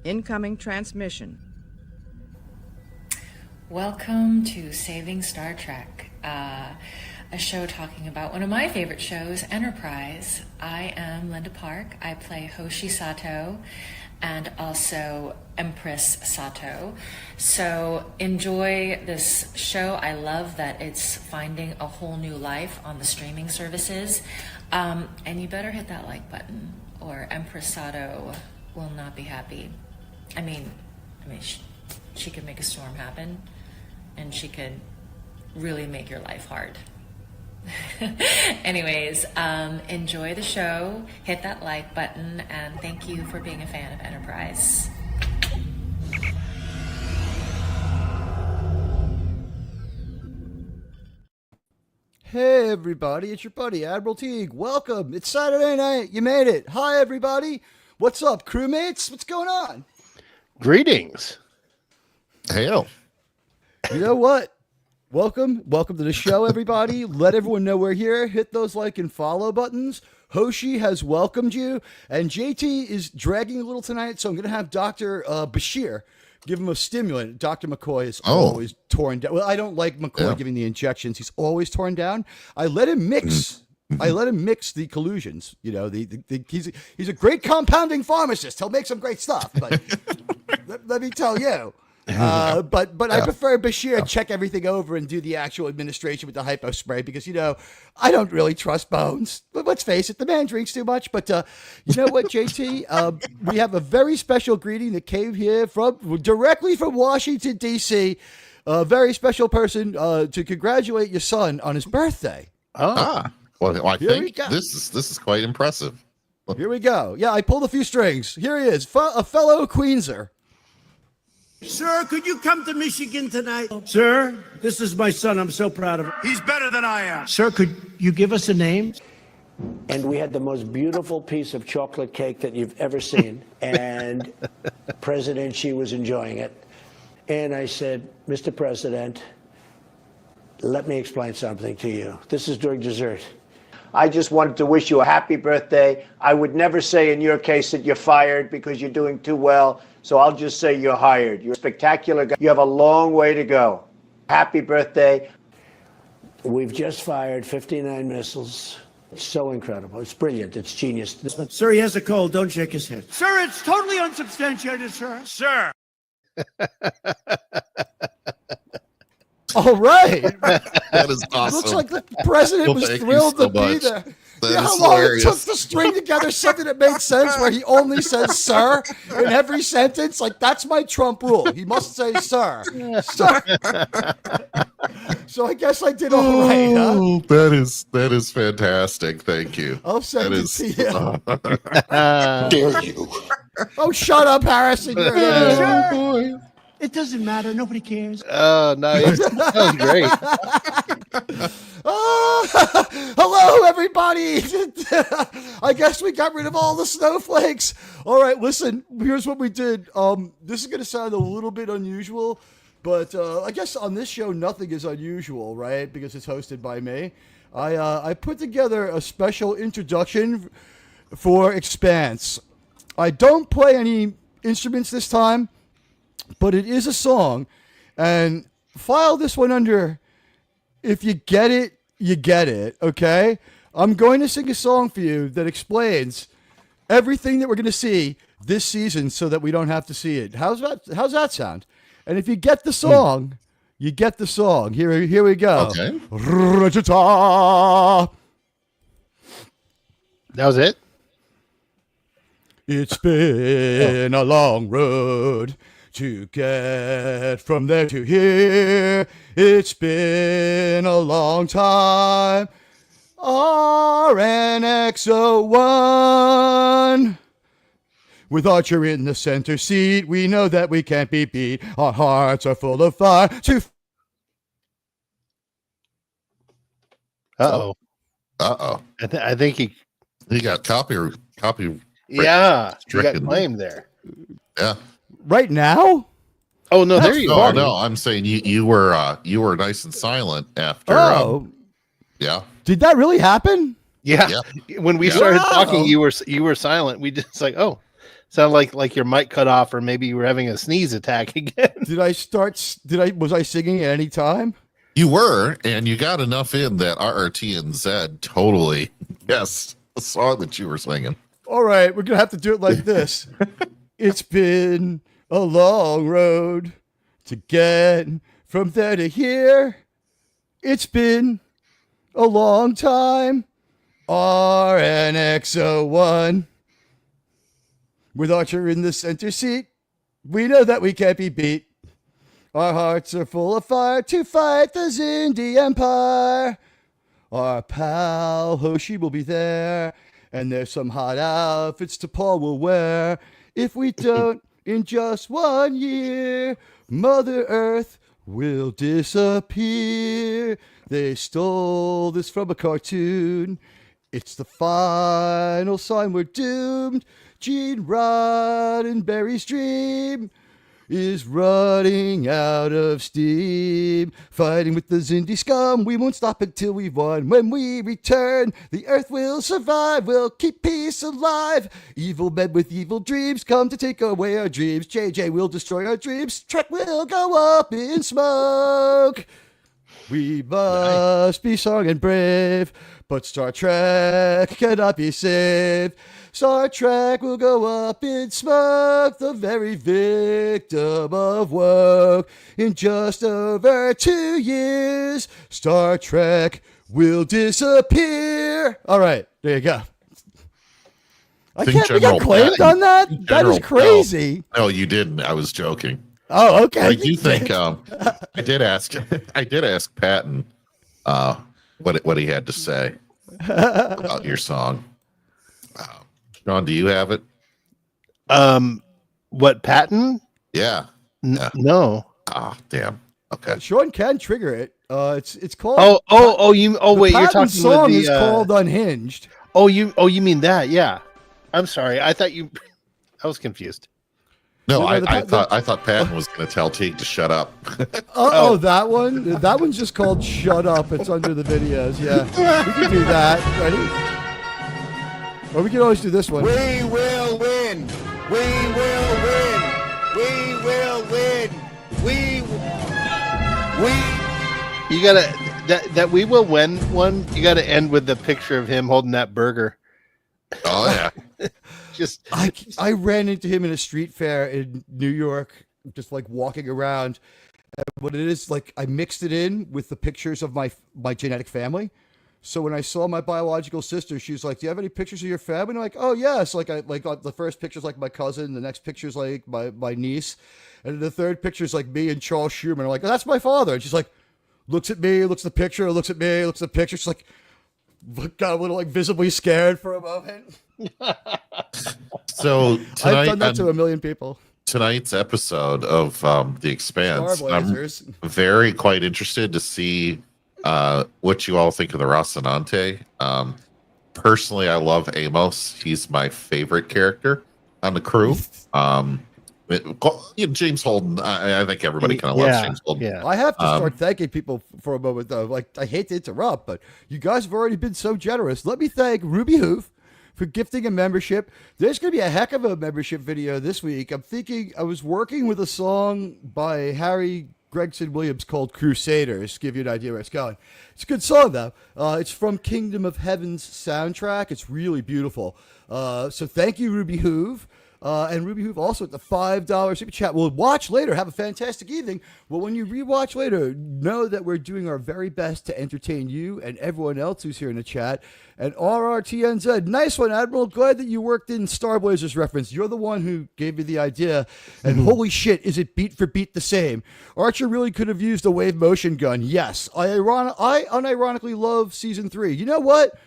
Incoming transmission. Welcome to Saving Star Trek, a show talking about one of my favorite shows, Enterprise. I am Linda Park. I play Hoshi Sato and also Empress Sato. So enjoy this show. I love that it's finding a whole new life on the streaming services. And you better hit that like button or Empress Sato will not be happy. I mean, she could make a storm happen, and she could really make your life hard. Anyways, enjoy the show, hit that like button, and thank you for being a fan of Enterprise. Hey everybody, it's your buddy Admiral Teag. Welcome. It's Saturday night. You made it. Hi everybody. What's up, crewmates? What's going on? Greetings. Hail. You know what? Welcome to the show, everybody. Let everyone know we're here. Hit those like and follow buttons. Hoshi has welcomed you, and JT is dragging a little tonight, so I'm going to have Dr. Bashir give him a stimulant. Dr. McCoy is always torn down. Well, I don't like McCoy giving the injections. He's always torn down. I let him mix. I let him mix the collusions. You know, he's a great compounding pharmacist. He'll make some great stuff. But let me tell you. But I prefer Bashir check everything over and do the actual administration with the hypo spray because, you know, I don't really trust Bones. But let's face it, the man drinks too much. But you know what, JT? We have a very special greeting that came here directly from Washington, D.C. A very special person to congratulate your son on his birthday. Well, I think this is quite impressive. Here we go. Yeah, I pulled a few strings. Here he is, a fellow Queenser. Sir, could you come to Michigan tonight? Sir, this is my son. I'm so proud of him. He's better than I am. Sir, could you give us a name? And we had the most beautiful piece of chocolate cake that you've ever seen. And President Xi was enjoying it. And I said, Mr. President, let me explain something to you. This is during dessert. I just wanted to wish you a happy birthday. I would never say in your case that you're fired because you're doing too well. So I'll just say you're hired. You're a spectacular guy. You have a long way to go. Happy birthday. We've just fired 59 missiles. It's so incredible. It's brilliant. It's genius. Sir, he has a cold. Don't shake his head. Sir, it's totally unsubstantiated, sir. Sir. All right. That is awesome. Looks like the president was thrilled to be there. You know how long it took to string together something that made sense where he only says sir in every sentence? Like, that's my Trump rule. He must say sir. Sir. So I guess I did all right, huh? That is fantastic. Thank you. I'll send it to you. Dare you. Oh, shut up, Harrison. Sure. Boy. It doesn't matter. Nobody cares. Oh, nice. That was great. Hello, everybody. I guess we got rid of all the snowflakes. All right, listen, here's what we did. This is going to sound a little bit unusual, but I guess on this show, nothing is unusual, right? Because it's hosted by me. I put together a special introduction for Expanse. I don't play any instruments this time, but it is a song, and file this one under if you get it, you get it, okay? I'm going to sing a song for you that explains everything that we're going to see this season so that we don't have to see it. How's that sound? And if you get the song, you get the song. Here we go. Okay. That was it? It's been a long road to get from there to here. It's been a long time. RNX01. With Archer in the center seat, we know that we can't be beat. Our hearts are full of fire. Uh-oh. I think he got copy. Yeah, he got claimed there. Yeah. Right now? Oh no, there you are. No, I'm saying you were nice and silent after. Yeah. Did that really happen? Yeah. When we started talking, you were silent. We just like, oh, Sound like your mic cut off, or maybe you were having a sneeze attack again. Was I singing at any time? You were, and you got enough in that RRT and Z totally guessed the song that you were singing. All right, we're gonna have to do it like this. It's been a long road to get from there to here. It's been a long time. RNX01. With Archer in the center seat, we know that we can't be beat. Our hearts are full of fire to fight the Xindi Empire. Our pal Hoshi will be there, and there's some hot outfits T'Pol will wear. If we don't, in just 1 year, Mother Earth will disappear. They stole this from a cartoon. It's the final sign we're doomed. Gene Roddenberry's dream is running out of steam. Fighting with the Xindi scum, we won't stop until we've won. When we return, the Earth will survive. We'll keep peace alive. Evil men with evil dreams come to take away our dreams. JJ will destroy our dreams. Trek will go up in smoke. We must be strong and brave, but Star Trek cannot be saved. Star Trek will go up in smoke, the very victim of woke. In just over 2 years, Star Trek will disappear. All right, there you go. We got claimed on that? That is crazy. No, you didn't. I was joking. Oh, okay. I do think I did ask Patton what he had to say about your song. Sean, do you have it? What, Patton? Yeah. No. Ah, damn. Okay. Sean can trigger it. It's called. Wait, you're talking song with the is called Unhinged. You mean that? Yeah. I'm sorry. I thought you. I was confused. No, I thought Patton was going to tell Teag to shut up. That one. That one's just called "Shut Up." It's under the videos. Yeah, we can do that. Ready? Or we can always do this one. We will win. We will win. We will win. You gotta that we will win one. You gotta end with the picture of him holding that burger. Oh yeah. I ran into him in a street fair in New York, just like walking around. And what it is, like, I mixed it in with the pictures of my genetic family. So when I saw my biological sister, she was like, "Do you have any pictures of your family?" And I'm like, "Oh yes." Like the first picture's like my cousin, the next picture's like my niece, and the third picture's like me and Charles Schumer. I'm like, "Oh, that's my father." And she's like, looks at me, looks at the picture, looks at me, looks at the picture. She's like, got a little like visibly scared for a moment. So tonight, I've done that to a million people. Tonight's episode of The Expanse, I'm very quite interested to see what you all think of the Rocinante. Personally, I love Amos. He's my favorite character on the crew. James Holden. I think everybody kind of loves James Holden. Yeah. I have to start thanking people for a moment, though. Like, I hate to interrupt, but you guys have already been so generous. Let me thank Ruby Hoof for gifting a membership. There's going to be a heck of a membership video this week. I'm thinking I was working with a song by Harry Gregson Williams called Crusaders. Give you an idea where it's going. It's a good song, though. It's from Kingdom of Heaven's soundtrack. It's really beautiful. So thank you, Ruby Hoove. And Ruby Hoove also at the $5 super chat. We'll watch later. Have a fantastic evening. Well, when you rewatch later, know that we're doing our very best to entertain you and everyone else who's here in the chat. And RRTNZ, nice one, Admiral. Glad that you worked in Star Blazers reference. You're the one who gave me the idea. And holy shit, is it beat for beat the same? Archer really could have used a wave motion gun. Yes. I unironically love season 3. You know what?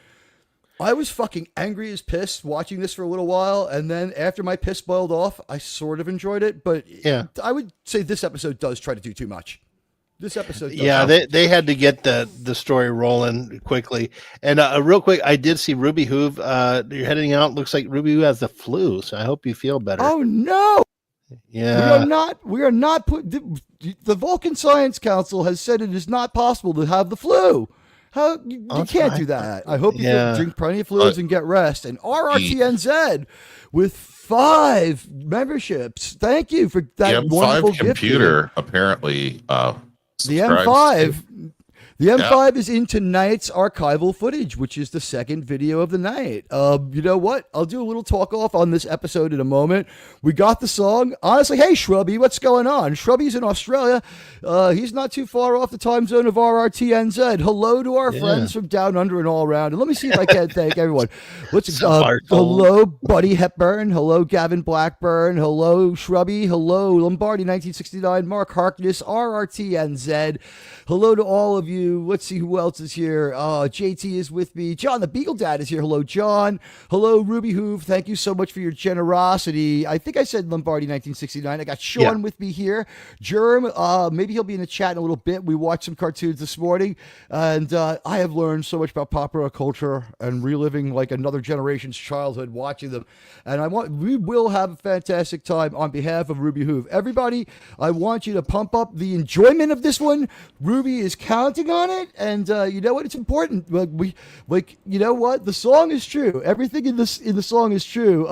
I was fucking angry as piss watching this for a little while, and then after my piss boiled off, I sort of enjoyed it. But yeah, I would say this episode does try to do too much. This episode does. Yeah, they had to get the story rolling quickly. And real quick, I did see Ruby Hoove. You're heading out. Looks like Ruby Hoove has the flu, so I hope you feel better. Oh no! Yeah, we are not. The Vulcan Science Council has said it is not possible to have the flu. How you can't do that. I hope you drink plenty of fluids and get rest. And RRTNZ with 5 memberships. Thank you for that wonderful gift. Computer apparently the M5. The M5 is in tonight's archival footage, which is the second video of the night. You know what? I'll do a little talk off on this episode in a moment. We got the song. Honestly, hey, Shrubby, what's going on? Shrubby's in Australia. He's not too far off the time zone of RRTNZ. Hello to our friends from down under and all around. And let me see if I can thank everyone. Hello, Buddy Hepburn. Hello, Gavin Blackburn. Hello, Shrubby. Hello, Lombardi 1969. Mark Harkness, RRTNZ. Hello to all of you. Let's see who else is here. JT is with me. John the Beagle Dad is here. Hello, John. Hello, Ruby Hoove. Thank you so much for your generosity. I think I said Lombardi 1969. I got Sean with me here. Germ, maybe he'll be in the chat in a little bit. We watched some cartoons this morning, and I have learned so much about popular culture and reliving like another generation's childhood watching them. And we will have a fantastic time on behalf of Ruby Hoove. Everybody, I want you to pump up the enjoyment of this one. Ruby is counting on it, and you know what? It's important. You know what? The song is true. Everything in the song is true.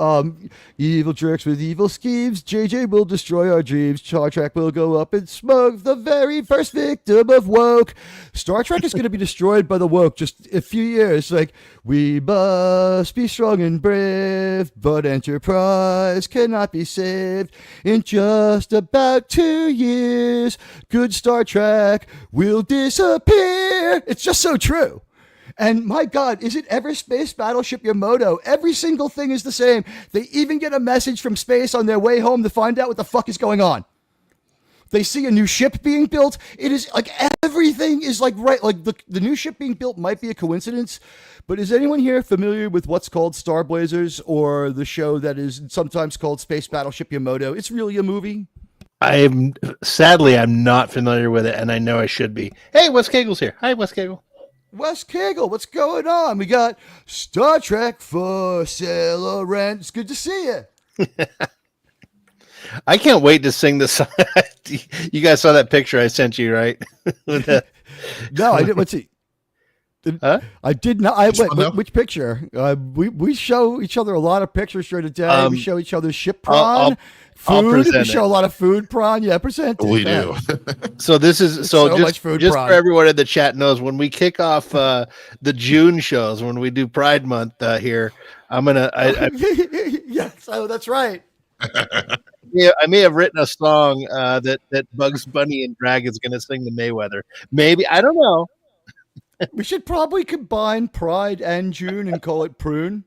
Evil jerks with evil schemes. JJ will destroy our dreams. Star Trek will go up in smoke. The very first victim of woke. Star Trek is going to be destroyed by the woke. Just a few years. Like, we must be strong and brave, but Enterprise cannot be saved. In just about 2 years, good Star Trek will disappear. It's just so true. And my God, is it ever Space Battleship Yamato? Every single thing is the same. They even get a message from space on their way home to find out what the fuck is going on. They see a new ship being built. It is like everything is like right. Like the new ship being built might be a coincidence, but is anyone here familiar with what's called Star Blazers or the show that is sometimes called Space Battleship Yamato? It's really a movie. I'm not familiar with it, and I know I should be. Hey, Wes Cagel's here. Hi, Wes Cagel. Wes Cagel, what's going on? We got Star Trek for Sailor Rent. It's good to see you. I can't wait to sing this song. You guys saw that picture I sent you, right? No, I didn't. Let's see. Huh? I did not. Which picture? We show each other a lot of pictures during the day. We show each other ship prawn, food. We show a lot of food prawn. Yeah, present it. We do. So this is just for everyone in the chat knows, when we kick off the June shows, when we do Pride Month here, I'm gonna. Yes, that's right. Yeah, I may have written a song that Bugs Bunny and Drag is going to sing to Mayweather. Maybe, I don't know. We should probably combine Pride and June and call it Prune.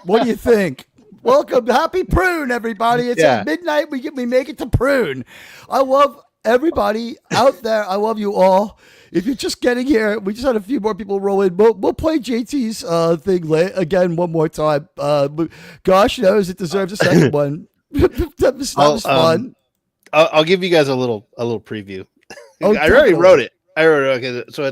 What do you think? Welcome, happy Prune, everybody! It's at midnight. We make it to Prune. I love everybody out there. I love you all. If you're just getting here, we just had a few more people roll in. We'll play JT's thing again one more time. Gosh knows it deserves a second one. that was fun. I'll give you guys a little preview. I already wrote it. Okay, so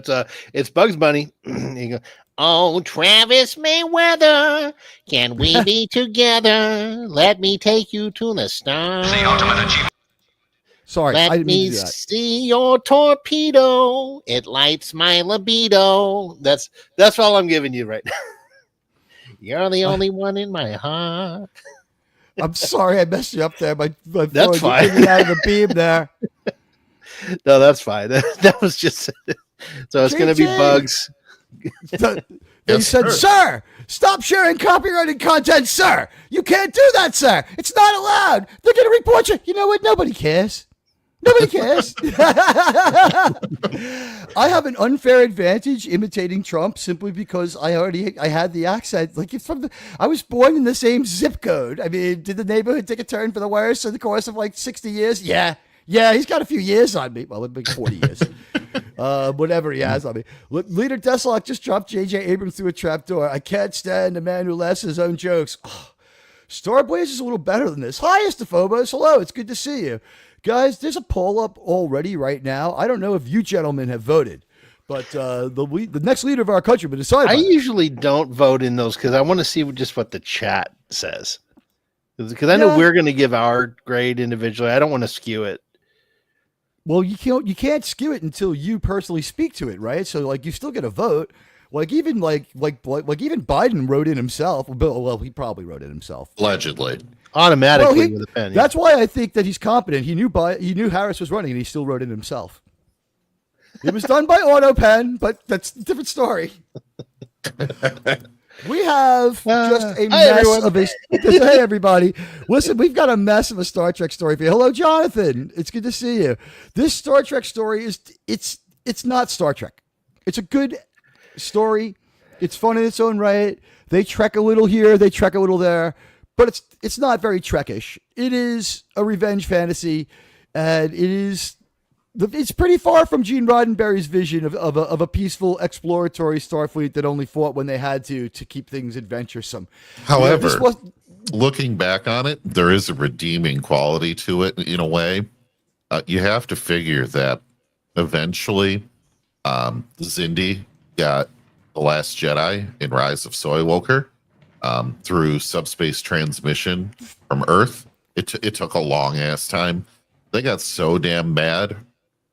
it's Bugs Bunny. You go, oh, Travis Mayweather, can we be together? Let me take you to the stars. The ultimate achievement. Sorry, Let me see your torpedo. It lights my libido. That's all I'm giving you right now. You're the only one in my heart. I'm sorry I messed you up there. My that's fine. Out of the beam there. No, that's fine. That was just so it's going to be Bugs. They said, sir, stop sharing copyrighted content, sir. You can't do that, sir. It's not allowed. They're going to report you. You know what? Nobody cares. Nobody cares. I have an unfair advantage imitating Trump simply because I had the accent. Like, it's I was born in the same zip code. I mean, did the neighborhood take a turn for the worse in the course of like 60 years? Yeah, he's got a few years on me. Well, it'd be 40 years. Whatever he has on me. Look, Leader Desolok just dropped J.J. Abrams through a trapdoor. I can't stand a man who laughs at his own jokes. Oh, Starblaze is a little better than this. Hi, Estephobos. Hello, it's good to see you. Guys, there's a poll up already right now. I don't know if you gentlemen have voted, but the next leader of our country will decide. I usually don't vote in those because I want to see just what the chat says. Because I know we're going to give our grade individually. I don't want to skew it. Well, you can't skew it until you personally speak to it, right? So like you still get a vote. Like even even Biden wrote in himself. Well, he probably wrote it himself. Allegedly. Automatically with a pen. That's why I think that he's competent. He knew Harris was running, and he still wrote it himself. It was done by auto pen, but that's a different story. We have just a mess of a. Hey, everybody! Listen, we've got a mess of a Star Trek story for you. Hello, Jonathan. It's good to see you. This Star Trek story it's not Star Trek. It's a good story. It's fun in its own right. They trek a little here, they trek a little there, but it's not very Trekish. It is a revenge fantasy, and it's pretty far from Gene Roddenberry's vision of a peaceful exploratory Starfleet that only fought when they had to keep things adventuresome. However, looking back on it, there is a redeeming quality to it in a way. You have to figure that eventually Xindi got The Last Jedi in Rise of Skywalker through subspace transmission from Earth. It took a long ass time. They got so damn bad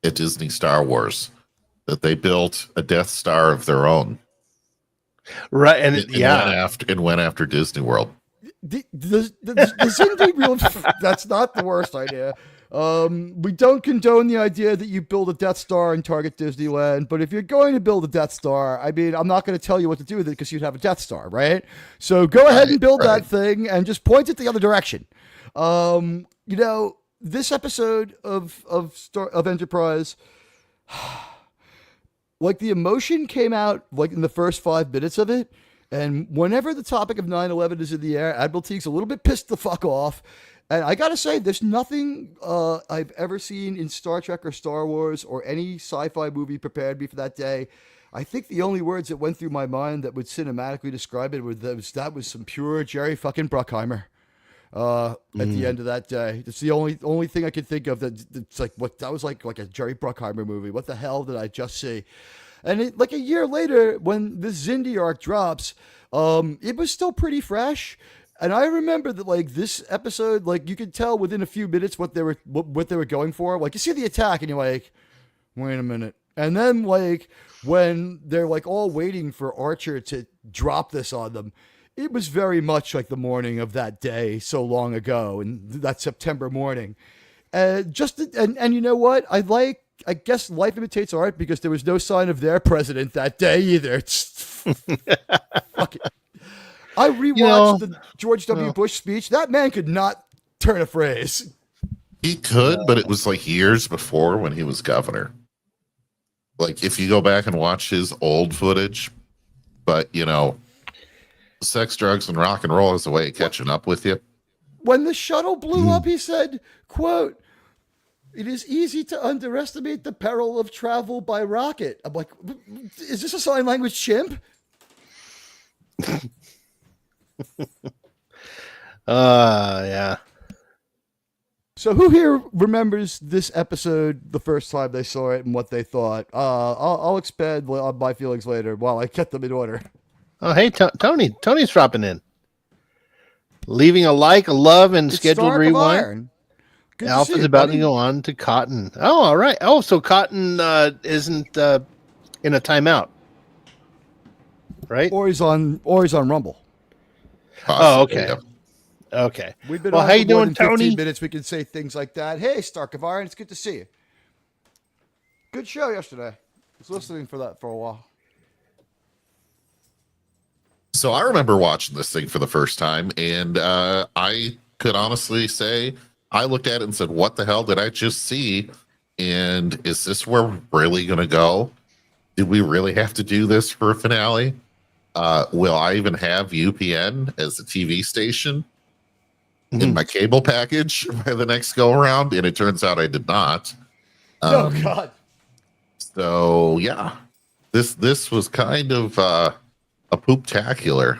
at Disney Star Wars that they built a Death Star of their own. Right, and went after Disney World. The Xindi real that's not the worst idea. We don't condone the idea that you build a Death Star and target Disneyland, but if you're going to build a Death Star, I mean, I'm not going to tell you what to do with it because you'd have a Death Star, right? So go ahead and build that thing and just point it the other direction. This episode of Enterprise, like the emotion came out like in the first 5 minutes of it, and whenever the topic of 9/11 is in the air, Admiral Teag's a little bit pissed the fuck off. And I gotta say, there's nothing I've ever seen in Star Trek or Star Wars or any sci-fi movie prepared me for that day. I think the only words that went through my mind that would cinematically describe it were that was some pure Jerry fucking Bruckheimer. At the end of that day, it's the only thing I could think of that's like what that was like a Jerry Bruckheimer movie. What the hell did I just see? And like a year later, when this Xindi arc drops, it was still pretty fresh. And I remember that like this episode, like you could tell within a few minutes what they were going for. Like you see the attack, and you're like, wait a minute. And then like when they're like all waiting for Archer to drop this on them, it was very much like the morning of that day so long ago, and that September morning. And you know what? I guess life imitates art because there was no sign of their president that day either. Fuck it. I rewatched the George W. Bush speech. That man could not turn a phrase. He could, but it was like years before when he was governor. Like if you go back and watch his old footage, but sex, drugs, and rock and roll is a way of catching up with you. When the shuttle blew up, he said, quote, "It is easy to underestimate the peril of travel by rocket." I'm like, is this a sign language chimp? Yeah. So who here remembers this episode the first time they saw it and what they thought? I'll expand on my feelings later while I get them in order. Oh, hey, Tony. Tony's dropping in. Leaving a like, a love, and It's scheduled Stark of rewind. Iron. Good Alpha's about to go on to Cotton. Oh, all right. Oh, so Cotton isn't in a timeout, right? Or he's on Rumble. Oh, okay. Okay. We've been well, on how you for more doing, than 15 Tony? minutes. We can say things like that. Hey, Stark of Iron, it's good to see you. Good show yesterday. I was listening for that for a while. So I remember watching this thing for the first time, and I could honestly say I looked at it and said, what the hell did I just see? And is this where we're really going to go? Did we really have to do this for a finale? Will I even have UPN as a TV station in my cable package by the next go around? And it turns out I did not. Oh, God. So, yeah, this was kind of a pooptacular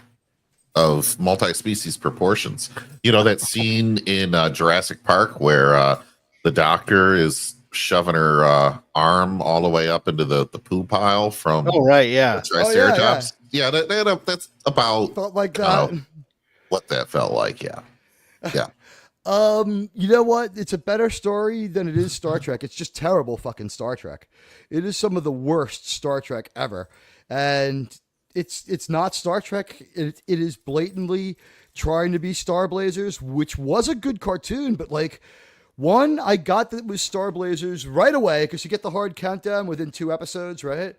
of multi-species proportions. That scene in Jurassic Park where the doctor is shoving her arm all the way up into the poo pile from Triceratops. Yeah, that's about felt like that. What that felt like. Yeah. You know what? It's a better story than it is Star Trek. It's just terrible fucking Star Trek. It is some of the worst Star Trek ever. And it's not Star Trek. It is blatantly trying to be Star Blazers, which was a good cartoon, but like, one, I got that it was Star Blazers right away because you get the hard countdown within 2 episodes, right?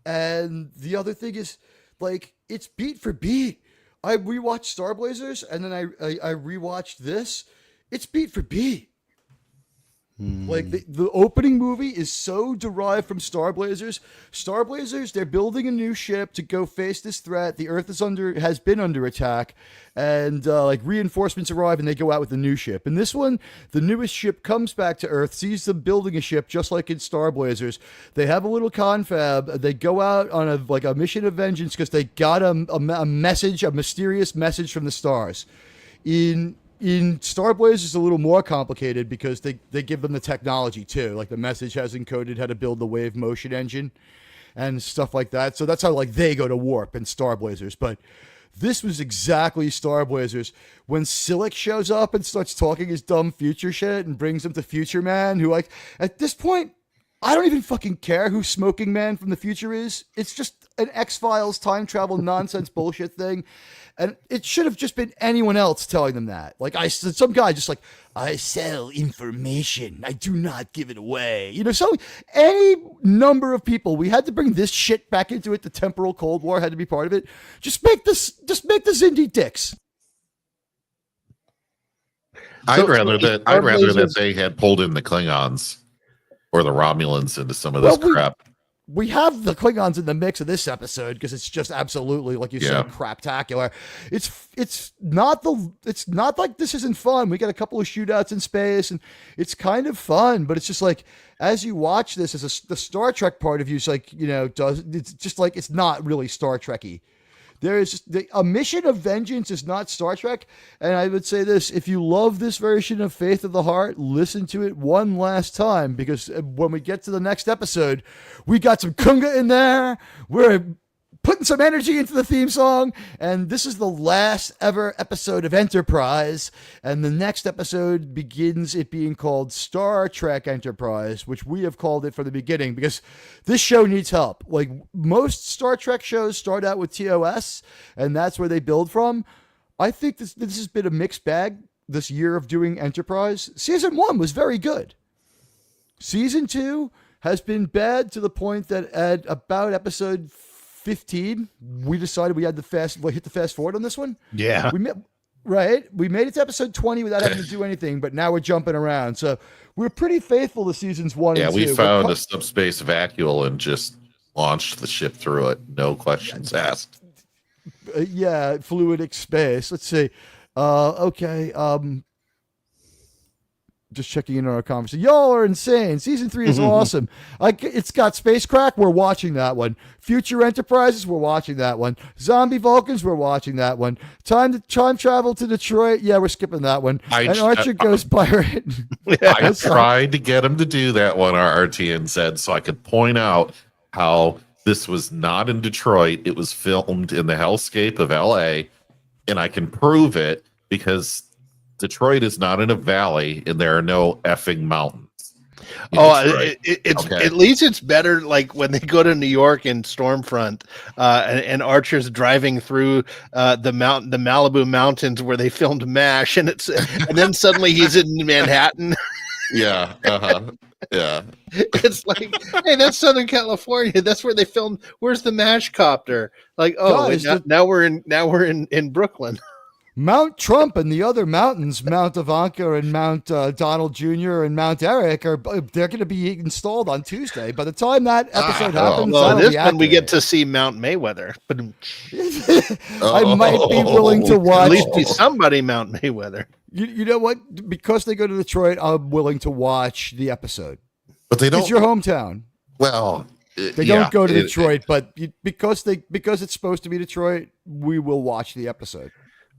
And the other thing is, like, it's beat for beat. I rewatched Star Blazers and then I rewatched this. It's beat for beat. Like the opening movie is so derived from Star Blazers. Star Blazers, they're building a new ship to go face this threat. The Earth has been under attack, and like reinforcements arrive, and they go out with the new ship. And this one, the newest ship comes back to Earth, sees them building a ship just like in Star Blazers. They have a little confab. They go out on a mission of vengeance because they got a message, a mysterious message from the stars. In Star Blazers, it's a little more complicated because they give them the technology too. Like the message has encoded how to build the wave motion engine and stuff like that. So that's how like they go to warp in Star Blazers. But this was exactly Star Blazers. When Silic shows up and starts talking his dumb future shit and brings him to Future Man, who like at this point, I don't even fucking care who Smoking Man from the future is. It's just an X-Files time travel nonsense bullshit thing. And it should have just been anyone else telling them that. Like some guy just like, I sell information. I do not give it away. You know, so any number of people, we had to bring this shit back into it. The temporal Cold War had to be part of it. Just make the Xindi dicks. I'd rather that they had pulled in the Klingons or the Romulans into some of this crap. We have the Klingons in the mix of this episode because it's just absolutely, like you said, craptacular. It's not like this isn't fun. We got a couple of shootouts in space and it's kind of fun, but it's just like as you watch this, the Star Trek part of you is like, you know, it's just like it's not really Star Trek-y. There is a mission of vengeance is not Star Trek. And I would say this, if you love this version of Faith of the Heart, listen to it one last time, because when we get to the next episode, we got some kunga in there. We're putting some energy into the theme song. And this is the last ever episode of Enterprise. And the next episode begins it being called Star Trek Enterprise, which we have called it from the beginning because this show needs help. Like most Star Trek shows start out with TOS, and that's where they build from. I think this has been a mixed bag this year of doing Enterprise. Season 1 was very good. Season 2 has been bad to the point that at about episode 15, we decided we had to hit the fast forward on this one. Yeah. We made it to episode 20 without having to do anything, but now we're jumping around. So we're pretty faithful to seasons 1 and 2. Yeah, we found a subspace vacuole and just launched the ship through it. No questions asked. Fluidic space. Let's see. Okay. Just checking in on our conversation. Y'all are insane. Season 3 is awesome. It's got Spacecrack. We're watching that one. Future Enterprises. We're watching that one. Zombie Vulcans. We're watching that one. Time travel to Detroit. Yeah, we're skipping that one. And Archer goes pirate. I tried to get him to do that one. Our RTN said so I could point out how this was not in Detroit. It was filmed in the hellscape of LA, and I can prove it because Detroit is not in a valley and there are no effing mountains. At least it's better like when they go to New York in Stormfront and Archer's driving through the Malibu mountains where they filmed MASH and then suddenly he's in Manhattan. Yeah. Yeah. It's like, hey, that's Southern California. That's where they filmed. Where's the MASH copter? Like, now we're in Brooklyn. Mount Trump and the other mountains, Mount Ivanka and Mount Donald Jr. and Mount Eric, they're going to be installed on Tuesday. By the time that episode happens, this one we get to see Mount Mayweather. I might be willing to watch. At least be somebody Mount Mayweather. You know what? Because they go to Detroit, I'm willing to watch the episode. But they don't. It's your hometown. Well, they don't go to Detroit, but because it's supposed to be Detroit, we will watch the episode.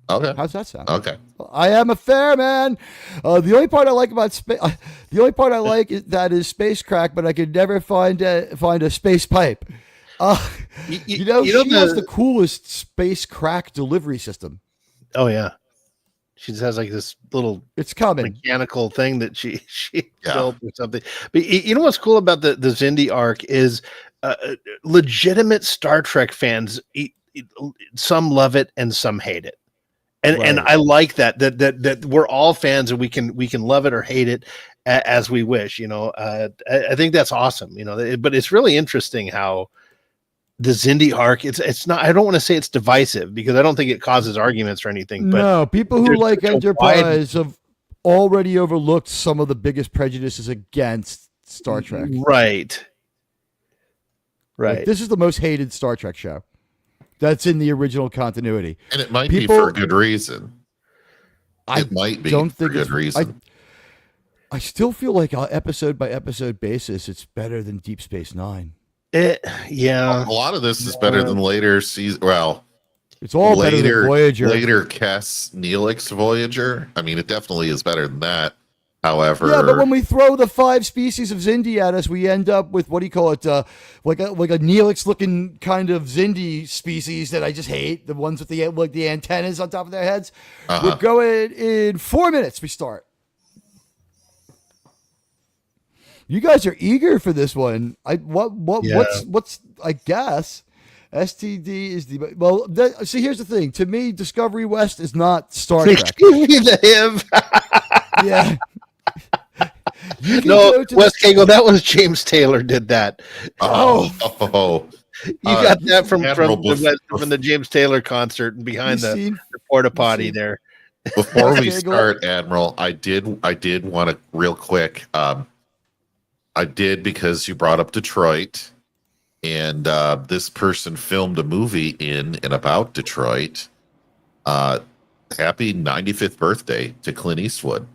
Okay. How's that sound? Okay. I am a fair man. The only part I like about is that is space crack, but I could never find a space pipe. She has the coolest space crack delivery system. Oh yeah. She just has like this little it's coming mechanical thing that she built or something. But you know what's cool about the Xindi arc is legitimate Star Trek fans. Some love it and some hate it, and I like that we're all fans and we can love it or hate it as we wish. I think that's awesome. But it's really interesting how the Xindi arc, it's not, I don't want to say it's divisive because I don't think it causes arguments or anything. But no, people who like Enterprise have already overlooked some of the biggest prejudices against Star Trek. Right. Like, this is the most hated Star Trek show that's in the original continuity. And it might be for a good reason. It might be for a good reason. I still feel like on episode by episode basis, it's better than Deep Space Nine. A lot of this is better than later season. Well, it's all better than Voyager. Later Kess Neelix Voyager. I mean, it definitely is better than that. However, yeah, but when we throw the 5 species of Xindi at us, we end up with what do you call it? Like a Neelix-looking kind of Xindi species that I just hate. The ones with the antennas on top of their heads. We're going in 4 minutes. We start. You guys are eager for this one. What's I guess STD is the see. Here's the thing. To me, Discovery West is not Star Trek. Give me the him. Yeah. No, West Cagle. That was James Taylor did that. You got that from the James Taylor concert behind the porta potty there. Before we start, Admiral, I did want to real quick. I did because you brought up Detroit, and this person filmed a movie in and about Detroit. Happy 95th birthday to Clint Eastwood.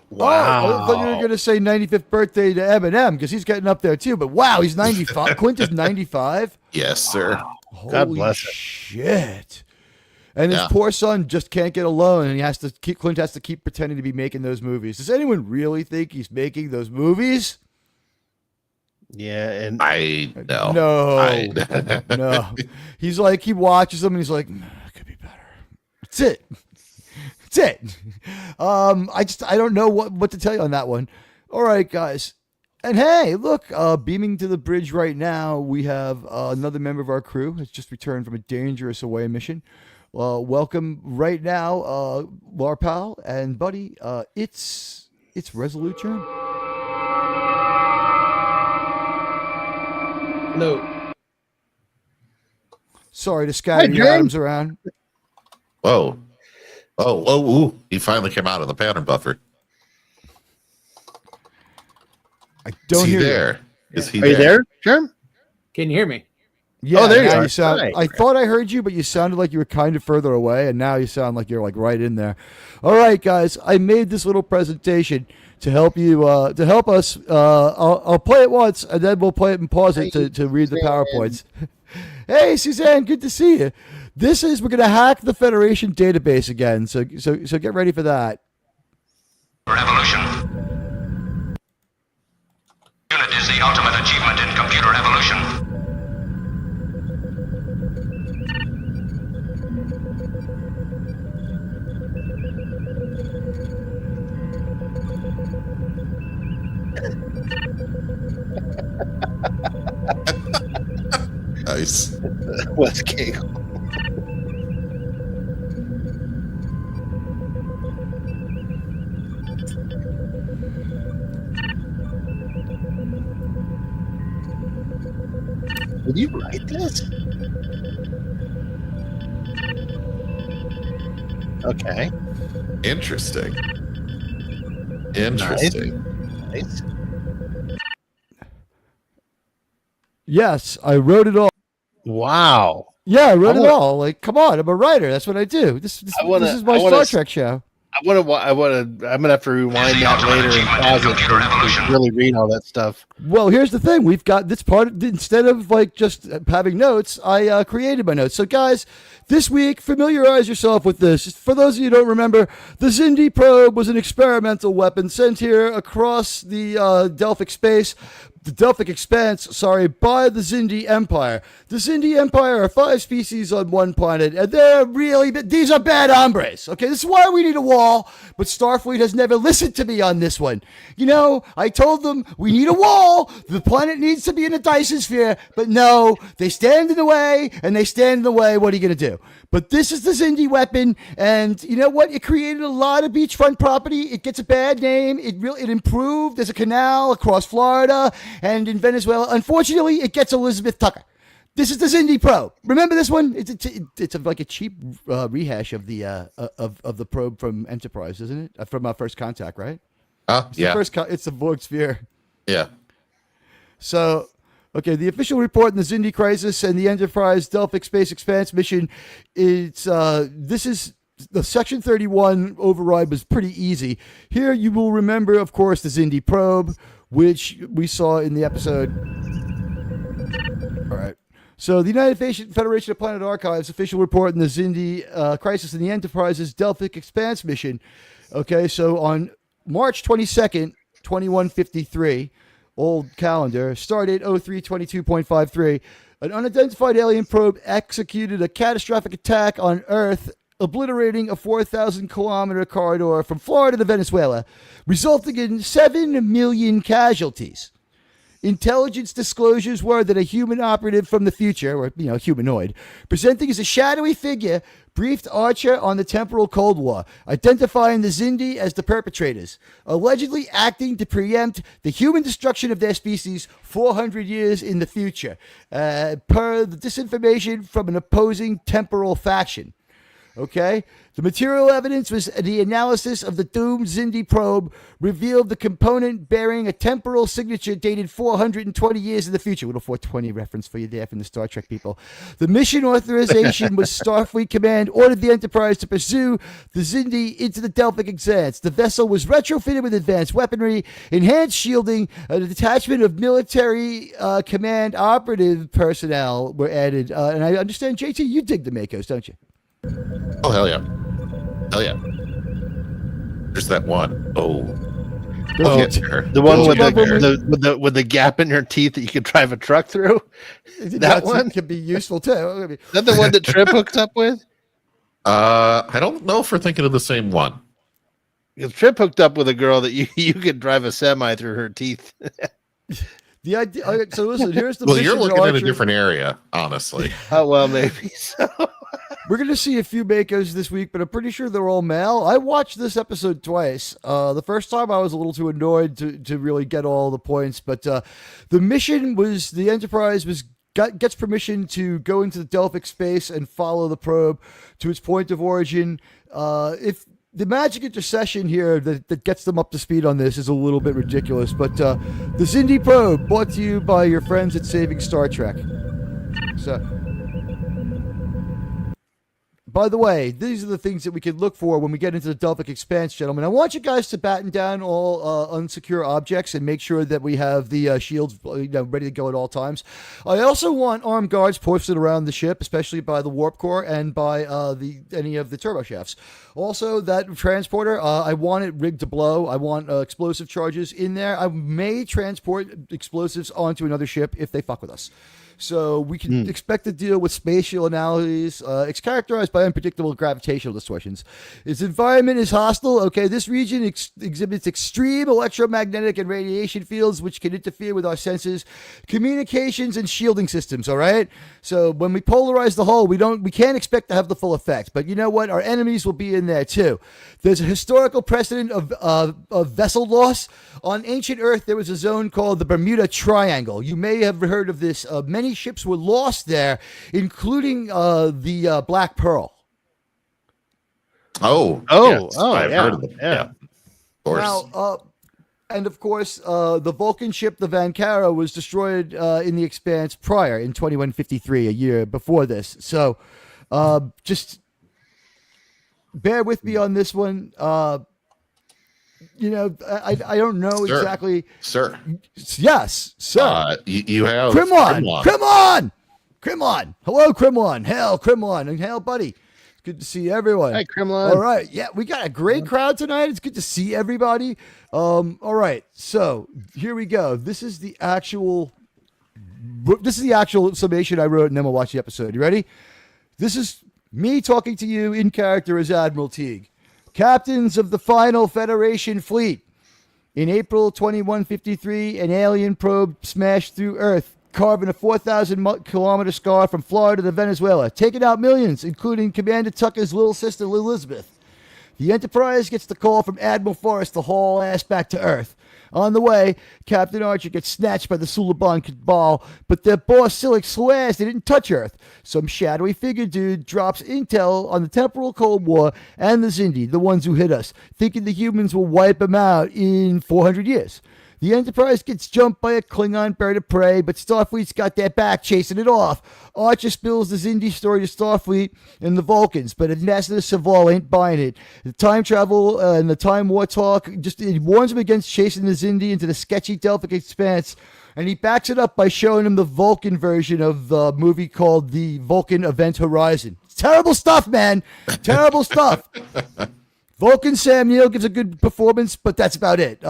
Wow. I thought you were going to say 95th birthday to Eminem because he's getting up there too. But wow, he's 95. Quint is 95. Yes, sir. Wow. God bless him. Shit. And his poor son just can't get a loan, and Clint has to keep pretending to be making those movies. Does anyone really think he's making those movies? Yeah, and no. He's like, he watches them and he's like, it could be better. That's it. I don't know what to tell you on that one. All right, guys. And hey, look, beaming to the bridge right now, we have another member of our crew has just returned from a dangerous away mission. Welcome right now, Larpal and Buddy. It's Resolute Germ. No. Sorry to scatter your arms around. Whoa. Oh, he finally came out of the pattern buffer. I don't hear there. Is he Are you there, Germ? Can you hear me? Yeah, there you are. are. I thought I heard you, but you sounded like you were kind of further away, and now you sound like you're like right in there. All right, guys, I made this little presentation to help you, to help us. I'll play it once, and then we'll play it and pause it to read the PowerPoints. Hey, Suzanne, good to see you. We're going to hack the Federation database again, so get ready for that. Revolution. Unit is the ultimate achievement in computer evolution. Nice. West Cagle. Did you write this? Okay. Interesting. Nice. Yes, I wrote it all. Wow. Yeah, I wrote it all. Like, come on, I'm a writer. That's what I do. This is my Star Trek show. I'm gonna have to rewind that later and pause it to really read all that stuff. Well, here's the thing: we've got this part. Instead of like just having notes, I created my notes. So, guys, this week, familiarize yourself with this. For those of you who don't remember, the Xindi probe was an experimental weapon sent here across the Delphic space the Delphic Expanse, by the Xindi Empire. The Xindi Empire are 5 species on one planet, and these are bad hombres. Okay, this is why we need a wall, but Starfleet has never listened to me on this one. I told them we need a wall. The planet needs to be in a Dyson sphere, but no, they stand in the way, and they stand in the way. What are you going to do? But this is the Xindi weapon, and you know what? It created a lot of beachfront property. It gets a bad name. It improved. There's a canal across Florida and in Venezuela. Unfortunately, it gets Elizabeth Tucker. This is the Xindi probe. Remember this one? It's like a cheap rehash of the probe from Enterprise, isn't it? From our First Contact, right? Yeah. It's the Borg sphere. Yeah. So, okay, the official report in the Xindi Crisis and the Enterprise Delphic Space Expanse mission. This is the Section 31 override was pretty easy. Here you will remember, of course, the Xindi probe, which we saw in the episode. All right. So the United Federation of Planet Archives official report in the Xindi Crisis and the Enterprise's Delphic Expanse mission. Okay, so on March 22nd, 2153, old calendar, started 0322.53, an unidentified alien probe executed a catastrophic attack on Earth, obliterating a 4,000-kilometer corridor from Florida to Venezuela, resulting in 7 million casualties. Intelligence disclosures were that a human operative from the future, or humanoid, presenting as a shadowy figure, briefed Archer on the temporal Cold War, identifying the Xindi as the perpetrators, allegedly acting to preempt the human destruction of their species 400 years in the future, per the disinformation from an opposing temporal faction. Okay? The material evidence was the analysis of the doomed Xindi probe revealed the component bearing a temporal signature dated 420 years in the future. Little 420 reference for you there from the Star Trek people. The mission authorization was Starfleet Command ordered the Enterprise to pursue the Xindi into the Delphic Expanse. The vessel was retrofitted with advanced weaponry, enhanced shielding, a detachment of military command operative personnel were added. And I understand, JT, you dig the Makos, don't you? Oh, hell yeah. Hell yeah. There's that one. The one with the gap in your teeth that you could drive a truck through? That one could be useful too. Is that the one that Trip hooked up with? I don't know if we're thinking of the same one. Because Trip hooked up with a girl that you could drive a semi through her teeth. The idea. Okay, so listen, here's the. Well, you're looking at a different area, honestly. Oh well, maybe so. We're going to see a few Makos this week, but I'm pretty sure they're all male. I watched this episode twice. The first time I was a little too annoyed to really get all the points, but the mission was the Enterprise gets permission to go into the Delphic space and follow the probe to its point of origin. If the magic intercession here that gets them up to speed on this is a little bit ridiculous, but the Xindi probe brought to you by your friends at Saving Star Trek. So, by the way, these are the things that we can look for when we get into the Delphic Expanse, gentlemen. I want you guys to batten down all unsecure objects and make sure that we have the shields ready to go at all times. I also want armed guards posted around the ship, especially by the warp core and by any of the turbo shafts. Also, that transporter, I want it rigged to blow. I want explosive charges in there. I may transport explosives onto another ship if they fuck with us. So we can expect to deal with spatial anomalies. It's characterized by unpredictable gravitational distortions. Its environment is hostile. Okay, this region exhibits extreme electromagnetic and radiation fields which can interfere with our senses, communications, and shielding systems. All right. So when we polarize the hull, we can't expect to have the full effect. But you know what? Our enemies will be in there too. There's a historical precedent of vessel loss. On ancient Earth, there was a zone called the Bermuda Triangle. You may have heard of this. Many ships were lost there, including the Black Pearl. I've heard of them. Yeah, of course. Now, and of course, the Vulcan ship, the Vankara, was destroyed in the Expanse prior in 2153, a year before this. So, just bear with me on this one. I don't know exactly. Sir. Yes, sir. You have Kremlon. Hello, Kremlon. Hail, Kremlon. And hail, buddy. Good to see everyone. Hi, Kremlin. All right. Yeah, we got a great crowd tonight. It's good to see everybody. All right. So here we go. This is the actual summation I wrote, and then we'll watch the episode. You ready? This is me talking to you in character as Admiral Teag. Captains of the final Federation fleet. In April 2153, an alien probe smashed through Earth, carving a 4,000-kilometer scar from Florida to Venezuela, taking out millions, including Commander Tucker's little sister, Elizabeth. The Enterprise gets the call from Admiral Forrest to haul ass back to Earth. On the way, Captain Archer gets snatched by the Suliban Cabal, but their boss Silik swears they didn't touch Earth. Some shadowy figure dude drops intel on the temporal Cold War and the Xindi, the ones who hit us, thinking the humans will wipe them out in 400 years. The Enterprise gets jumped by a Klingon bird of prey, but Starfleet's got their back chasing it off. Archer spills the Xindi story to Starfleet and the Vulcans, but Ambassador Saval ain't buying it. The time travel and the time war talk, it warns him against chasing the Xindi into the sketchy Delphic Expanse, and he backs it up by showing him the Vulcan version of the movie called The Vulcan Event Horizon. It's terrible stuff, man. Terrible stuff. Vulcan Sam Neill gives a good performance, but that's about it.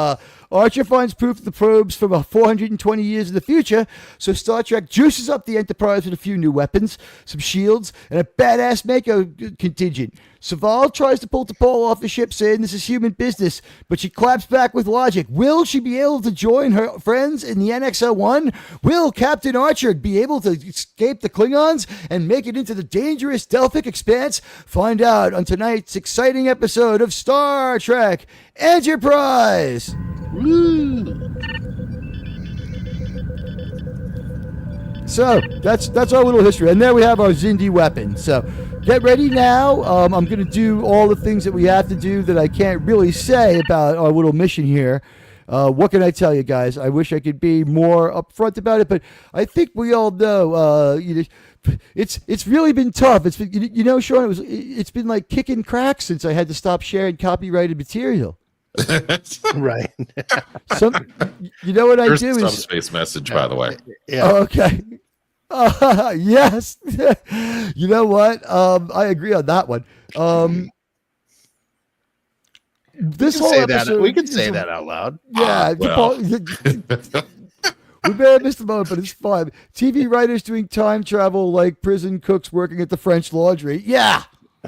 Archer finds proof of the probes from 420 years in the future, so Star Trek juices up the Enterprise with a few new weapons, some shields, and a badass Mako contingent. Saval tries to pull T'Pol off the ship, saying this is human business, but she claps back with logic. Will she be able to join her friends in the NX-01? Will Captain Archer be able to escape the Klingons and make it into the dangerous Delphic Expanse? Find out on tonight's exciting episode of Star Trek Enterprise. Woo. So that's our little history, and there we have our Xindi weapon. So get ready now. I'm going to do all the things that we have to do that I can't really say about our little mission here. What can I tell you guys? I wish I could be more upfront about it, but I think we all know. It's really been tough. It's been, Sean. It's been like kicking cracks since I had to stop sharing copyrighted material. Right. You know what I Here's do the is subspace message, by the way. Yeah. Okay. Yes. You know what? I agree on that one. This whole episode, we can say that out loud. Yeah. Well. We may have missed the moment, but it's fun. TV writers doing time travel like prison cooks working at the French Laundry. Yeah.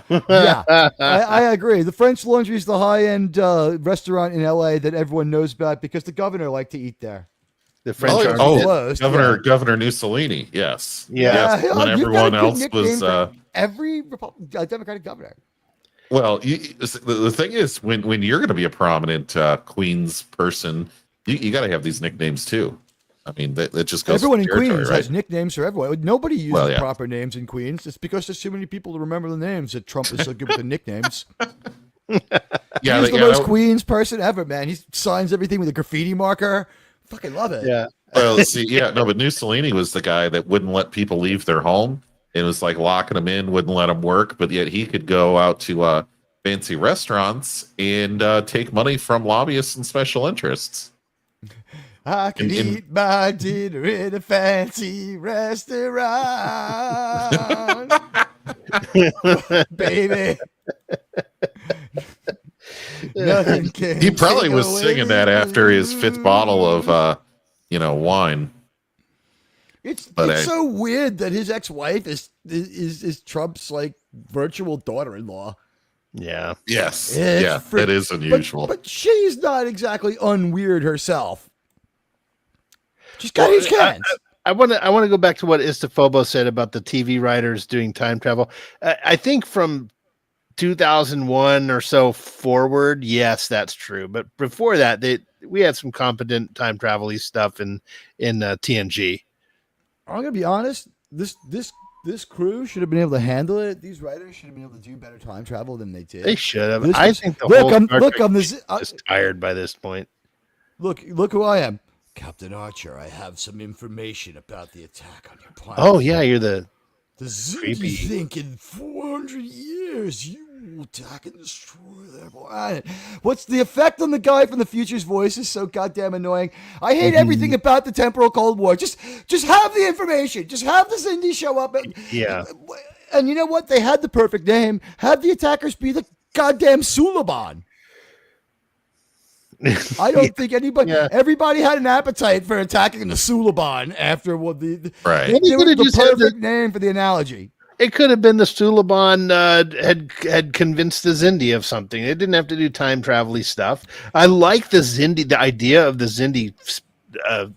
Yeah, I agree. The French Laundry is the high-end restaurant in LA that everyone knows about because the governor liked to eat there. The French Governor Mussolini. Yes. Yeah. Yes. When everyone else was every Democratic governor. Well, the thing is, when you're going to be a prominent Queens person, you got to have these nicknames too. I mean, that just goes. Everyone in Queens right? has nicknames for everyone. Nobody uses Well, yeah. proper names in Queens. It's because there's too many people to remember the names that Trump is so good with the nicknames. Yeah, He's the most Queens person ever, man. He signs everything with a graffiti marker. Fucking love it. Yeah. Well, see, but Mussolini was the guy that wouldn't let people leave their home. It was like locking them in, wouldn't let them work, but yet he could go out to fancy restaurants and take money from lobbyists and special interests. I can eat my dinner in a fancy restaurant. Baby. Nothing can He probably was singing that after his fifth bottle of wine. It's so weird that his ex-wife is Trump's like virtual daughter-in-law. Yeah. Yes. That is unusual. But she's not exactly unweird herself. She's got his cans. I want to go back to what Istofobo said about the TV writers doing time travel. I think from 2001 or so forward, yes, that's true. But before that, we had some competent time travel-y stuff in TNG. I'm gonna be honest. This crew should have been able to handle it. These writers should have been able to do better time travel than they did. They should have. Think I'm just tired by this point. Look who I am. Captain Archer, I have some information about the attack on your planet. Oh, yeah, you're the Xindi think in 400 years you will attack and destroy their planet. What's the effect on the guy from the future's voice is so goddamn annoying. I hate everything about the temporal Cold War. Just have the information. Just have the Xindi show up. And you know what? They had the perfect name. Have the attackers be the goddamn Suliban. I don't think everybody had an appetite for attacking the Suliban after what the right. It was the perfect name for the analogy. It could have been the Suliban had convinced the Xindi of something. It didn't have to do time travel-y stuff. I like the Xindi, the idea of the Xindi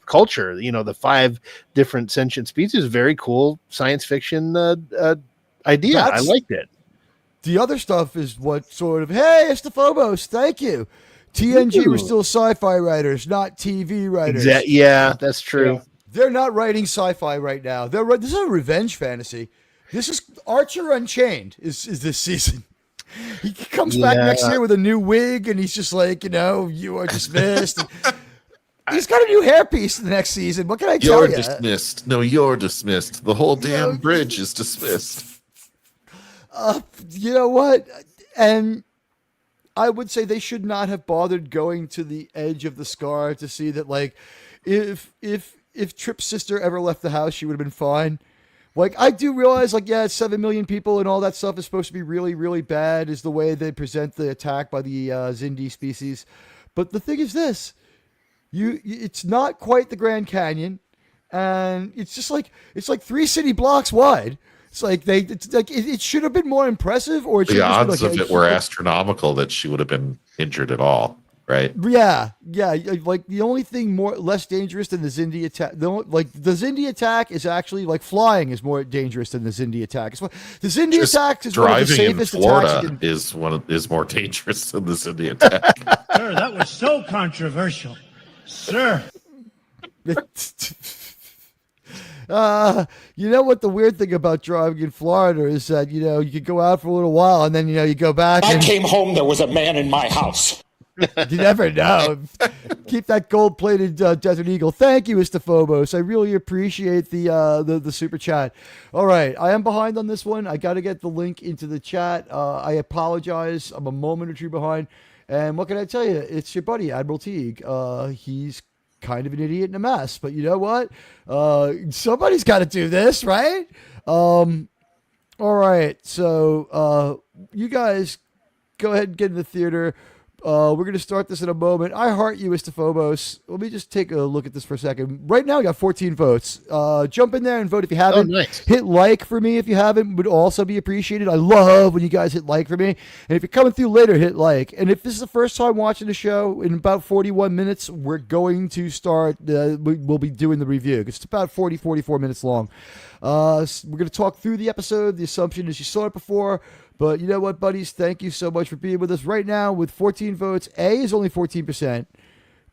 culture. You know, the 5 different sentient species. Very cool science fiction idea. I liked it. The other stuff is what sort of, hey, it's the Phobos. Thank you. TNG were still sci-fi writers, not TV writers. Yeah, that's true. Yeah. They're not writing sci-fi right now. This is a revenge fantasy. This is Archer Unchained is this season. He comes back next year with a new wig, and he's just like, you are dismissed. He's got a new hairpiece the next season. What can I tell you? You're dismissed. No, you're dismissed. The whole damn bridge is dismissed. You know what? And I would say they should not have bothered going to the edge of the scar to see that, like, if Trip's sister ever left the house, she would have been fine. Like, I do realize, like, 7 million people and all that stuff is supposed to be really, really bad, is the way they present the attack by the Xindi species. But the thing is this. It's not quite the Grand Canyon, and it's just like, it's like 3 city blocks wide. It's like it should have been more impressive, or the odds of it were astronomical that she would have been injured at all, right? Yeah. Like the only thing less dangerous than the Xindi attack, the Xindi attack is actually like flying is more dangerous than the Xindi attack. The Xindi attack is one of the safest in Florida attacks. is more dangerous than the Xindi attack. Sir, that was so controversial, sir. You know what the weird thing about driving in Florida is that, you could go out for a little while and then, you go back. I came home, there was a man in my house. You never know. Keep that gold-plated Desert Eagle. Thank you, Mr. Phobos. I really appreciate the super chat. All right, I am behind on this one. I got to get the link into the chat. I apologize. I'm a moment or two behind. And what can I tell you? It's your buddy, Admiral Teag. He's kind of an idiot and a mess, but you know what? Somebody's got to do this, right? All right, so you guys go ahead and get in the theater. We're going to start this in a moment. I heart you, Mr. Phobos. Let me just take a look at this for a second. Right now, we got 14 votes. Jump in there and vote if you haven't. Oh, nice. Hit like for me if you haven't. Would also be appreciated. I love when you guys hit like for me. And if you're coming through later, hit like. And if this is the first time watching the show, in about 41 minutes, we're going to start. We'll be doing the review. It's about 44 minutes long. We're going to talk through the episode. The assumption is you saw it before. But you know what, buddies? Thank you so much for being with us right now. With 14 votes, A is only 14%,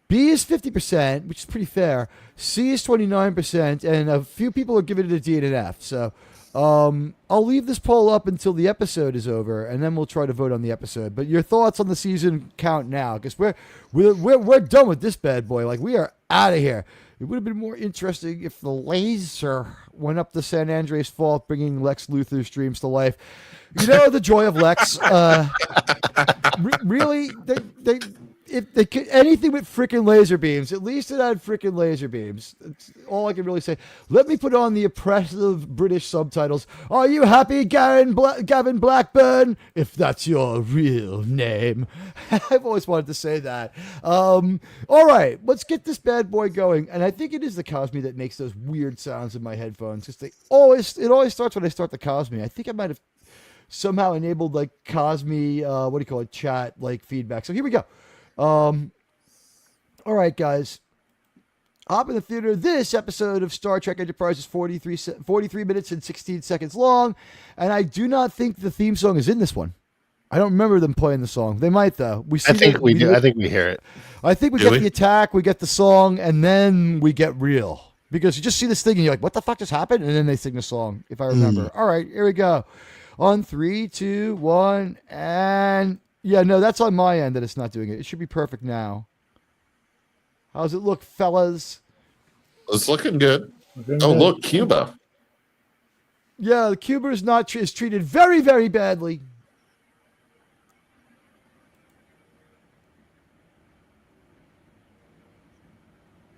B is 50%, which is pretty fair. C is 29%, and a few people are giving it a D and an F. So I'll leave this poll up until the episode is over, and then we'll try to vote on the episode. But your thoughts on the season count now, because we're done with this bad boy. Like, we are out of here. It would have been more interesting if the laser went up the San Andreas Fault, bringing Lex Luthor's dreams to life. You know, the joy of Lex. Really, if they could anything with freaking laser beams, at least it had freaking laser beams. That's all I can really say. Let me put on the oppressive British subtitles. Are you happy, Gavin Blackburn? If that's your real name. I've always wanted to say that. All right, let's get this bad boy going. And I think it is the Cosme that makes those weird sounds in my headphones. Because it always starts when I start the Cosme. I think I might have somehow enabled like Cosme, chat like feedback. So here we go. All right, guys. Hop in the theater. This episode of Star Trek Enterprise is 43 minutes and 16 seconds long, and I do not think the theme song is in this one. I don't remember them playing the song. They might, though. I think we do. I think we hear it. I think we get the attack, we get the song, and then we get real. Because you just see this thing, and you're like, what the fuck just happened? And then they sing the song, if I remember. All right, here we go. On 3, 2, 1, and... Yeah, no, that's on my end that it's not doing it. It should be perfect now. How's it look, fellas? It's looking good. Look, Cuba. Yeah, Cuba is treated very, very badly.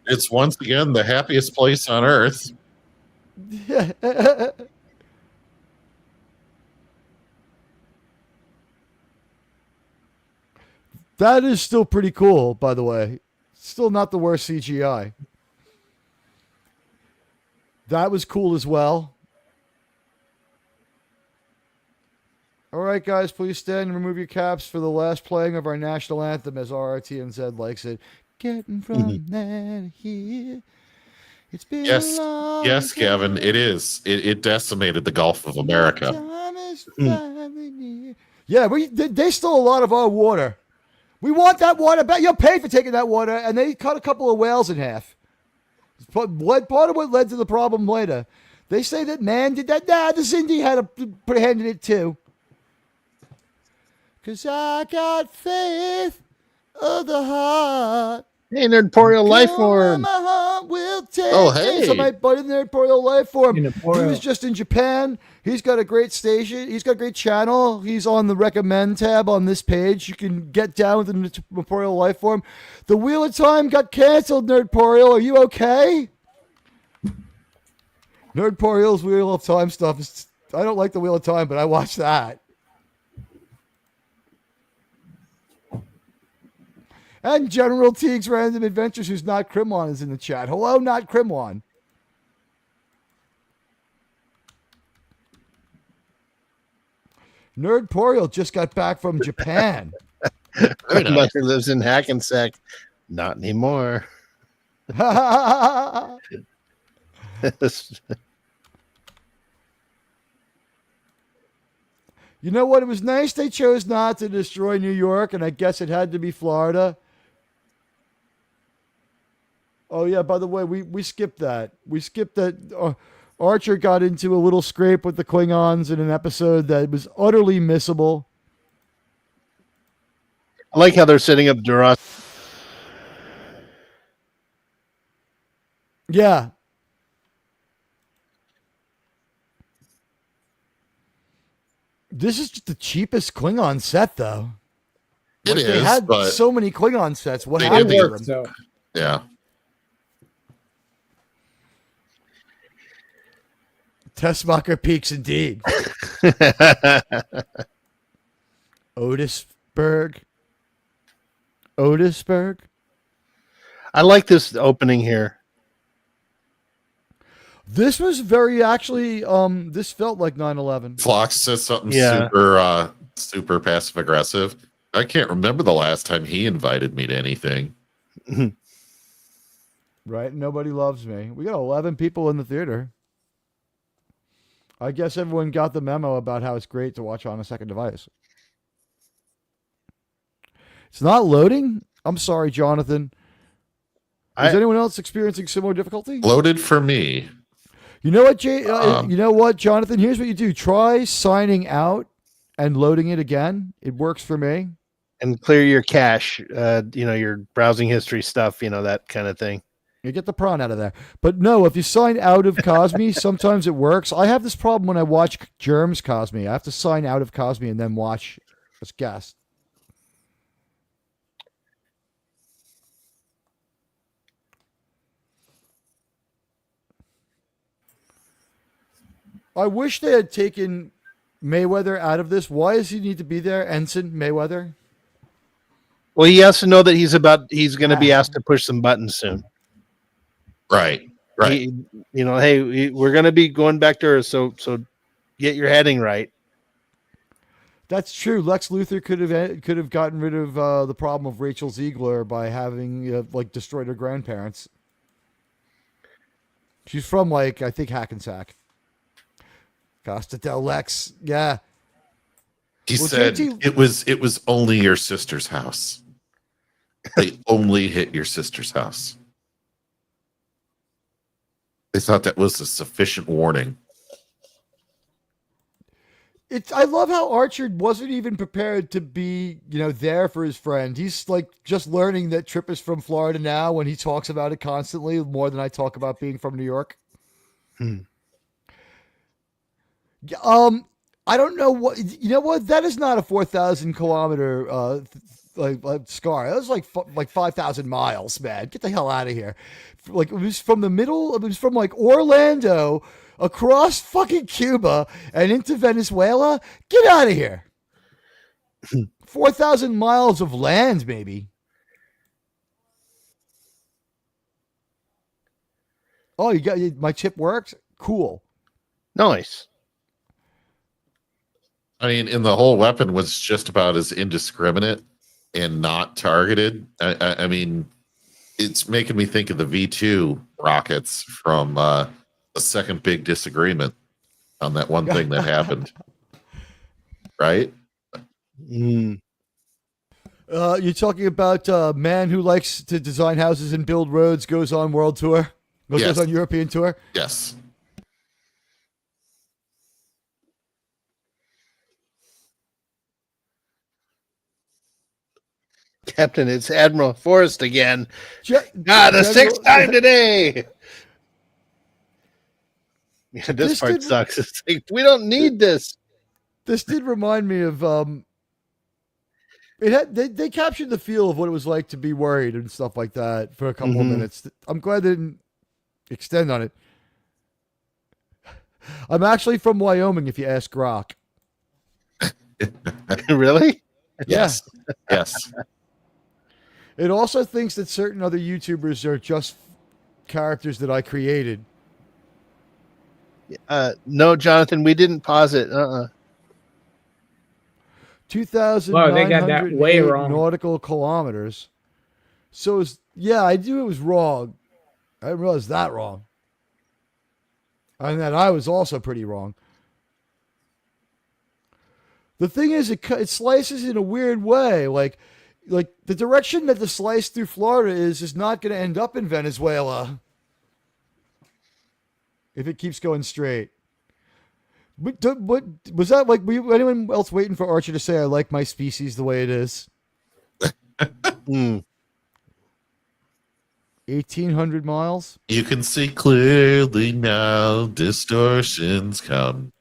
It's once again the happiest place on Earth. That is still pretty cool, by the way. Still not the worst CGI. That was cool as well. All right, guys, please stand and remove your caps for the last playing of our national anthem as RRTNZ likes it. Getting from there to here. It's been yes, Gavin, it is. It decimated the Gulf of America. Yeah, they stole a lot of our water. We want that water back. You'll pay for taking that water, and they cut a couple of whales in half. Part of what led to the problem later. They say that man did that. Nah, the Xindi had to put a hand in it too. Because I got faith of the heart. Hey, Nerdporial life form. My heart will take. Oh, hey. So my buddy Nerdporial life form. He Nerdporial. was just in Japan. He's got a great station. He's got a great channel. He's on the recommend tab on this page. You can get down with the Nerdporial life form. The Wheel of Time got canceled, Nerdporial. Are you okay? Nerdporial's Wheel of Time stuff is. I don't like the Wheel of Time, but I watch that. And General Teag's Random Adventures, who's not Crimlon, is in the chat. Hello, not Crimlon. Nerdporial just got back from Japan. Mother lives in Hackensack. Not anymore. You know what? It was nice they chose not to destroy New York, and I guess it had to be Florida. Oh, yeah, by the way, we skipped that. We skipped that. Archer got into a little scrape with the Klingons in an episode that was utterly missable. I like how they're setting up Duras. Yeah. This is just the cheapest Klingon set, though. It is. They had but so many Klingon sets. What they happened did to the- them? So yeah. Tessmacher peaks indeed. Otisburg. I like this opening here. This was very actually. This felt like 9/11. Phlox says something Yeah. super passive aggressive. I can't remember the last time he invited me to anything. Right? Nobody loves me. We got 11 people in the theater. I guess everyone got the memo about how it's great to watch on a second device. It's not loading? I'm sorry, Jonathan. Is anyone else experiencing similar difficulty? Loaded for me. You know what, you know what, Jonathan? Here's what you do. Try signing out and loading it again. It works for me. And clear your cache, your browsing history stuff, that kind of thing. You get the prawn out of there. But no, if you sign out of Cosme, sometimes it works. I have this problem when I watch Germs Cosme. I have to sign out of Cosme and then watch as guest. I wish they had taken Mayweather out of this. Why does he need to be there, Ensign Mayweather? Well, he has to know that he's going to be asked to push some buttons soon. Right. Hey, we're going to be going back to Earth, so get your heading right. That's true. Lex Luthor could have gotten rid of the problem of Rachel Ziegler by having destroyed her grandparents. She's from I think Hackensack. Costa del Lex, yeah. He said it was only your sister's house. They only hit your sister's house. They thought that was a sufficient warning. I love how Archer wasn't even prepared to be, there for his friend. He's just learning that Trip is from Florida now when he talks about it constantly, more than I talk about being from New York. I don't know what, that is not a 4,000 kilometer, scar. That was 5,000 miles, man. Get the hell out of here. It was from Orlando across fucking Cuba and into Venezuela. Get out of here. 4,000 miles of land, maybe. Oh, you got my chip works? Cool. Nice. I mean, and the whole weapon was just about as indiscriminate and not targeted. I mean, it's making me think of the V2 rockets from the second big disagreement on that one thing that happened. Right? You're talking about a man who likes to design houses and build roads, goes on world tour, goes on European tour? Yes. Captain, it's Admiral Forrest again. The sixth time today. Yeah, this part sucks. It's like, we don't need this. This did remind me of they captured the feel of what it was like to be worried and stuff like that for a couple of minutes. I'm glad they didn't extend on it. I'm actually from Wyoming, if you ask Grok. Really? Yes. Yes. It also thinks that certain other YouTubers are just characters that I created. No, Jonathan, we didn't pause it. 2,908 they got that way wrong. nautical kilometers. So, I knew it was wrong. I didn't realize that wrong. And that I was also pretty wrong. The thing is, it slices in a weird way. Like the direction that the slice through Florida is not going to end up in Venezuela if it keeps going straight. But was that like, were anyone else waiting for Archer to say, I like my species the way it is? 1,800 miles? You can see clearly now, distortions come.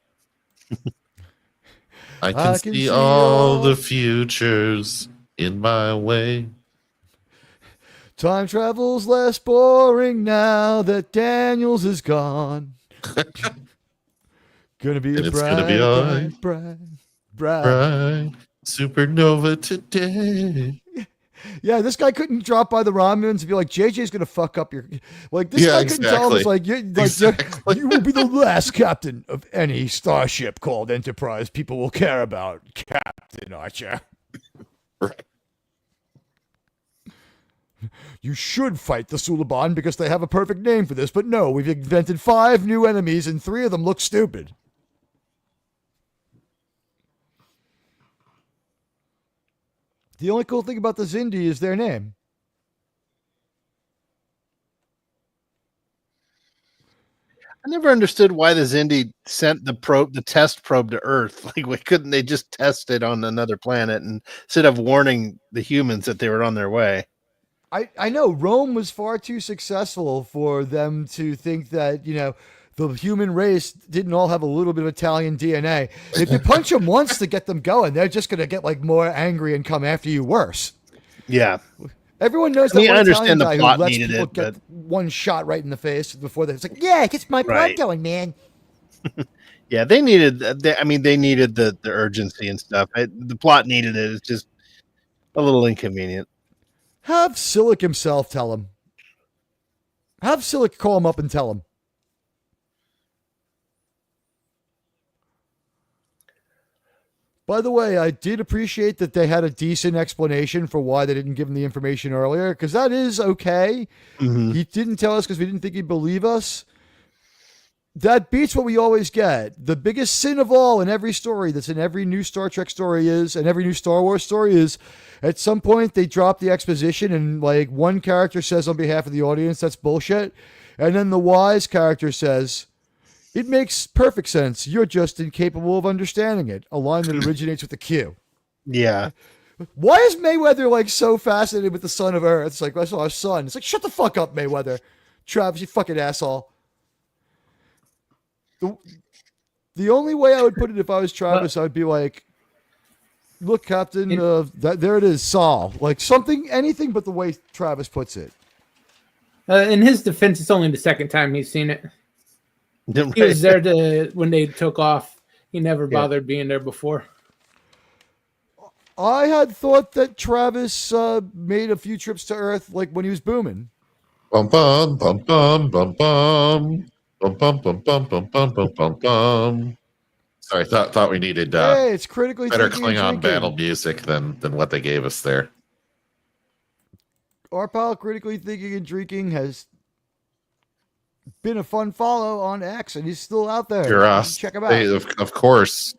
I can see all the futures in my way. Time travel's less boring now that Daniels is gone. Gonna be And a it's gonna be all bright supernova today. Yeah, this guy couldn't drop by the Romulans and be like, JJ's gonna fuck up your. Like this guy couldn't tell him, it's like, you will be the last captain of any starship called Enterprise people will care about, Captain Archer. Right. You should fight the Suliban because they have a perfect name for this, but no, we've invented 5 new enemies and 3 of them look stupid. The only cool thing about the Xindi is their name. I never understood why the Xindi sent the test probe to Earth. Like, why couldn't they just test it on another planet instead of warning the humans that they were on their way? I know Rome was far too successful for them to think that, the human race didn't all have a little bit of Italian DNA. If you punch them once to get them going, they're just going to get more angry and come after you worse. Yeah. Everyone knows that I one understand Italian the guy plot who lets needed people it, get one shot right in the face before it's like, yeah, it gets my blood going, man. Yeah, they needed the urgency and stuff. The plot needed it. It's just a little inconvenient. Have Silic himself tell him. Have Silic call him up and tell him. By the way, I did appreciate that they had a decent explanation for why they didn't give him the information earlier, because that is okay. Mm-hmm. He didn't tell us because we didn't think he'd believe us. That beats what we always get. The biggest sin of all in every story that's in every new Star Trek story is, and every new Star Wars story is, at some point they drop the exposition and one character says on behalf of the audience, that's bullshit. And then the wise character says, it makes perfect sense. You're just incapable of understanding it. A line that originates with the Q. Yeah. Why is Mayweather so fascinated with the son of Earth? It's like, that's our son. It's like, shut the fuck up, Mayweather. Travis, you fucking asshole. The only way I would put it if I was Travis, I would be like, look, Captain, there it is, Saul. Anything but the way Travis puts it. In his defense, it's only the second time he's seen it. He was there when they took off. He never bothered being there before. I had thought that Travis made a few trips to Earth, like when he was booming. Bum bum bum bum bum bum bum bum bum bum bum bum bum bum bum. Sorry, thought we needed hey, it's critically better thinking Klingon and battle drinking. music than what they gave us there. Our pal critically thinking and drinking has been a fun follow on X, and he's still out there. Duras. Check him out. They, of course,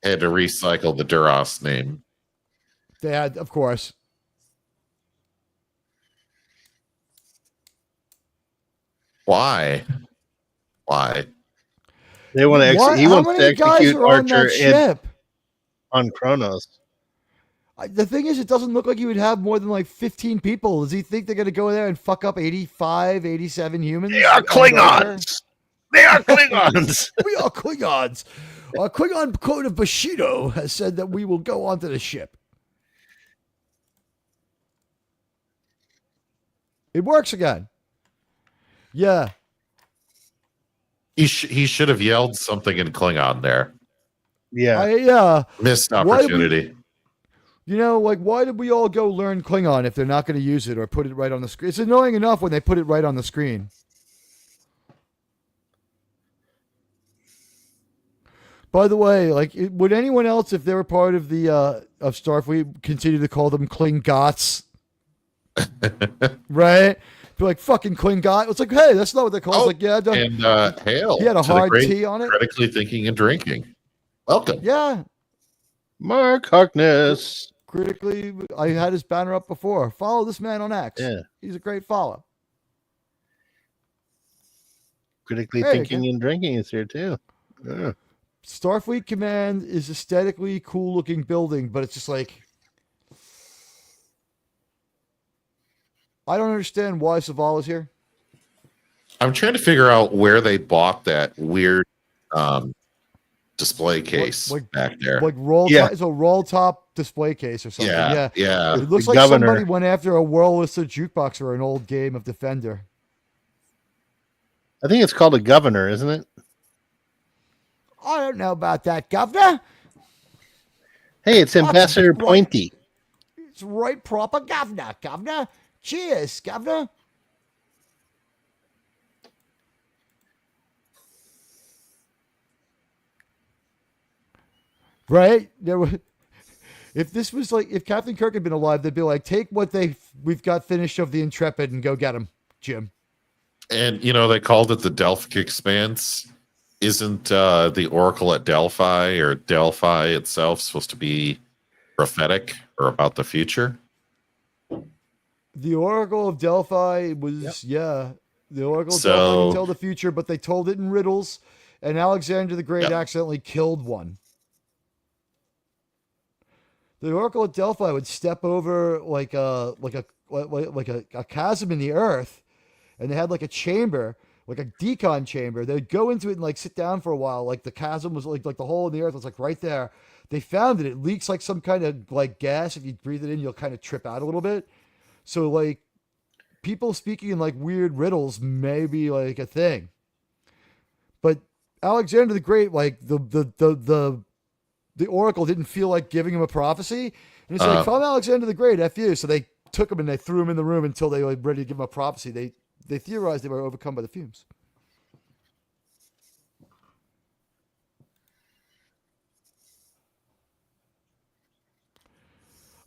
had to recycle the Duras name. They had, of course. Why? They want to. He wants to execute Archer on Kronos. The thing is, it doesn't look like he would have more than like 15 people. Does he think they're going to go there and fuck up 85, 87 humans? They are Klingons. They are Klingons. We are Klingons. Our Klingon code of Bushido has said that we will go onto the ship. It works again. Yeah. He should have yelled something in Klingon there. Yeah. Missed opportunity. Why did we all go learn Klingon if they're not going to use it or put it right on the screen? It's annoying enough when they put it right on the screen. By the way, would anyone else, if they were part of the of Starfleet, continue to call them Klingots? Right? Be like, fucking Klingot. It's like, hey, that's not what they're called. It's like, yeah, and hail. He had a hard T on it. Critically thinking and drinking. Welcome. Yeah. Mark Harkness. Critically, I had his banner up before. Follow this man on X. Yeah. He's a great follow. Critically thinking and drinking is here too. Yeah. Starfleet Command is aesthetically cool looking building, but it's just like, I don't understand why Savala's here. I'm trying to figure out where they bought that weird display case back there. Like it's a roll top display case or something. Yeah. It looks like somebody went after a Whirlwister jukebox or an old game of Defender. I think it's called a governor, isn't it? I don't know about that, Governor. Hey, it's Ambassador Pointy. It's right proper Governor. Cheers, Governor. Right? If this was if Captain Kirk had been alive, they'd be like, take what we've got finished of the Intrepid and go get him, Jim. And, they called it the Delphic Expanse. Isn't the Oracle at Delphi or Delphi itself supposed to be prophetic or about the future? The Oracle of Delphi was, the Oracle of Delphi can tell the future, but they told it in riddles, and Alexander the Great accidentally killed one. The Oracle of Delphi would step over like a chasm in the earth, and they had like a chamber, like a decon chamber. They'd go into it and sit down for a while. Like the chasm was like the hole in the earth was right there. They found it. It leaks like some kind of gas. If you breathe it in, you'll kind of trip out a little bit. So people speaking in weird riddles may be a thing. But Alexander the Great, the Oracle didn't feel like giving him a prophecy. And it's if I'm Alexander the Great, F you. So they took him and they threw him in the room until they were ready to give him a prophecy. They theorized they were overcome by the fumes.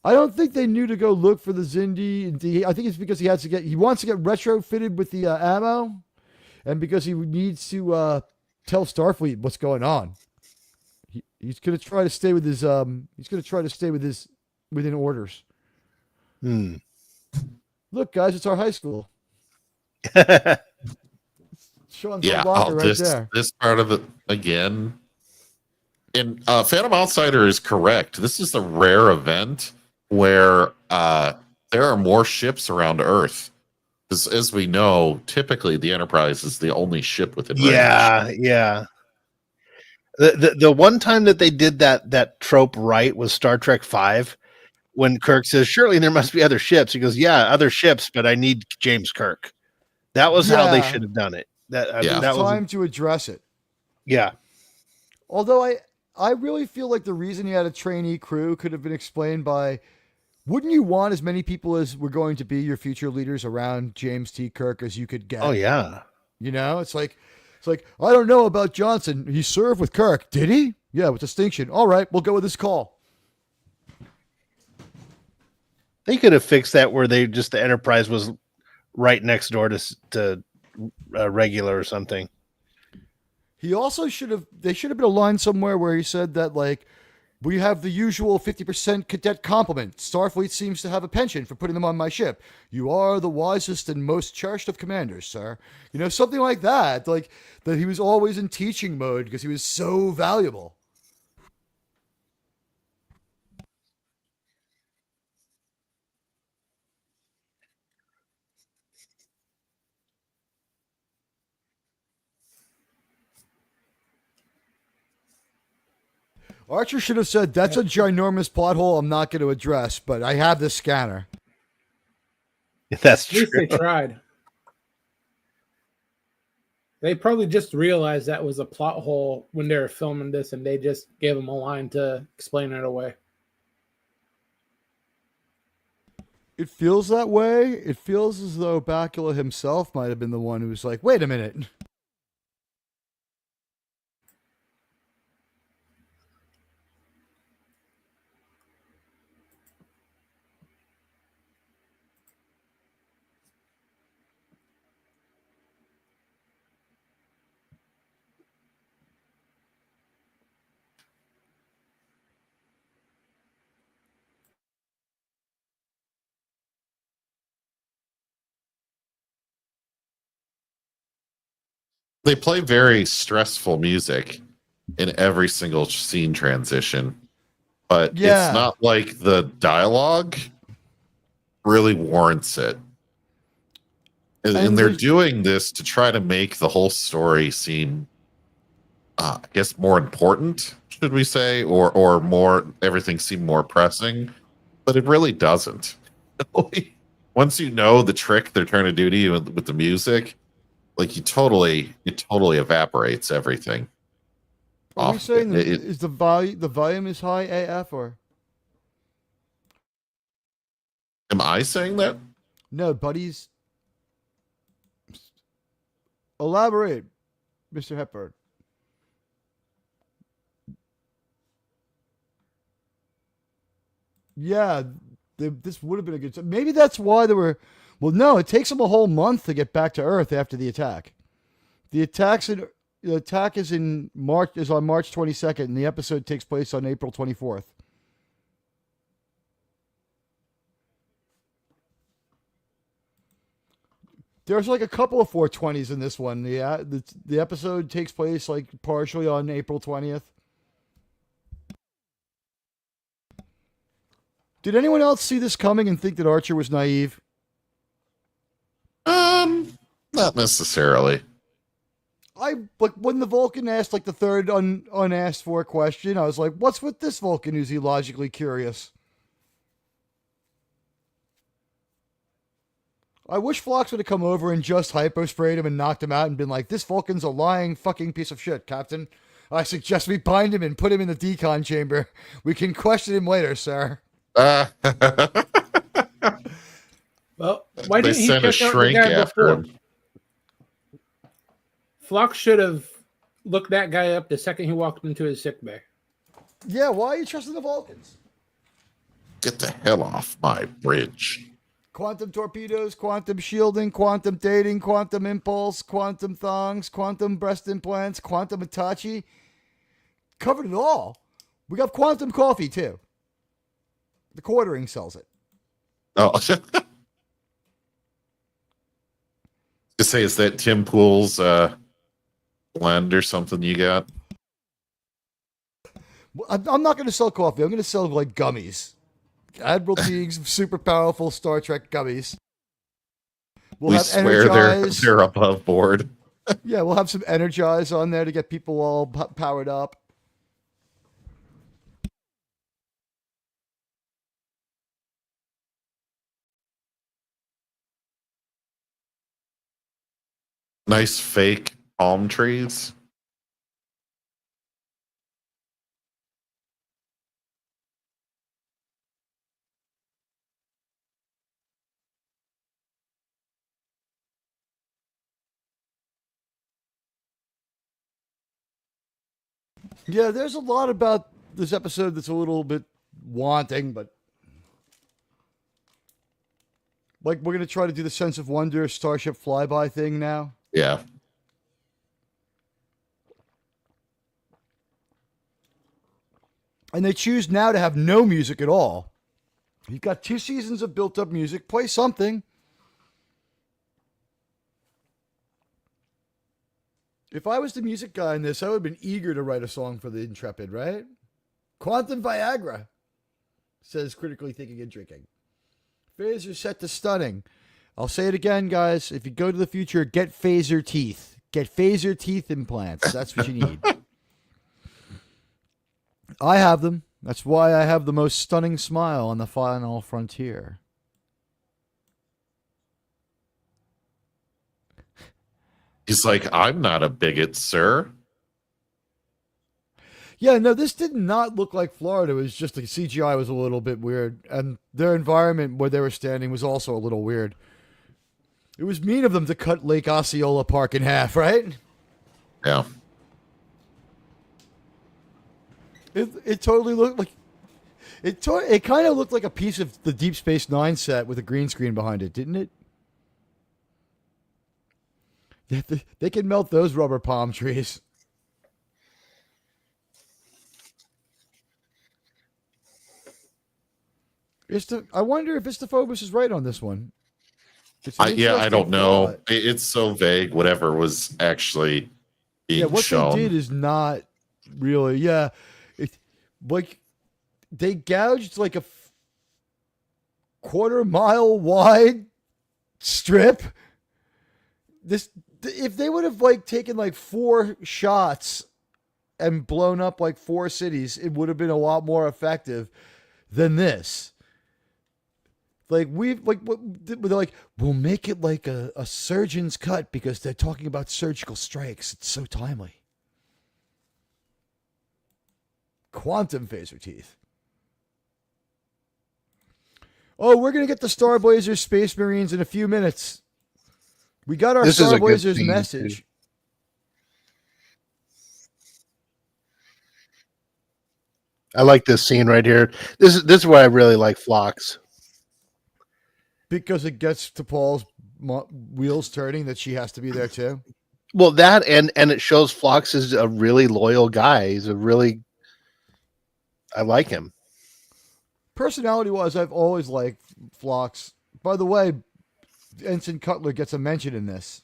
I don't think they knew to go look for the Xindi. I think it's because he wants to get retrofitted with the ammo, and because he needs to tell Starfleet what's going on. He's going to try to stay with his. He's going to try to stay with his within orders. Look, guys, it's our high school. Sean's locker right there. This part of it again. And Phantom Outsider is correct. This is a rare event where there are more ships around Earth. As we know, typically the Enterprise is the only ship within range. Yeah. The one time that they did that trope right was Star Trek V, when Kirk says, surely there must be other ships. He goes, yeah, other ships, but I need James Kirk. That was how they should have done it. That was time to address it. Yeah. Although I really feel like the reason he had a trainee crew could have been explained by, wouldn't you want as many people as were going to be your future leaders around James T. Kirk as you could get? Oh yeah. You know, it's like, I don't know about Johnson. He served with Kirk. Did he? Yeah, with distinction. All right, we'll go with this call. They could have fixed that where the Enterprise was right next door to regular or something. He also they should have been a line somewhere where he said that, like, we have the usual 50% cadet compliment. Starfleet seems to have a penchant for putting them on my ship. You are the wisest and most cherished of commanders, sir. You know, something like that. Like, that he was always in teaching mode because he was so valuable. Archer should have said, that's a ginormous plot hole I'm not going to address, but I have this scanner. That's true. At least they tried. They probably just realized that was a plot hole when they were filming this, and they just gave him a line to explain it away. It feels that way. It feels as though Bakula himself might have been the one who was like, wait a minute. They play very stressful music in every single scene transition, but it's not like the dialogue really warrants it. And they're doing this to try to make the whole story seem, I guess, more important, should we say, or more, everything seem more pressing, but it really doesn't. Once you know the trick they're trying to do to you with the music, like it totally evaporates everything. Are we saying is the volume is high AF, or am I saying that? No, buddies. Elaborate, Mr. Hepburn. Yeah, this would have been a good. Maybe that's why there were. Well, no, it takes them a whole month to get back to Earth after the attack. The attack is on March 22nd, and the episode takes place on April 24th. There's like a couple of 420s in this one. The episode takes place like partially on April 20th. Did anyone else see this coming and think that Archer was naive? Not necessarily. When the Vulcan asked like the third unasked for question, I was like, what's with this Vulcan who's illogically curious? I wish Phlox would have come over and just hypo-sprayed him and knocked him out and been like, this Vulcan's a lying fucking piece of shit, Captain. I suggest we bind him and put him in the decon chamber. We can question him later, sir. Well, why didn't he check out the guy before? Phlox should have looked that guy up the second he walked into his sickbay. Yeah, why are you trusting the Vulcans? Get the hell off my bridge. Quantum torpedoes, quantum shielding, quantum dating, quantum impulse, quantum thongs, quantum breast implants, quantum Itachi. Covered it all. We got quantum coffee, too. The quartering sells it. Oh. To say, is that Tim Pool's blend or something you got? I'm not going to sell coffee. I'm going to sell like gummies. Admiral Teag's super powerful Star Trek gummies. We swear they're above board. Yeah, we'll have some Energize on there to get people all powered up. Nice fake palm trees. Yeah, there's a lot about this episode that's a little bit wanting, but like we're gonna try to do the sense of wonder Starship flyby thing now. Yeah. And they choose now to have no music at all. You've got 2 seasons of built-up music. Play something. If I was the music guy in this, I would have been eager to write a song for the Intrepid, right? Quantum Viagra, says Critically Thinking and Drinking. Phaser set to stunning. I'll say it again, guys. If you go to the future, get phaser teeth. Get phaser teeth implants. That's what you need. I have them. That's why I have the most stunning smile on the final frontier. He's like, I'm not a bigot, sir. Yeah, no, this did not look like Florida. It was just the CGI was a little bit weird. And their environment where they were standing was also a little weird. It was mean of them to cut Lake Osceola Park in half, right? Yeah. It totally looked like... It kind of looked like a piece of the Deep Space Nine set with a green screen behind it, didn't it? They can melt those rubber palm trees. I wonder if Istophobos is right on this one. I don't know. It's so vague. Whatever was actually being what shown. they did is not really. Yeah, like they gouged like a quarter-mile wide strip. If they would have like taken like 4 shots and blown up like 4 cities, it would have been a lot more effective than this. Like they're like, we'll make it like a surgeon's cut because they're talking about surgical strikes. It's so timely. Quantum phaser teeth. Oh, we're gonna get the Star Blazers Space Marines in a few minutes. We got our Star Blazers message. Too. I like this scene right here. This is why I really like Phlox. Because it gets to Paul's wheels turning that she has to be there too. Well, that and it shows Phlox is a really loyal guy. He's I like him. Personality-wise, I've always liked Phlox. By the way, Ensign Cutler gets a mention in this.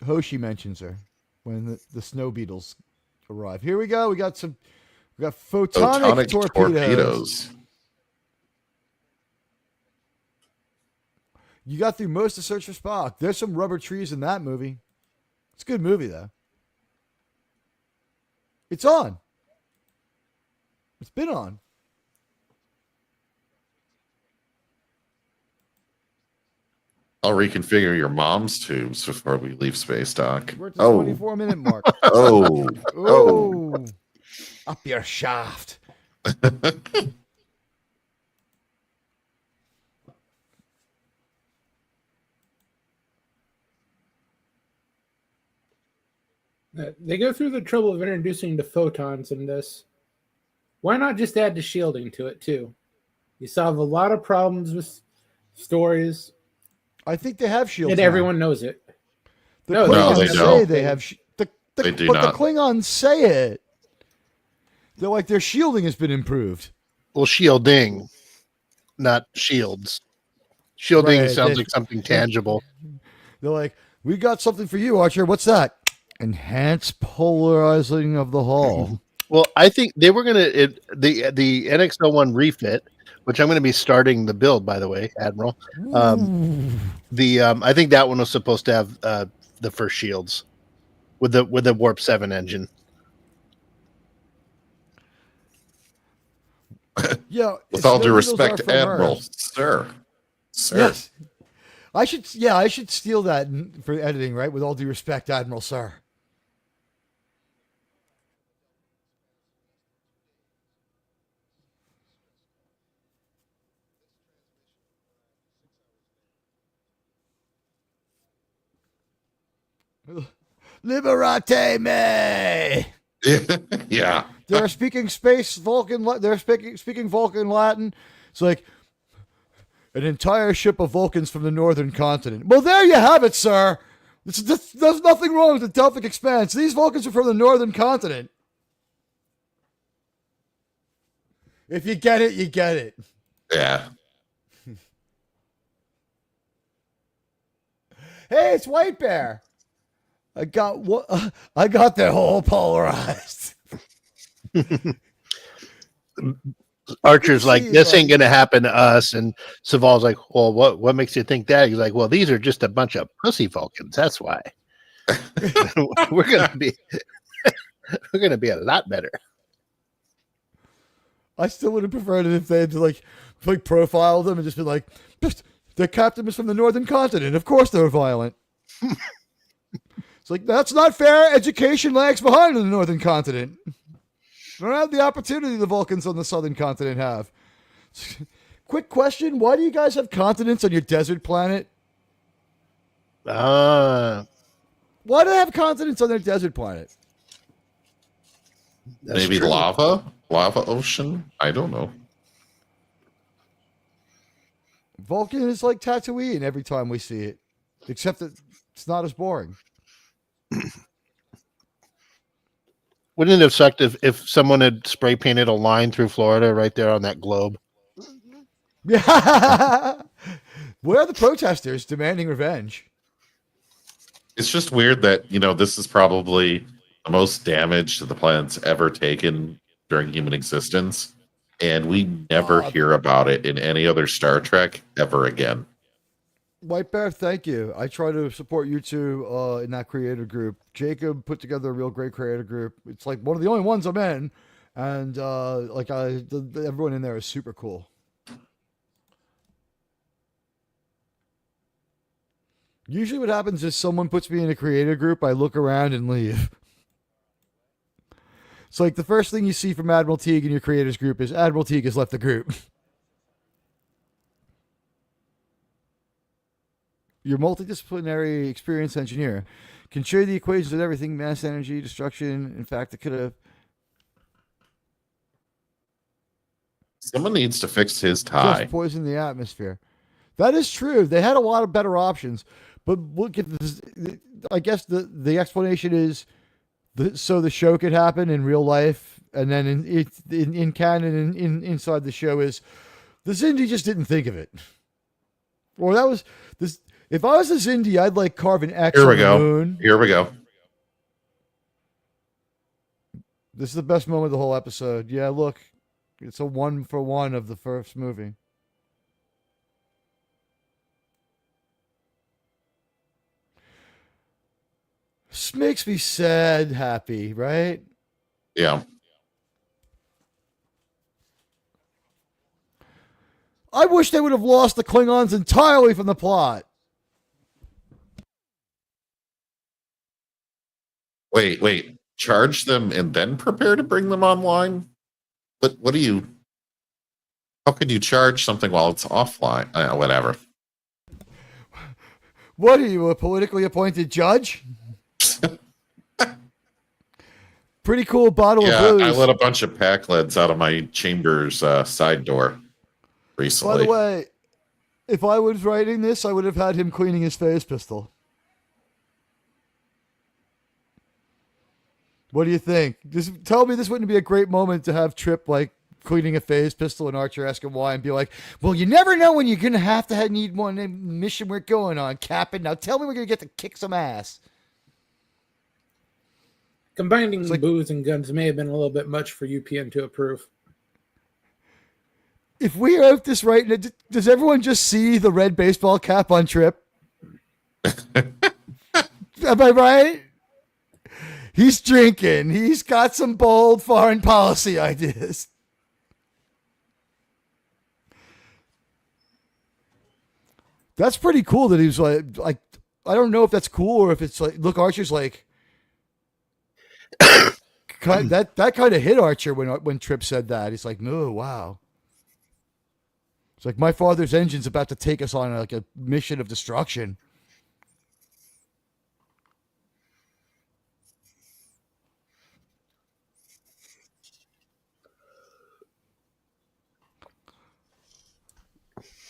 Hoshi mentions her when the snow beetles arrive. Here we go. We got photonic torpedoes. You got through most of Search for Spock. There's some rubber trees in that movie. It's a good movie, though. It's on. It's been on. I'll reconfigure your mom's tubes before we leave space dock. We're at the 24-minute mark. Oh. Up your shaft. They go through the trouble of introducing the photons in this. Why not just add the shielding to it, too? You solve a lot of problems with stories. I think they have shields. And everyone knows it. They don't. They have. They do but not. The Klingons say it. They're like their shielding has been improved. Well, shielding, not shields. Shielding sounds like something tangible. They're like, we got something for you, Archer. What's that? Enhanced polarizing of the hull. Well, I think they were going to the NX-01 refit, which I'm going to be starting the build, by the way, Admiral. I think that one was supposed to have the first shields with the Warp 7 engine. Yeah. With all due respect, Admiral, sir. Yes. I should steal that for editing, right? With all due respect, Admiral, sir. Liberate me. Yeah. They're speaking space Vulcan. They're speaking Vulcan Latin. It's like an entire ship of Vulcans from the northern continent. Well, there you have it, sir. There's nothing wrong with the Delphic Expanse. These Vulcans are from the northern continent. If you get it, you get it. Yeah. Hey, it's White Bear. I got their whole polarized. Archer's like, this ain't gonna happen to us, and Saval's like, well, what makes you think that? He's like, well, these are just a bunch of pussy Vulcans. That's why. we're gonna be a lot better. I still would have preferred it if they had to like profile them and just be like, their captain is from the northern continent. Of course they're violent. It's like, that's not fair. Education lags behind in the northern continent. They don't have the opportunity the Vulcans on the southern continent have. Quick question. Why do you guys have continents on your desert planet? Why do they have continents on their desert planet? Maybe true. Lava ocean. I don't know. Vulcan is like Tatooine every time we see it, except that it's not as boring. Wouldn't it have sucked if someone had spray painted a line through Florida right there on that globe? Yeah. Where are the protesters demanding revenge? It's just weird that, this is probably the most damage to the planet's ever taken during human existence, and we never hear about it in any other Star Trek ever again. White Bear, thank you. I try to support you two in that creator group. Jacob put together a real great creator group. It's like one of the only ones I'm in, and everyone in there is super cool. Usually what happens is someone puts me in a creator group, I look around and leave. It's like the first thing you see from Admiral Teag in your creators group is Admiral Teag has left the group. Your multidisciplinary experienced engineer can share the equations of everything, mass energy, destruction. In fact, it could have... Someone needs to fix his tie. Just poison the atmosphere. That is true. They had a lot of better options. But look at this. I guess the explanation is so the show could happen in real life, and then in canon inside the show is the Xindi just didn't think of it. Or that was this. If I was a Xindi, I'd like carve an X on the moon. Here we go. This is the best moment of the whole episode. Yeah, look, it's a 1-for-1 of the first movie. This makes me sad, happy, right? Yeah. I wish they would have lost the Klingons entirely from the plot. Wait. Charge them and then prepare to bring them online? But how can you charge something while it's offline? Whatever. What are you, a politically appointed judge? Pretty cool bottle of booze. I let a bunch of pack leads out of my chamber's side door recently. By the way, if I was writing this, I would have had him cleaning his phase pistol. What do you think? Just tell me this wouldn't be a great moment to have Trip cleaning a phase pistol and Archer asking why and be like, well, you never know when you're going to need one mission we're going on, Captain. Now tell me we're going to get to kick some ass. Combining booze and guns may have been a little bit much for UPN to approve. If we wrote this right, does everyone just see the red baseball cap on Trip? Am I right? He's drinking. He's got some bold foreign policy ideas. That's pretty cool that he was like I don't know if that's cool or if it's like, look, Archer's like, that kind of hit Archer when Trip said that. He's like, no, wow. It's like my father's engine's about to take us on a mission of destruction.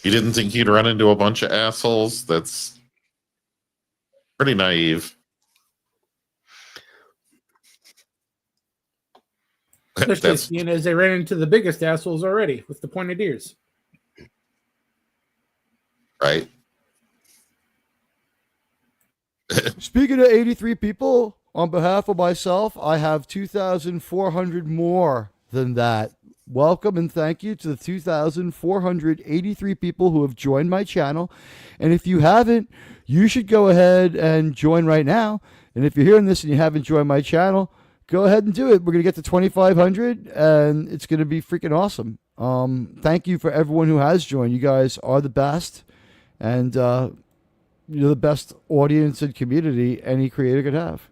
You didn't think you'd run into a bunch of assholes? That's pretty naive. Especially seeing as they ran into the biggest assholes already with the pointed ears. Right. Speaking of 83 people, on behalf of myself, I have 2,400 more than that. Welcome and thank you to the 2,483 people who have joined my channel. And if you haven't, you should go ahead and join right now. And if you're hearing this and you haven't joined my channel, go ahead and do it. We're going to get to 2,500 and it's going to be freaking awesome. Thank you for everyone who has joined. You guys are the best. And you're the best audience and community any creator could have.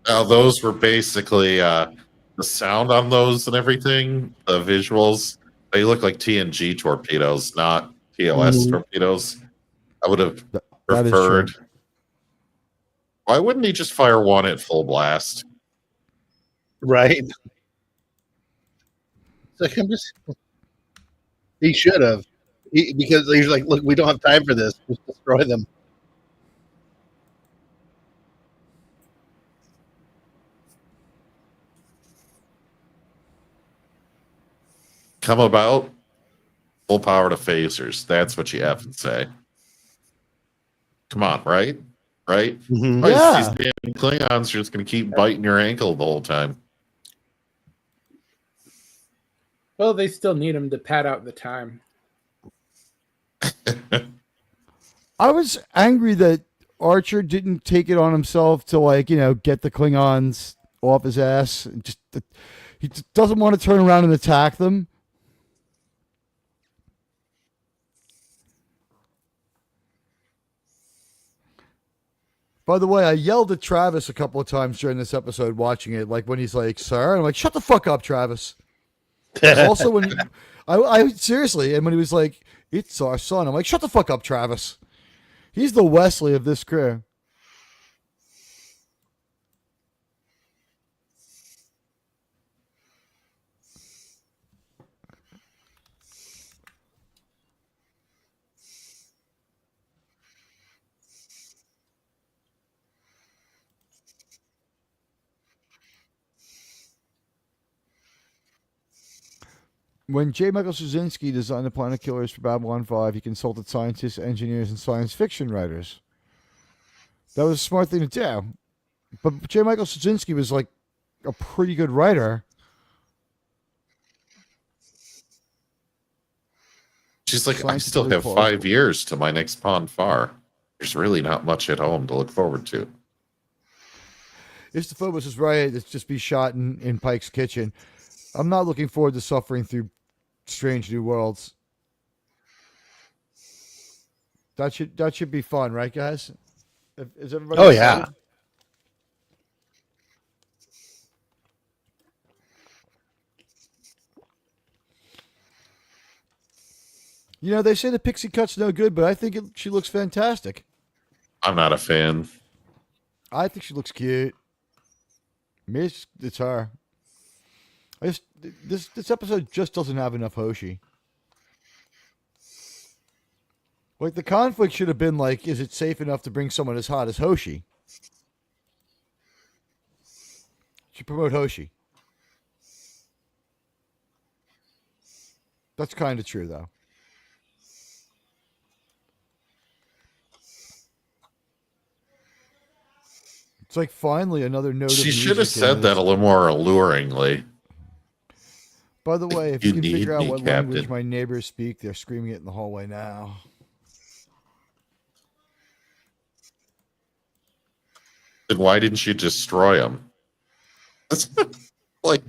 Now, those were basically the sound on those and everything, the visuals. They look like TNG torpedoes, not TOS torpedoes. I would have preferred. Why wouldn't he just fire one at full blast? Right. It's like, he should have. Because he's like, look, we don't have time for this. Just destroy them. Come about full power to phasers. That's what you have to say. Come on, right? Right? Mm-hmm. Yeah. These damn Klingons are just going to keep biting your ankle the whole time. Well, they still need him to pad out the time. I was angry that Archer didn't take it on himself to, like, get the Klingons off his ass. He just doesn't want to turn around and attack them. By the way, I yelled at Travis a couple of times during this episode watching it, like when he's like, "Sir," and I'm like, "Shut the fuck up, Travis." Also, when I seriously, and when he was like, "It's our son," I'm like, "Shut the fuck up, Travis." He's the Wesley of this crew. When J. Michael Straczynski designed the Planet Killers for Babylon 5, he consulted scientists, engineers, and science fiction writers. That was a smart thing to do. But J. Michael Straczynski was like a pretty good writer. She's like, I still have 5 years to my next Pon Far. There's really not much at home to look forward to. If the Phobos is right, it's just be shot in Pike's kitchen. I'm not looking forward to suffering through Strange New Worlds. That should be fun, right, guys? Is everybody? Oh yeah. They say the pixie cut's no good, but I think she looks fantastic. I'm not a fan. I think she looks cute. Maybe it's her. This episode just doesn't have enough Hoshi. Like, the conflict should have been like, is it safe enough to bring someone as hot as Hoshi? Should promote Hoshi. That's kind of true, though. It's like finally another note. She should have said that a little more alluringly. By the way, if you can figure out what language my neighbors speak, they're screaming it in the hallway now. Then why didn't you destroy him? Like,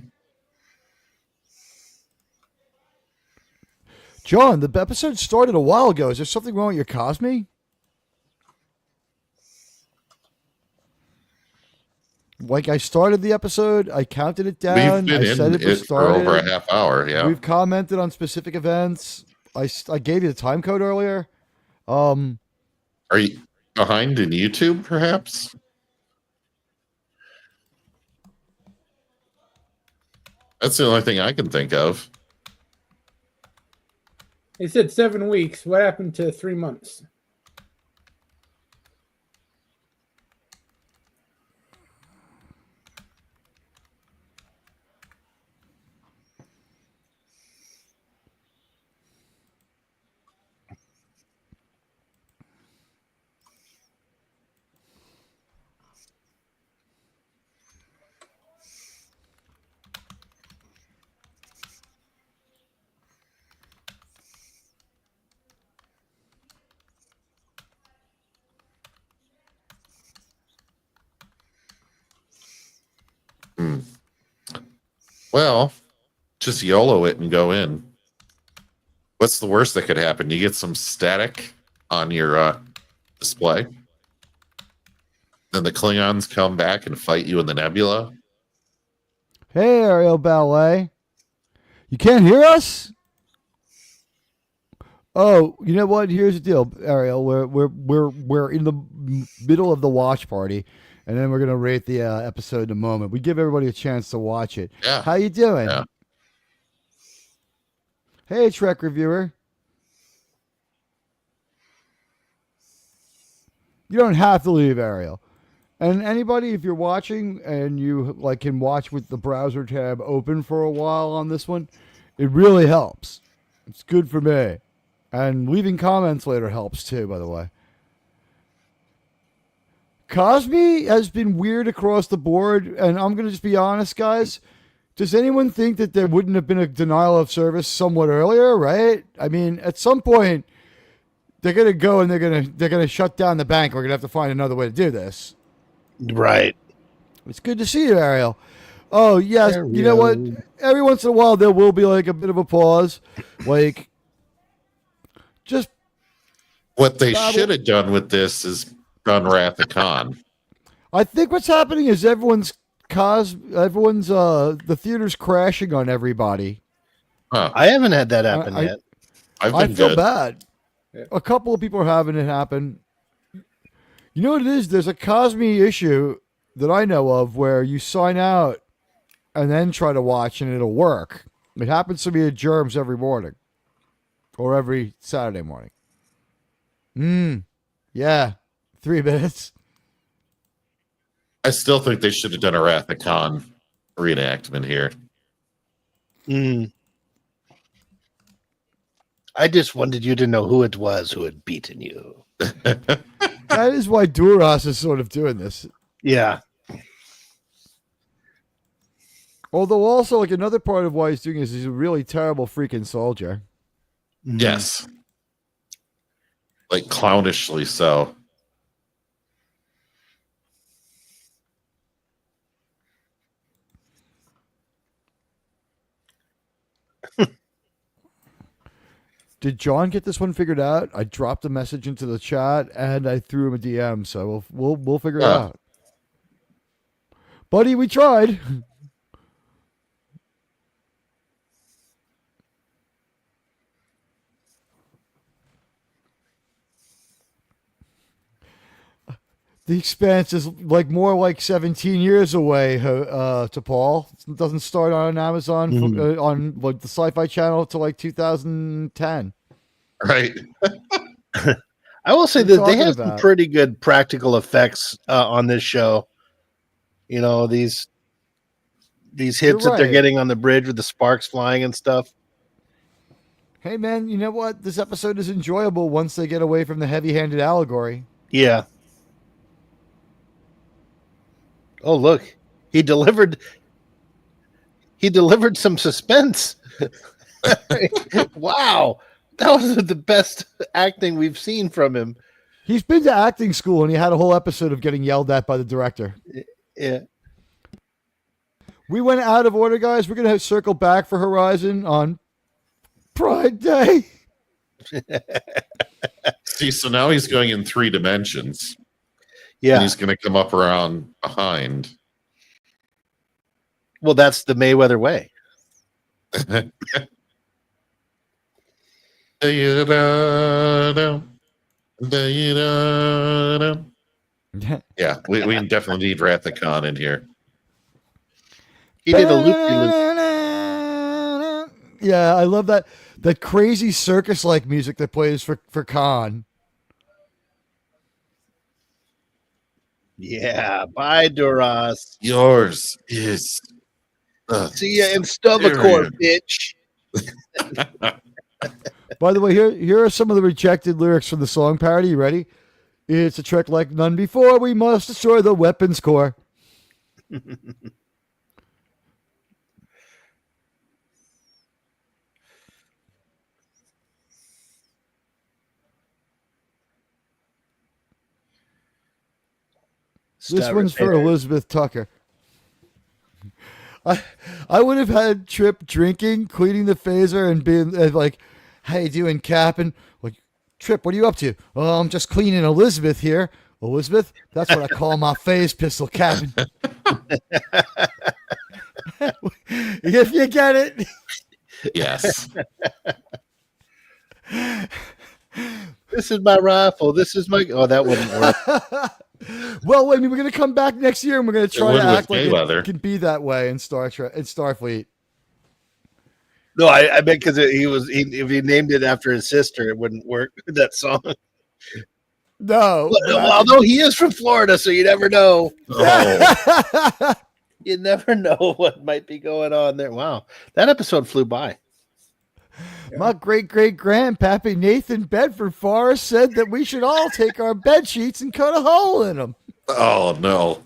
John, the episode started a while ago. Is there something wrong with your Cosme? Like, I started the episode, I counted it down. We've been in it for over a half hour. Yeah, we've commented on specific events. I gave you the time code earlier. Are you behind in YouTube, perhaps? That's the only thing I can think of. They said 7 weeks. What happened to 3 months? Well, just YOLO it and go in. What's the worst that could happen? You get some static on your display. Then the Klingons come back and fight you in the nebula. Hey, Ariel Ballet. You can't hear us? Oh, you know what? Here's the deal, Ariel. We're in the middle of the watch party, and then we're gonna rate the episode in a moment. We give everybody a chance to watch it. Yeah. How you doing? Yeah. Hey, Trek reviewer. You don't have to leave, Ariel. And anybody, if you're watching and you like can watch with the browser tab open for a while on this one, it really helps. It's good for me. And leaving comments later helps too, by the way. Cosby has been weird across the board, and I'm going to just be honest, guys. Does anyone think that there wouldn't have been a denial of service somewhat earlier, right? I mean, at some point, they're going to go and they're going to shut down the bank. We're going to have to find another way to do this. Right. It's good to see you, Ariel. Oh, yes. Ariel. You know what? Every once in a while, there will be like a bit of a pause. Like, just. What they should have done with this is done Wrath of Khan. I think what's happening is the theater's crashing on everybody. Huh. I haven't had that happen yet. I feel bad. A couple of people are having it happen. You know what it is? There's a Cosme issue that I know of where you sign out and then try to watch and it'll work. It happens to me at Germs every morning or every Saturday morning. Yeah. 3 minutes. I still think they should have done a Wrath of Khan reenactment here. I just wanted you to know who it was who had beaten you. That is why Duras is sort of doing this. Yeah. Although also, like, another part of why he's doing this is he's a really terrible freaking soldier. Yes. Like clownishly so. Did John get this one figured out? I dropped a message into the chat and I threw him a DM, so we'll figure it out. Buddy, we tried. The Expanse is like more like 17 years away to Paul. It doesn't start on Amazon on like the Sci-Fi Channel till like 2010. Right. I will say that they have some pretty good practical effects on this show. You know, these hits that they're getting on the bridge with the sparks flying and stuff. Hey man, you know what? This episode is enjoyable once they get away from the heavy-handed allegory. Yeah. Oh, look. He delivered some suspense. Wow. That was the best acting we've seen from him. He's been to acting school and he had a whole episode of getting yelled at by the director. Yeah. We went out of order, guys. We're going to circle back for Horizon on Pride Day. See, so now he's going in 3 dimensions. Yeah. And he's going to come up around behind. Well, that's the Mayweather way. Yeah, we definitely need Wrath of Khan in here. He did a loop-de-loop. Yeah, I love that crazy circus-like music that plays for Khan. Yeah, bye, Duras. Yours is. See ya in Stavacor, bitch. By the way, here are some of the rejected lyrics from the song parody. You ready? It's a trek like none before. We must destroy the weapons core. This one's for Elizabeth Tucker. I would have had Trip drinking, cleaning the phaser, and being like, "How you doing, Captain?" Like, Trip, what are you up to? Oh, I'm just cleaning Elizabeth here. Elizabeth? That's what I call my phase pistol, Captain. If you get it. Yes. This is my rifle. This is my. Oh, that wouldn't work. Well, I mean, we're going to come back next year and we're going to try to act like Mayweather. it can be that way in Star Trek and Starfleet. No, I bet because if he named it after his sister, it wouldn't work. That song. No, although he is from Florida, so you never know. Oh. You never know what might be going on there. Wow, that episode flew by. My great-great-grandpappy Nathan Bedford Forrest said that we should all take our bed sheets and cut a hole in them. Oh, no.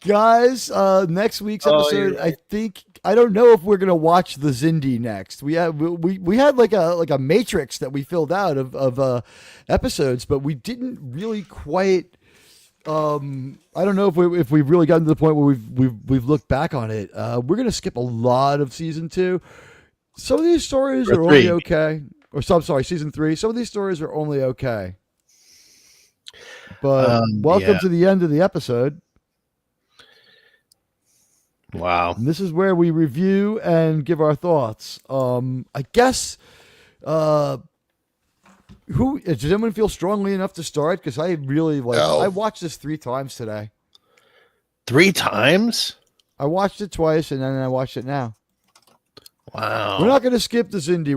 Guys, next week's episode, right. I don't know if we're gonna watch the Xindi next. We had like a matrix that we filled out of episodes, but we didn't really quite. I don't know if we've really gotten to the point where we've looked back on it. We're gonna skip a lot of season 2. Some of these stories are only okay, season 3. Some of these stories are only okay. But welcome to the end of the episode. Wow. And this is where we review and give our thoughts. I guess. Does anyone feel strongly enough to start? Because I really I watched this 3 times today. 3 times? I watched it twice and then I watched it now. Wow. We're not going to skip the Xindi.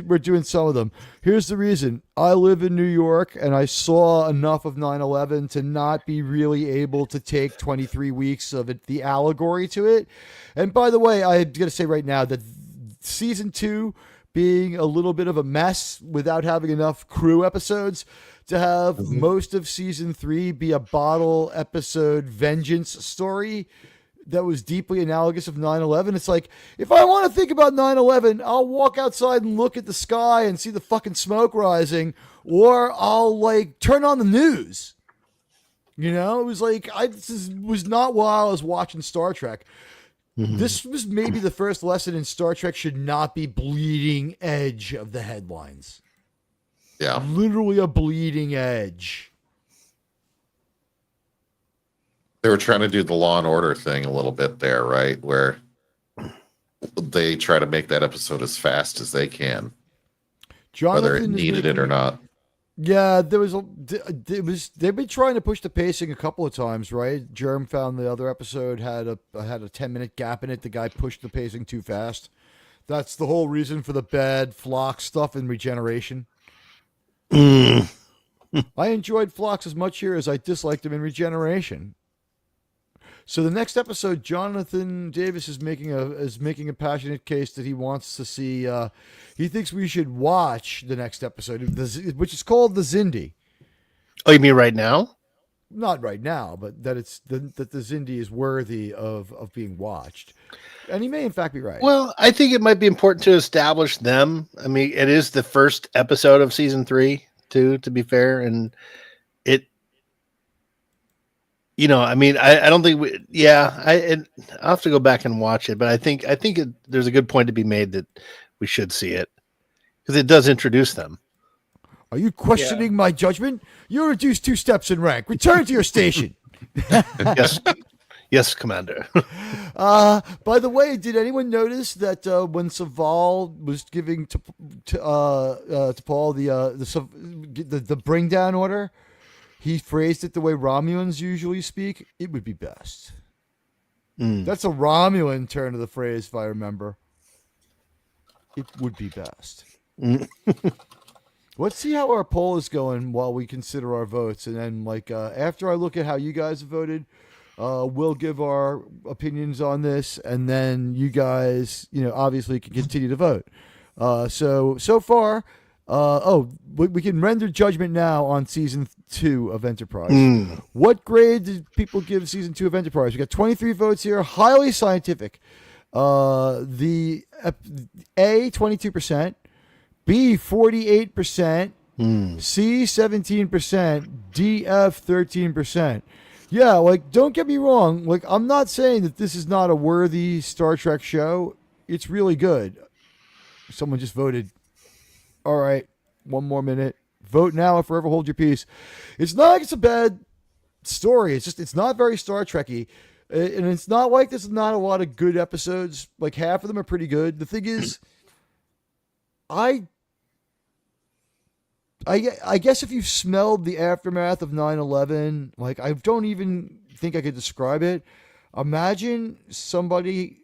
We're doing some of them. Here's the reason. I live in New York and I saw enough of 9/11 to not be really able to take 23 weeks of it, the allegory to it. And by the way, I'm going to say right now that season 2 being a little bit of a mess without having enough crew episodes, to have most of season 3 be a bottle episode vengeance story that was deeply analogous of 9/11. It's like, if I want to think about 9/11, I'll walk outside and look at the sky and see the fucking smoke rising, or I'll turn on the news. You know, it was like, this was not while I was watching Star Trek. Mm-hmm. This was maybe the first lesson in Star Trek should not be bleeding edge of the headlines. Yeah. Literally a bleeding edge. They were trying to do the Law and Order thing a little bit there, right? Where they try to make that episode as fast as they can. Whether it needed it or not. Yeah, they've been trying to push the pacing a couple of times, right? Germ found the other episode had a 10-minute gap in it. The guy pushed the pacing too fast. That's the whole reason for the bad Phlox stuff in Regeneration. I enjoyed Phlox as much here as I disliked him in Regeneration. So the next episode, Jonathan Davis is making a passionate case that he wants to see. He thinks we should watch the next episode, which is called the Xindi. Oh, you mean right now? Not right now, but that the Xindi is worthy of being watched, and he may in fact be right. Well, I think it might be important to establish them. I mean, it is the first episode of season 3, too, to be fair, and it. You know, I mean, I don't think I'll have to go back and watch it, but I think there's a good point to be made that we should see it because it does introduce them. Are you questioning my judgment? You're reduced 2 steps in rank. Return to your station. Yes, Commander. By the way, did anyone notice that when Saval was giving to Paul the bring down order, he phrased it the way Romulans usually speak? It would be best. That's a Romulan turn of the phrase, if I remember. It would be best. Let's see how our poll is going while we consider our votes. And then, after I look at how you guys have voted, we'll give our opinions on this. And then you guys, obviously can continue to vote. So far, we can render judgment now on season 2 of Enterprise. What grade did people give season 2 of Enterprise? We got 23 votes here. Highly scientific. The A 22%, B 48%, C 17%, D F 13%. Yeah, don't get me wrong. I'm not saying that this is not a worthy Star Trek show. It's really good. Someone just voted. All right, one more minute. Vote now or forever hold your peace. It's not like it's a bad story. It's not very Star Trek-y. And it's not like there's not a lot of good episodes. Half of them are pretty good. The thing is, I guess if you've smelled the aftermath of 9/11, I don't even think I could describe it. Imagine somebody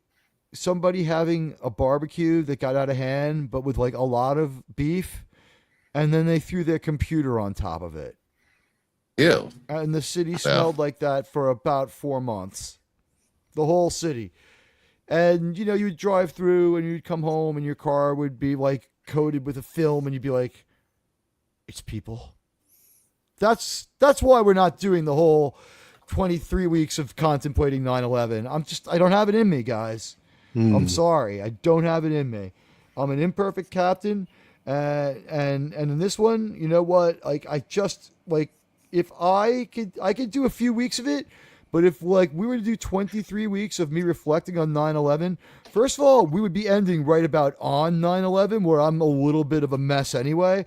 having a barbecue that got out of hand, but with a lot of beef, and then they threw their computer on top of it. Ew. And the city smelled like that for about 4 months. The whole city. And, you'd drive through and you'd come home and your car would be coated with a film and you'd be like, it's people. That's why we're not doing the whole 23 weeks of contemplating 9/11. I don't have it in me, guys. I'm sorry. I don't have it in me. I'm an imperfect captain. And in this one, you know what? If I could do a few weeks of it, but if we were to do 23 weeks of me reflecting on 9/11, first of all, we would be ending right about on 9/11, where I'm a little bit of a mess anyway.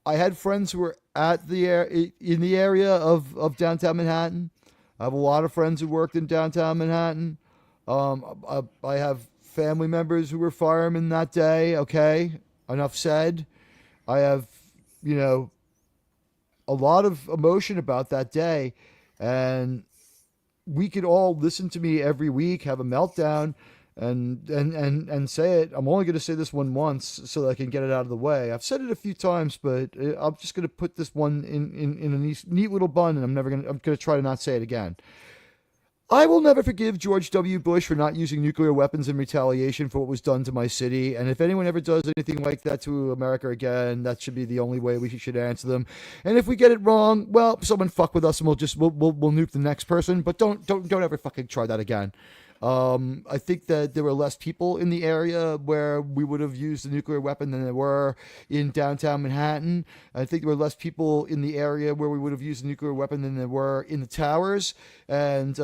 I had friends who were in the area of downtown Manhattan. I have a lot of friends who worked in downtown Manhattan. I have family members who were firemen that day. Okay, enough said. I have, a lot of emotion about that day, and we could all listen to me every week, have a meltdown, and say it. I'm only going to say this one once so that I can get it out of the way. I've said it a few times, but I'm just going to put this one in a neat little bun, and I'm going to try to not say it again. I will never forgive George W. Bush for not using nuclear weapons in retaliation for what was done to my city. And if anyone ever does anything like that to America again, that should be the only way we should answer them. And if we get it wrong, well, someone fuck with us and we'll nuke the next person. But don't ever fucking try that again. I think that there were less people in the area where we would have used a nuclear weapon than there were in downtown Manhattan. I think there were less people in the area where we would have used a nuclear weapon than there were in the towers. And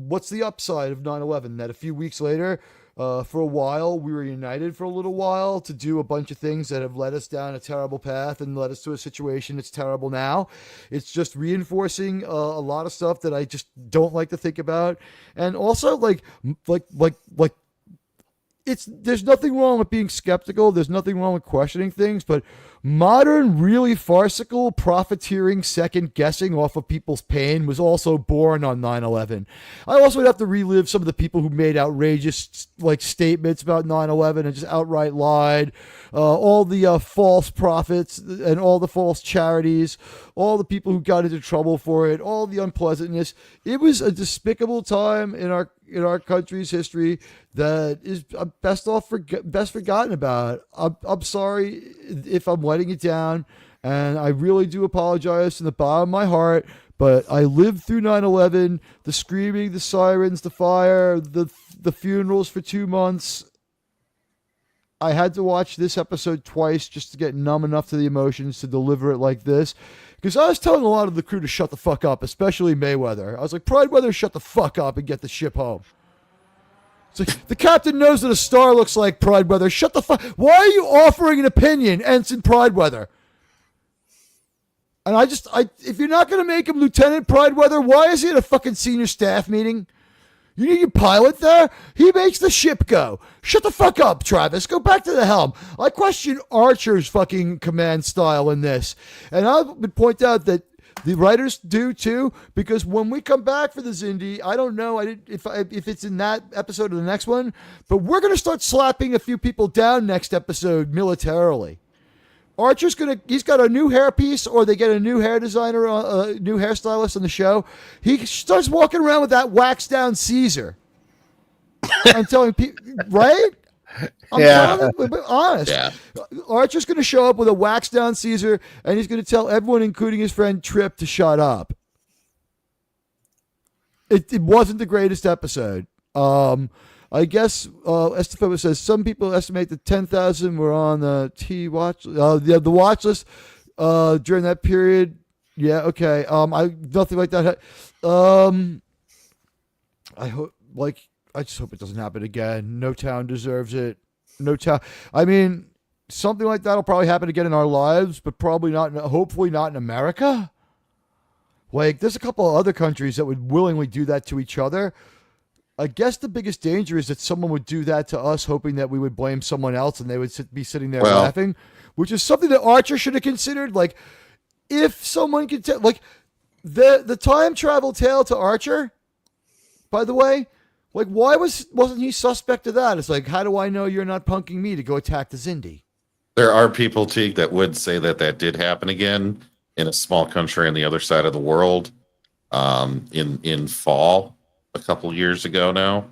what's the upside of 9/11? That a few weeks later, for a while, we were united for a little while to do a bunch of things that have led us down a terrible path and led us to a situation that's terrible now. It's just reinforcing a lot of stuff that I just don't like to think about. And also, there's nothing wrong with being skeptical. There's nothing wrong with questioning things, but modern, really farcical, profiteering, second guessing off of people's pain was also born on 9/11. I also would have to relive some of the people who made outrageous statements about 9/11 and just outright lied. All the false prophets and all the false charities, all the people who got into trouble for it, all the unpleasantness. It was a despicable time in our country's history that is best forgotten about. I'm sorry if I'm letting it down, and I really do apologize from the bottom of my heart, but I lived through 9/11, the screaming, the sirens, the fire, the funerals for 2 months. I had to watch this episode twice just to get numb enough to the emotions to deliver it like this. Because I was telling a lot of the crew to shut the fuck up, especially Mayweather. I was like, Prideweather, shut the fuck up and get the ship home. It's like, the captain knows that a star looks like Prideweather. Shut the fuck. Why are you offering an opinion, Ensign Prideweather? And if you're not going to make him Lieutenant Prideweather, why is he at a fucking senior staff meeting? You need your pilot there? He makes the ship go. Shut the fuck up, Travis. Go back to the helm. I question Archer's fucking command style in this. And I would point out that The writers do too, because when we come back for the Xindi, I don't know if it's in that episode or the next one, but we're going to start slapping a few people down next episode militarily. Archer's he's got a new hairpiece, or they get a new hair designer, a new hairstylist on the show. He starts walking around with that waxed down Caesar. I'm telling people, right? I'm honest. Yeah. Archer's going to show up with a waxed down Caesar, and he's going to tell everyone, including his friend Trip, to shut up. It wasn't the greatest episode. I guess Estefan says some people estimate that 10,000 were on the the watch list during that period. Yeah, okay. Nothing like that. I just hope it doesn't happen again. No town deserves it. No town. I mean, something like that will probably happen again in our lives, but probably not. Hopefully not in America. Like, there's a couple of other countries that would willingly do that to each other. I guess the biggest danger is that someone would do that to us, hoping that we would blame someone else, and they would be sitting there laughing, which is something that Archer should have considered. Like, if someone could tell, like, the time travel tale to Archer, by the way, like, why wasn't he suspect of that? It's like, how do I know you're not punking me to go attack the Xindi? There are people, Teag, that would say that did happen again in a small country on the other side of the world, in fall. A couple years ago now.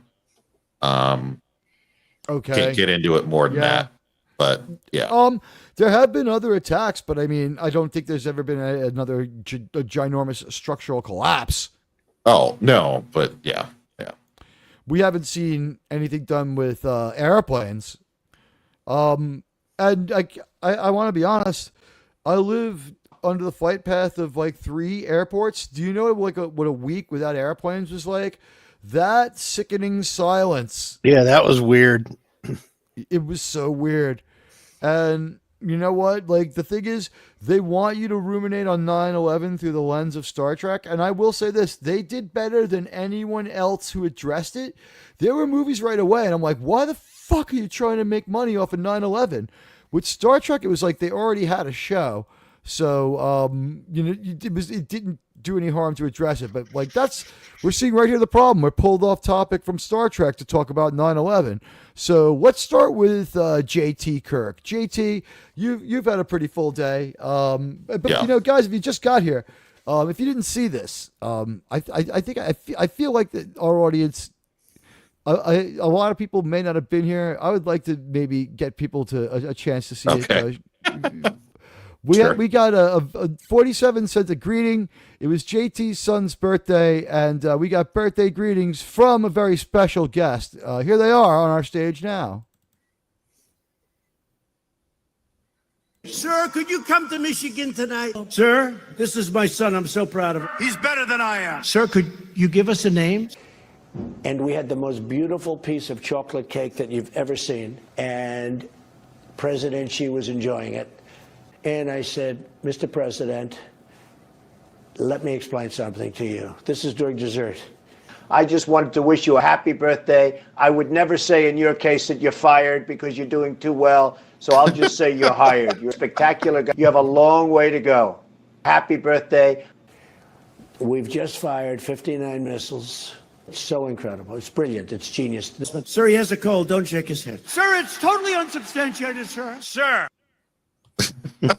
Okay. Can't get into it more than that. But yeah. There have been other attacks, but I mean, I don't think there's ever been another ginormous structural collapse. Oh, no, but yeah. We haven't seen anything done with airplanes. And I want to be honest, I live under the flight path of like 3 airports. Do you know what a week without airplanes was like? That sickening silence. Yeah, that was weird. It was so weird. And you know what? Like, the thing is, they want you to ruminate on 9/11 through the lens of Star Trek. And I will say this, they did better than anyone else who addressed it. There were movies right away, and I'm like, why the fuck are you trying to make money off of 9/11? With Star Trek, it was like they already had a show. So, it didn't do any harm to address it. But, like, we're seeing right here the problem. We're pulled off topic from Star Trek to talk about 9/11. So let's start with JTKirk. JT, you've had a pretty full day. But guys, if you just got here, if you didn't see this, I feel like that our audience, a lot of people may not have been here. I would like to maybe get people to a chance to see it. We got a 47 sent a greeting. It was JT's son's birthday, and we got birthday greetings from a very special guest. Here they are on our stage now. Sir, could you come to Michigan tonight? Sir, this is my son. I'm so proud of him. He's better than I am. Sir, could you give us a name? And we had the most beautiful piece of chocolate cake that you've ever seen. And President Xi was enjoying it. And I said, Mr. President, let me explain something to you. This is during dessert. I just wanted to wish you a happy birthday. I would never say in your case that you're fired because you're doing too well. So I'll just say you're hired. You're a spectacular guy. You have a long way to go. Happy birthday. We've just fired 59 missiles. It's so incredible. It's brilliant. It's genius. Sir, he has a cold. Don't shake his head. Sir, it's totally unsubstantiated, sir. Sir. Oh,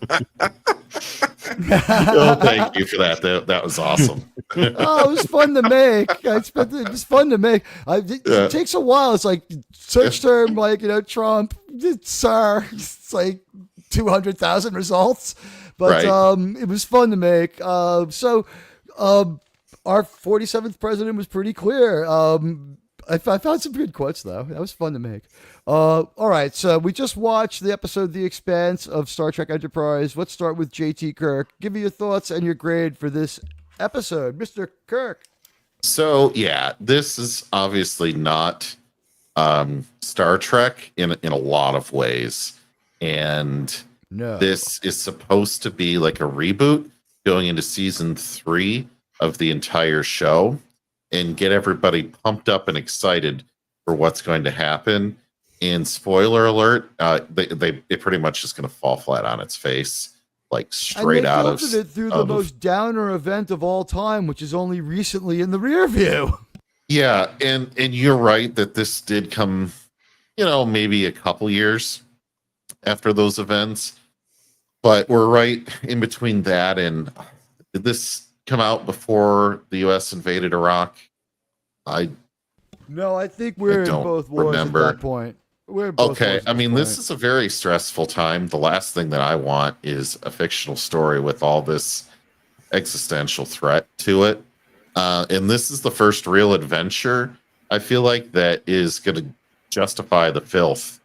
thank you for that. That was awesome. It was fun to make. It's fun to make. It takes a while. It's like search term, like, Trump, sir. It's like 200,000 results, but it was fun to make. So our 47th president was pretty clear. I found some good quotes, though. That was fun to make. All right, so we just watched the episode The Expanse of Star Trek Enterprise. Let's start with JTKirk. Give me your thoughts and your grade for this episode. Mr. Kirk. So, yeah, this is obviously not Star Trek in a lot of ways. And this is supposed to be like a reboot going into season 3 of the entire show and get everybody pumped up and excited for what's going to happen. And spoiler alert, it pretty much is going to fall flat on its face. like straight out of it through the most downer event of all time, which is only recently in the rear view. Yeah, and you're right that this did come, maybe a couple years after those events, but we're right in between that and did this come out before the U.S. invaded Iraq? No, I think we're in both wars at that point. Okay, I mean, this is a very stressful time. The last thing that I want is a fictional story with all this existential threat to it. And this is the first real adventure, I feel like, that is going to justify the filth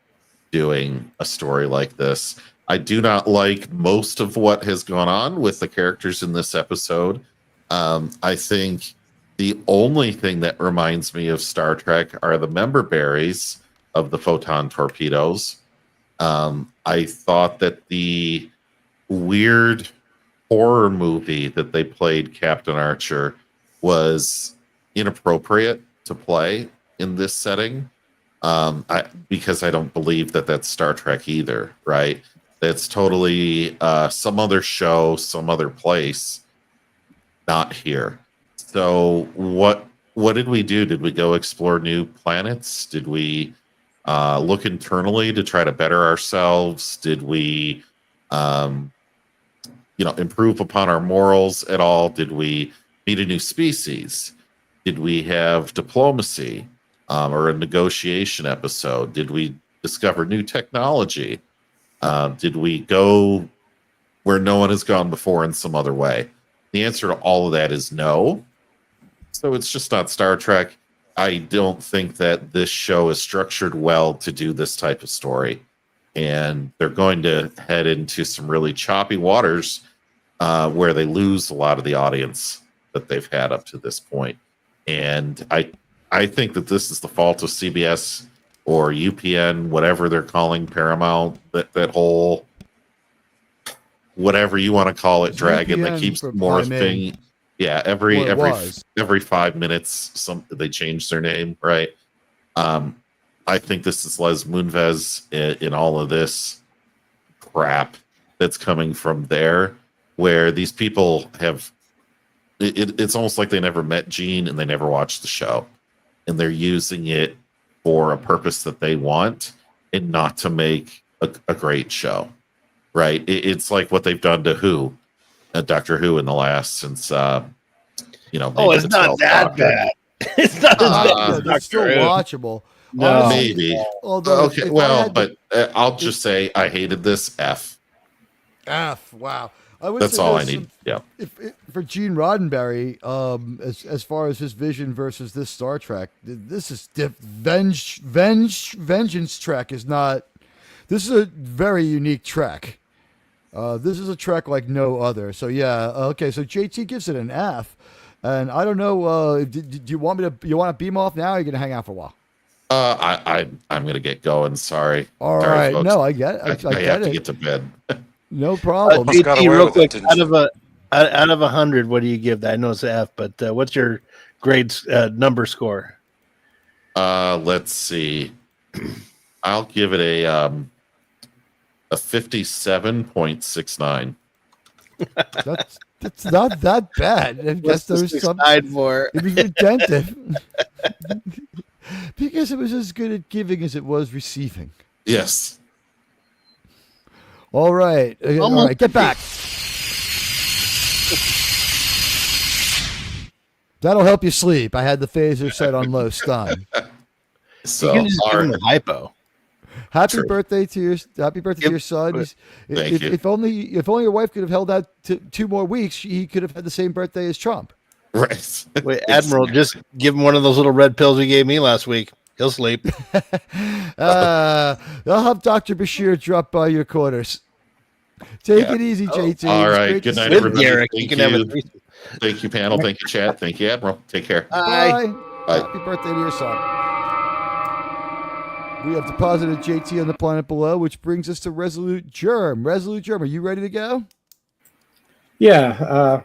doing a story like this. I do not like most of what has gone on with the characters in this episode. I think the only thing that reminds me of Star Trek are the member berries of the photon torpedoes. I thought that the weird horror movie that they played Captain Archer was inappropriate to play in this setting, because I don't believe that that's Star Trek either, right? That's totally some other show, some other place, not here. So what did we do? Did we go explore new planets? Did we look internally to try to better ourselves? Did we improve upon our morals at all? Did we meet a new species? Did we have diplomacy or a negotiation episode? Did we discover new technology? Did we go where no one has gone before in some other way? The answer to all of that is no. So it's just not Star Trek. I don't think that this show is structured well to do this type of story. And they're going to head into some really choppy waters where they lose a lot of the audience that they've had up to this point. And I think that this is the fault of CBS or UPN, whatever they're calling Paramount, that whole, whatever you want to call it, dragon that keeps morphing. Yeah, every 5 minutes, they change their name, right? I think this is Les Moonves in all of this crap that's coming from there, where these people have. It's almost like they never met Gene and they never watched the show, and they're using it for a purpose that they want and not to make a great show, right? It's like what they've done to Doctor Who in the last since it's not that bad. It's not as bad. It's still watchable. No, maybe. Although, okay, well, but I'll just say I hated this. F. Wow. That's all I need. Yeah. For Gene Roddenberry, as far as his vision versus this Star Trek, this is Vengeance Trek is not. This is a very unique Trek. This is a Trek like no other. So yeah. Okay. So JT gives it an F, and I don't know. Do you want me to? You want to beam off now? Or are you gonna hang out for a while? I'm gonna get going. Sorry. All right. Folks. No, I get it. I have to get to bed. No problem. Real quick, out of 100, what do you give that? I know it's F, but what's your grades number score? Let's see. I'll give it a 57.69. That's not that bad. I guess there was some. It was retentive. Because it was as good at giving as it was receiving. Yes. All right. All right. Get back. That'll help you sleep. I had the phaser set on low stun. So, you can just give him a hypo. Happy birthday to your son. Thank you. If only your wife could have held out 2 more weeks, he could have had the same birthday as Trump. Right. Wait, Admiral, just give him one of those little red pills you gave me last week. He'll sleep. I'll have Dr. Bashir drop by your quarters. Take it easy, JT. All right. Good night, everybody. Derek, Thank you. Thank you, panel. Thank you, chat. Thank you, Admiral. Take care. Bye. Bye. Happy birthday to your son. We have deposited JT on the planet below, which brings us to Resolute Germ. Resolute Germ, are you ready to go? Yeah.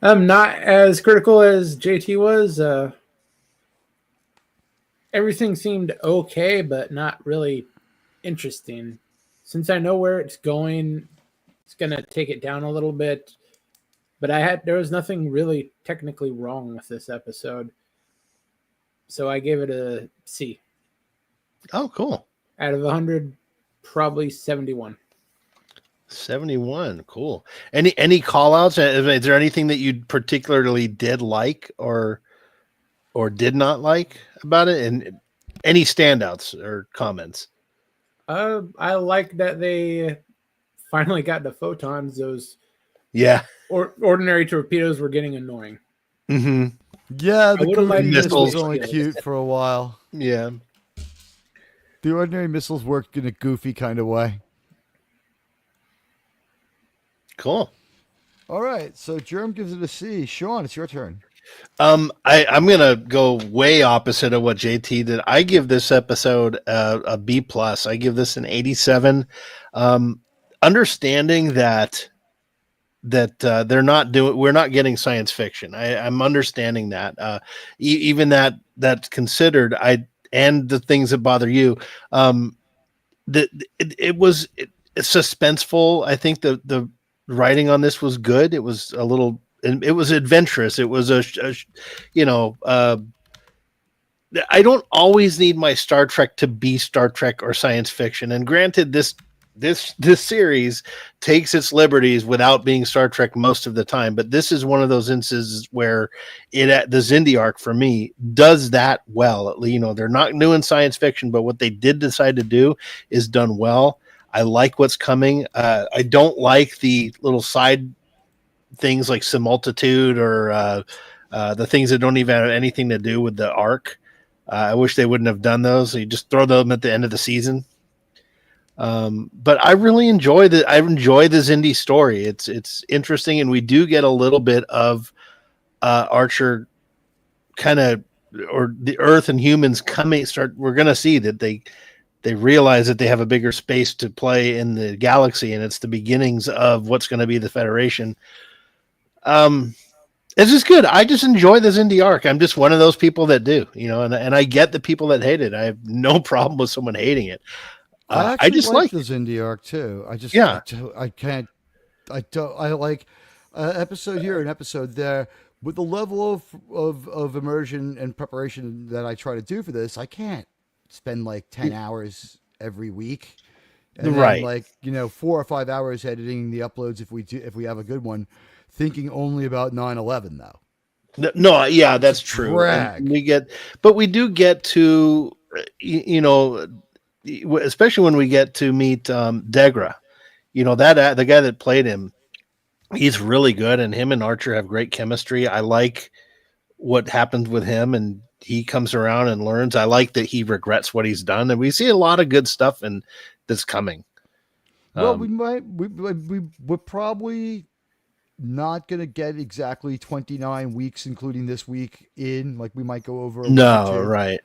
I'm not as critical as JT was. Everything seemed okay, but not really interesting. Since I know where it's going, it's gonna take it down a little bit. But there was nothing really technically wrong with this episode, so I gave it a C. Oh, cool. Out of 100, probably 71. 71. Cool. Any call outs? Is there anything that you particularly did like or did not like about it? And any standouts or comments? I like that they finally got the photons. Those ordinary torpedoes were getting annoying. Mm-hmm. Yeah, the goofy missiles was only cute for a while. Yeah. The ordinary missiles worked in a goofy kind of way. Cool. All right, so Germ gives it a C. Sean, it's your turn. I'm gonna go way opposite of what JT did. I give this episode a B plus. I give this an 87. Understanding that we're not getting science fiction. I'm understanding that. Even that's considered. And the things that bother you. It was suspenseful. I think the writing on this was good. It was it was adventurous. It was I don't always need my Star Trek to be Star Trek or science fiction. And granted, this series takes its liberties without being Star Trek most of the time. But this is one of those instances where the Xindi arc for me does that well. They're not doing science fiction, but what they did decide to do is done well. I like what's coming. I don't like the little side things like simultitude or the things that don't even have anything to do with the arc. I wish they wouldn't have done those. You just throw them at the end of the season. But I really enjoy the Xindi story. It's interesting, and we do get a little bit of Archer kind of, or the Earth and humans we're going to see that they realize that they have a bigger space to play in the galaxy, and it's the beginnings of what's going to be the Federation. It's just good. I just enjoy the Xindi arc. I'm just one of those people that do, and I get the people that hate it. I have no problem with someone hating it. I just like the Xindi arc too. I like episode here and episode there. With the level of immersion and preparation that I try to do for this, I can't spend like 10 hours every week, and then 4 or 5 hours editing the uploads if we have a good one, thinking only about 9/11 though. No, yeah, that's true. We do get to especially when we get to meet Degra, the guy that played him, he's really good, and him and Archer have great chemistry. I like what happens with him, and he comes around and learns. I like that he regrets what he's done, and we see a lot of good stuff that's coming. Well, we're probably not going to get exactly 29 weeks, including this week in. Like, we might go over. Right.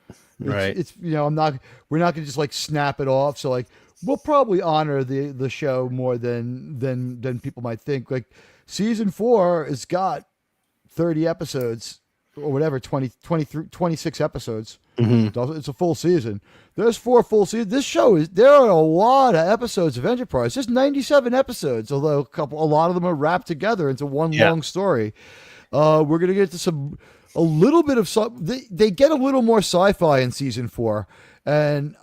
It's we're not going to just like snap it off. So like, we'll probably honor the show more than people might think. Like, season 4 has got 30 episodes or whatever, 26 episodes. Mm-hmm. It's a full season. There's 4 full seasons. There are a lot of episodes of Enterprise. There's 97 episodes, although a lot of them are wrapped together into one long story. We're going to get to a little bit of they get a little more sci-fi in season 4. And,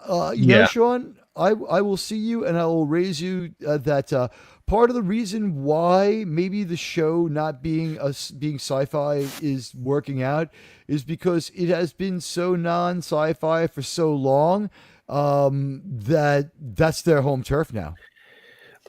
Sean, I will see you and I will raise you that part of the reason why maybe the show not being sci-fi is working out is because it has been so non-sci-fi for so long that's their home turf now.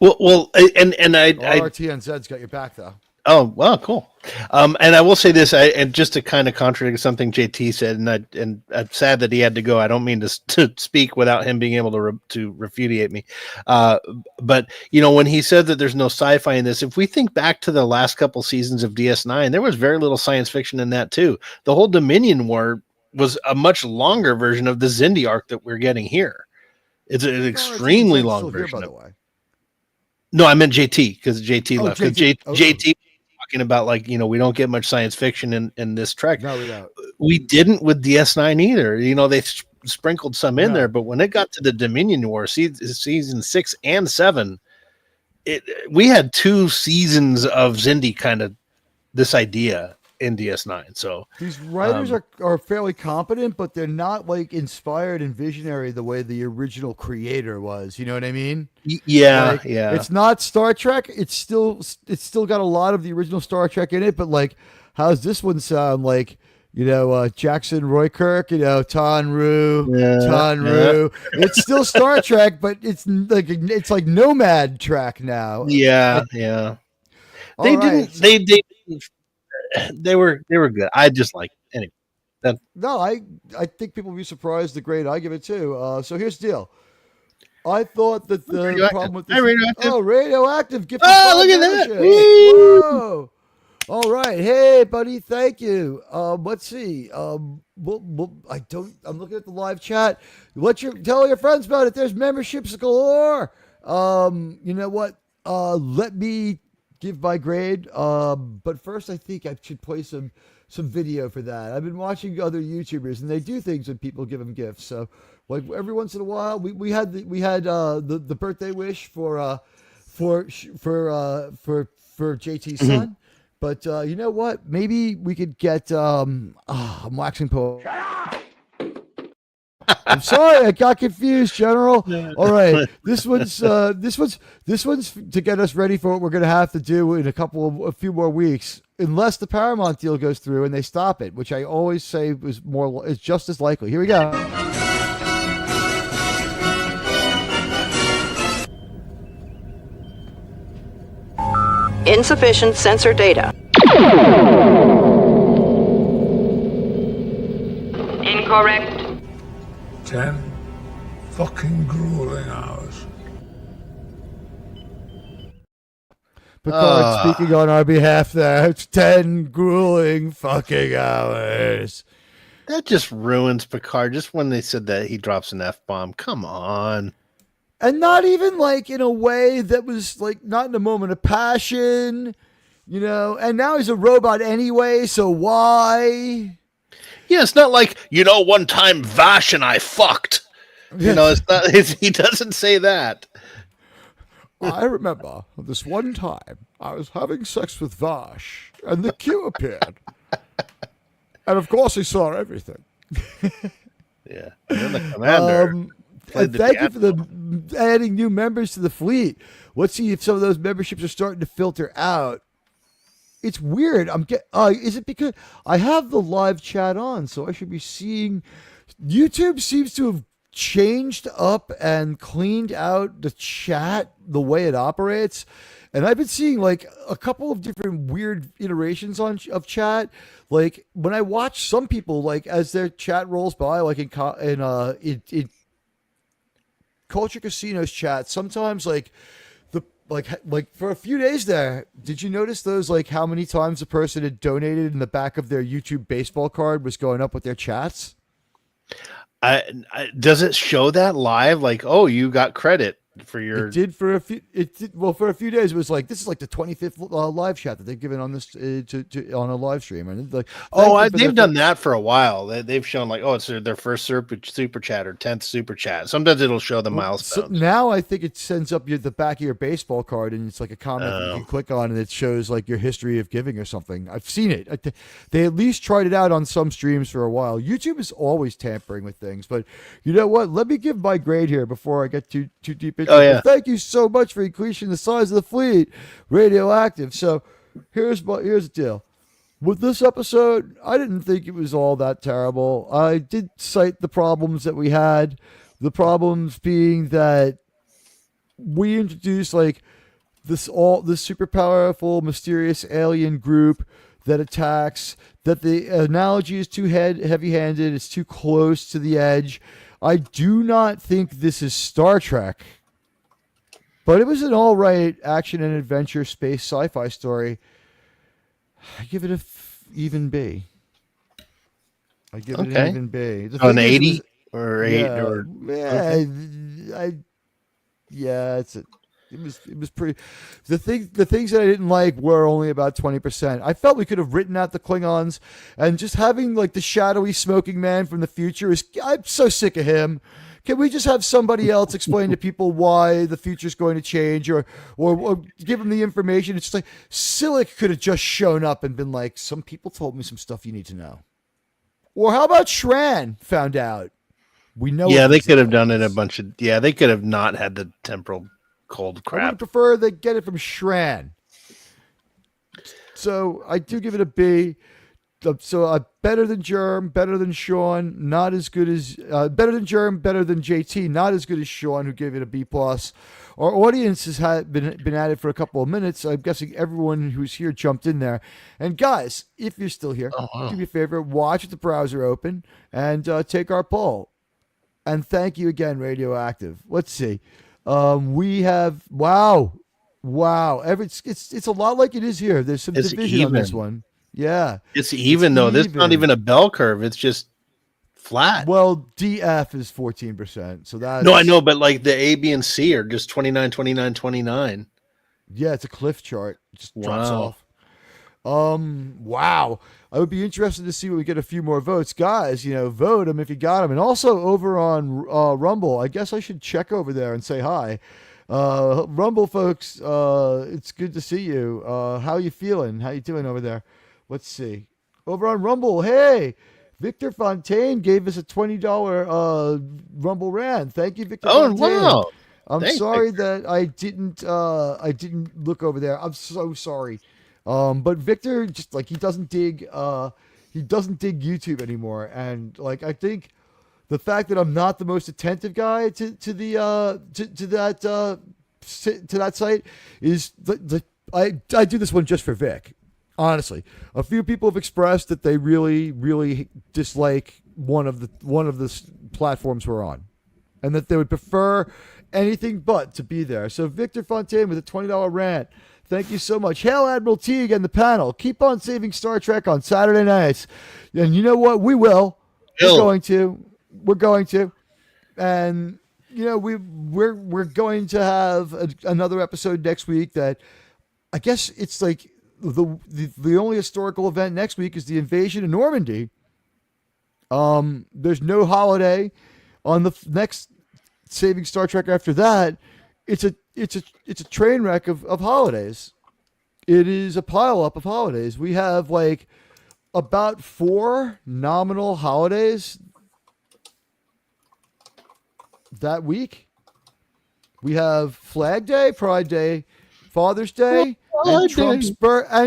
Well, and RTNZ's got your back though. Oh, well, cool. And I will say this, and just to kind of contradict something JT said, and I'm sad that he had to go. I don't mean to speak without him being able to refutate me. But when he said that there's no sci-fi in this, if we think back to the last couple seasons of DS9, there was very little science fiction in that too. The whole Dominion War was a much longer version of the Xindi arc that we're getting here. It's an extremely long version. By the way. No, I meant JT because JT left. JT talking about we don't get much science fiction in this Trek. No, we don't. We didn't with DS9 either. They sprinkled some in there, but when it got to the Dominion War, season 6 and 7, we had 2 seasons of Xindi kind of this idea in DS9. So these writers are fairly competent, but they're not like inspired and visionary the way the original creator was. You know what I mean? Yeah, like, yeah. It's not Star Trek. It's still got a lot of the original Star Trek in it, but like, how's this one sound? Like, Jackson Roy Kirk, Tanru. It's still Star Trek, but it's like Nomad Track now. Yeah. They were good. I just like anyway. No, I think people will be surprised the grade I give it too. So here's the deal. I thought that the problem with this radioactive gift. Oh, look at that! Whoa! All right, hey buddy, thank you. Let's see. I'm looking at the live chat. Tell your friends about it. There's memberships galore. You know what? Let me give my grade. But first, I think I should play some video for that. I've been watching other YouTubers, and they do things when people give them gifts. So, like every once in a while, we had the birthday wish for JT's son. But you know what? Maybe we could get. I'm waxing poetic. I'm sorry, I got confused, General. All right, this one's to get us ready for what we're going to have to do in a few more weeks, unless the Paramount deal goes through and they stop it, which I always say is just as likely. Here we go. Insufficient sensor data. Incorrect. 10 fucking grueling hours. Picard speaking on our behalf there. It's 10 grueling fucking hours. That just ruins Picard. Just when they said that he drops an F-bomb. Come on. And not even like in a way that was like not in a moment of passion, and now he's a robot anyway, so why? Yeah, it's not like, one time Vash and I fucked. It's not. He doesn't say that. I remember this one time I was having sex with Vash, and the Q appeared. And of course he saw everything. Yeah. And then the commander. And thank you for adding new members to the fleet. Let's see if some of those memberships are starting to filter out. It's weird. Is it because I have the live chat on, so I should be seeing? YouTube seems to have changed up and cleaned out the chat, the way it operates, and I've been seeing like a couple of different weird iterations of chat. Like when I watch some people, like as their chat rolls by, like in Culture Casino's chat, sometimes like for a few days there, did you notice those, like how many times a person had donated in the back of their YouTube baseball card was going up with their chats? Does it show that live? Like, oh, you got credit for your. It did for a few. For a few days. It was like, this is like the 25th live chat that they've given on this on a live stream, and like, they've done that for a while. They've shown like, oh, it's their first super chat or 10th super chat. Sometimes it'll show the milestones. So now I think it sends up the back of your baseball card, and it's like a comment that you can click on, and it shows like your history of giving or something. I've seen it. They at least tried it out on some streams for a while. YouTube is always tampering with things, but you know what? Let me give my grade here before I get too deep into it. Yeah. Thank you so much for increasing the size of the fleet, Radioactive. So here's the deal. With this episode, I didn't think it was all that terrible. I did cite the problems that we had. The problems being that we introduced like this super powerful, mysterious alien group that attacks, that the analogy is too heavy-handed, it's too close to the edge. I do not think this is Star Trek. But it was an all right action and adventure space sci-fi story. I give it an even B. I give it an even B. An 80 or 8 yeah, or it was pretty. The things that I didn't like were only about 20%. I felt we could have written out the Klingons, and just having like the shadowy smoking man from the future I'm so sick of him. Can we just have somebody else explain to people why the future's going to change, or give them the information? It's just like Silic could have just shown up and been like, some people told me some stuff you need to know. Or how about Shran found out? We know. Yeah, they could have done it a bunch of. Yeah, they could have not had the temporal cold crap. I would prefer they get it from Shran. So I do give it a B. So better than Germ, better than Sean, not as good as better than Germ, better than JT, not as good as Sean, who gave it a B plus. Our audience has been at it for a couple of minutes. I'm guessing everyone who's here jumped in there. And guys, if you're still here, do me a favor, watch with the browser open and take our poll. And thank you again, Radioactive. Let's see. We have wow. It's a lot like it is here. There's some division on this one. Yeah. It's even though. There's not even a bell curve. It's just flat. Well, DF is 14%. So that's no, I know, but like the A, B, and C are just 29, 29, 29. Yeah, it's a cliff chart. It just drops off. Wow. I would be interested to see when we get a few more votes. Guys, vote them if you got them. And also over on Rumble, I guess I should check over there and say hi. Rumble folks, it's good to see you. How you feeling? How you doing over there? Let's see. Over on Rumble, hey, Victor Fontaine gave us a $20 Rumble rant. Thank you, Victor. Oh, Fontaine. wow. I'm sorry that I didn't look over there. I'm so sorry. But Victor just like he doesn't dig YouTube anymore, and like I think the fact that I'm not the most attentive guy to that site is I do this one just for Vic. Honestly, a few people have expressed that they really, really dislike one of the platforms we're on, and that they would prefer anything but to be there. So Victor Fontaine with a $20 rant. Thank you so much. Hail Admiral Teag and the panel. Keep on saving Star Trek on Saturday nights. And you know what? We will. We're going to. And we're going to have another episode next week that I guess it's like the only historical event next week is the invasion of Normandy. There's no holiday on the next Saving Star Trek after that. It's a train wreck of holidays. It is a pile up of holidays. We have like about 4 nominal holidays that week. We have Flag Day, Pride Day, Father's Day, and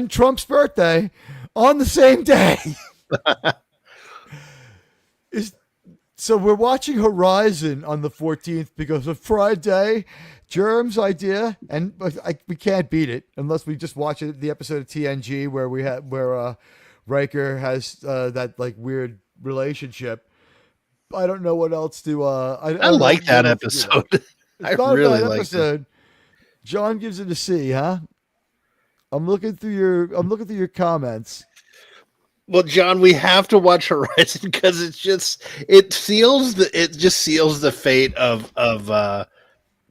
Trump's birthday on the same day. So we're watching Horizon on the 14th because of Pride Day. Germ's idea, and we can't beat it unless we just watch the episode of TNG where Riker has that like weird relationship. I don't know what else to. I like that episode. I really like it. John gives it a C, huh? I'm looking through your comments. Well, John, we have to watch Horizon because it seals the fate of.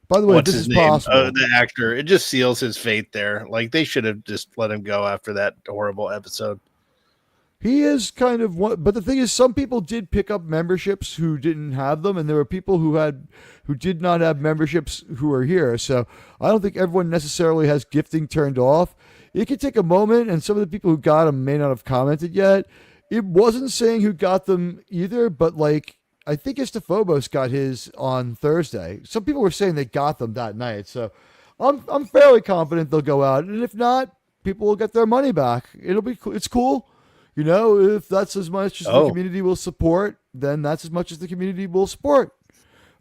By the way, this is possible. The actor, it just seals his fate there. Like they should have just let him go after that horrible episode. He is kind of one, but the thing is, some people did pick up memberships who didn't have them, and there were people who did not have memberships who are here. So I don't think everyone necessarily has gifting turned off. It could take a moment, and some of the people who got them may not have commented yet. It wasn't saying who got them either, but like I think Istophobos got his on Thursday. Some people were saying they got them that night, so I'm fairly confident they'll go out, and if not, people will get their money back. It's cool. If that's as much as the community will support, then that's as much as the community will support.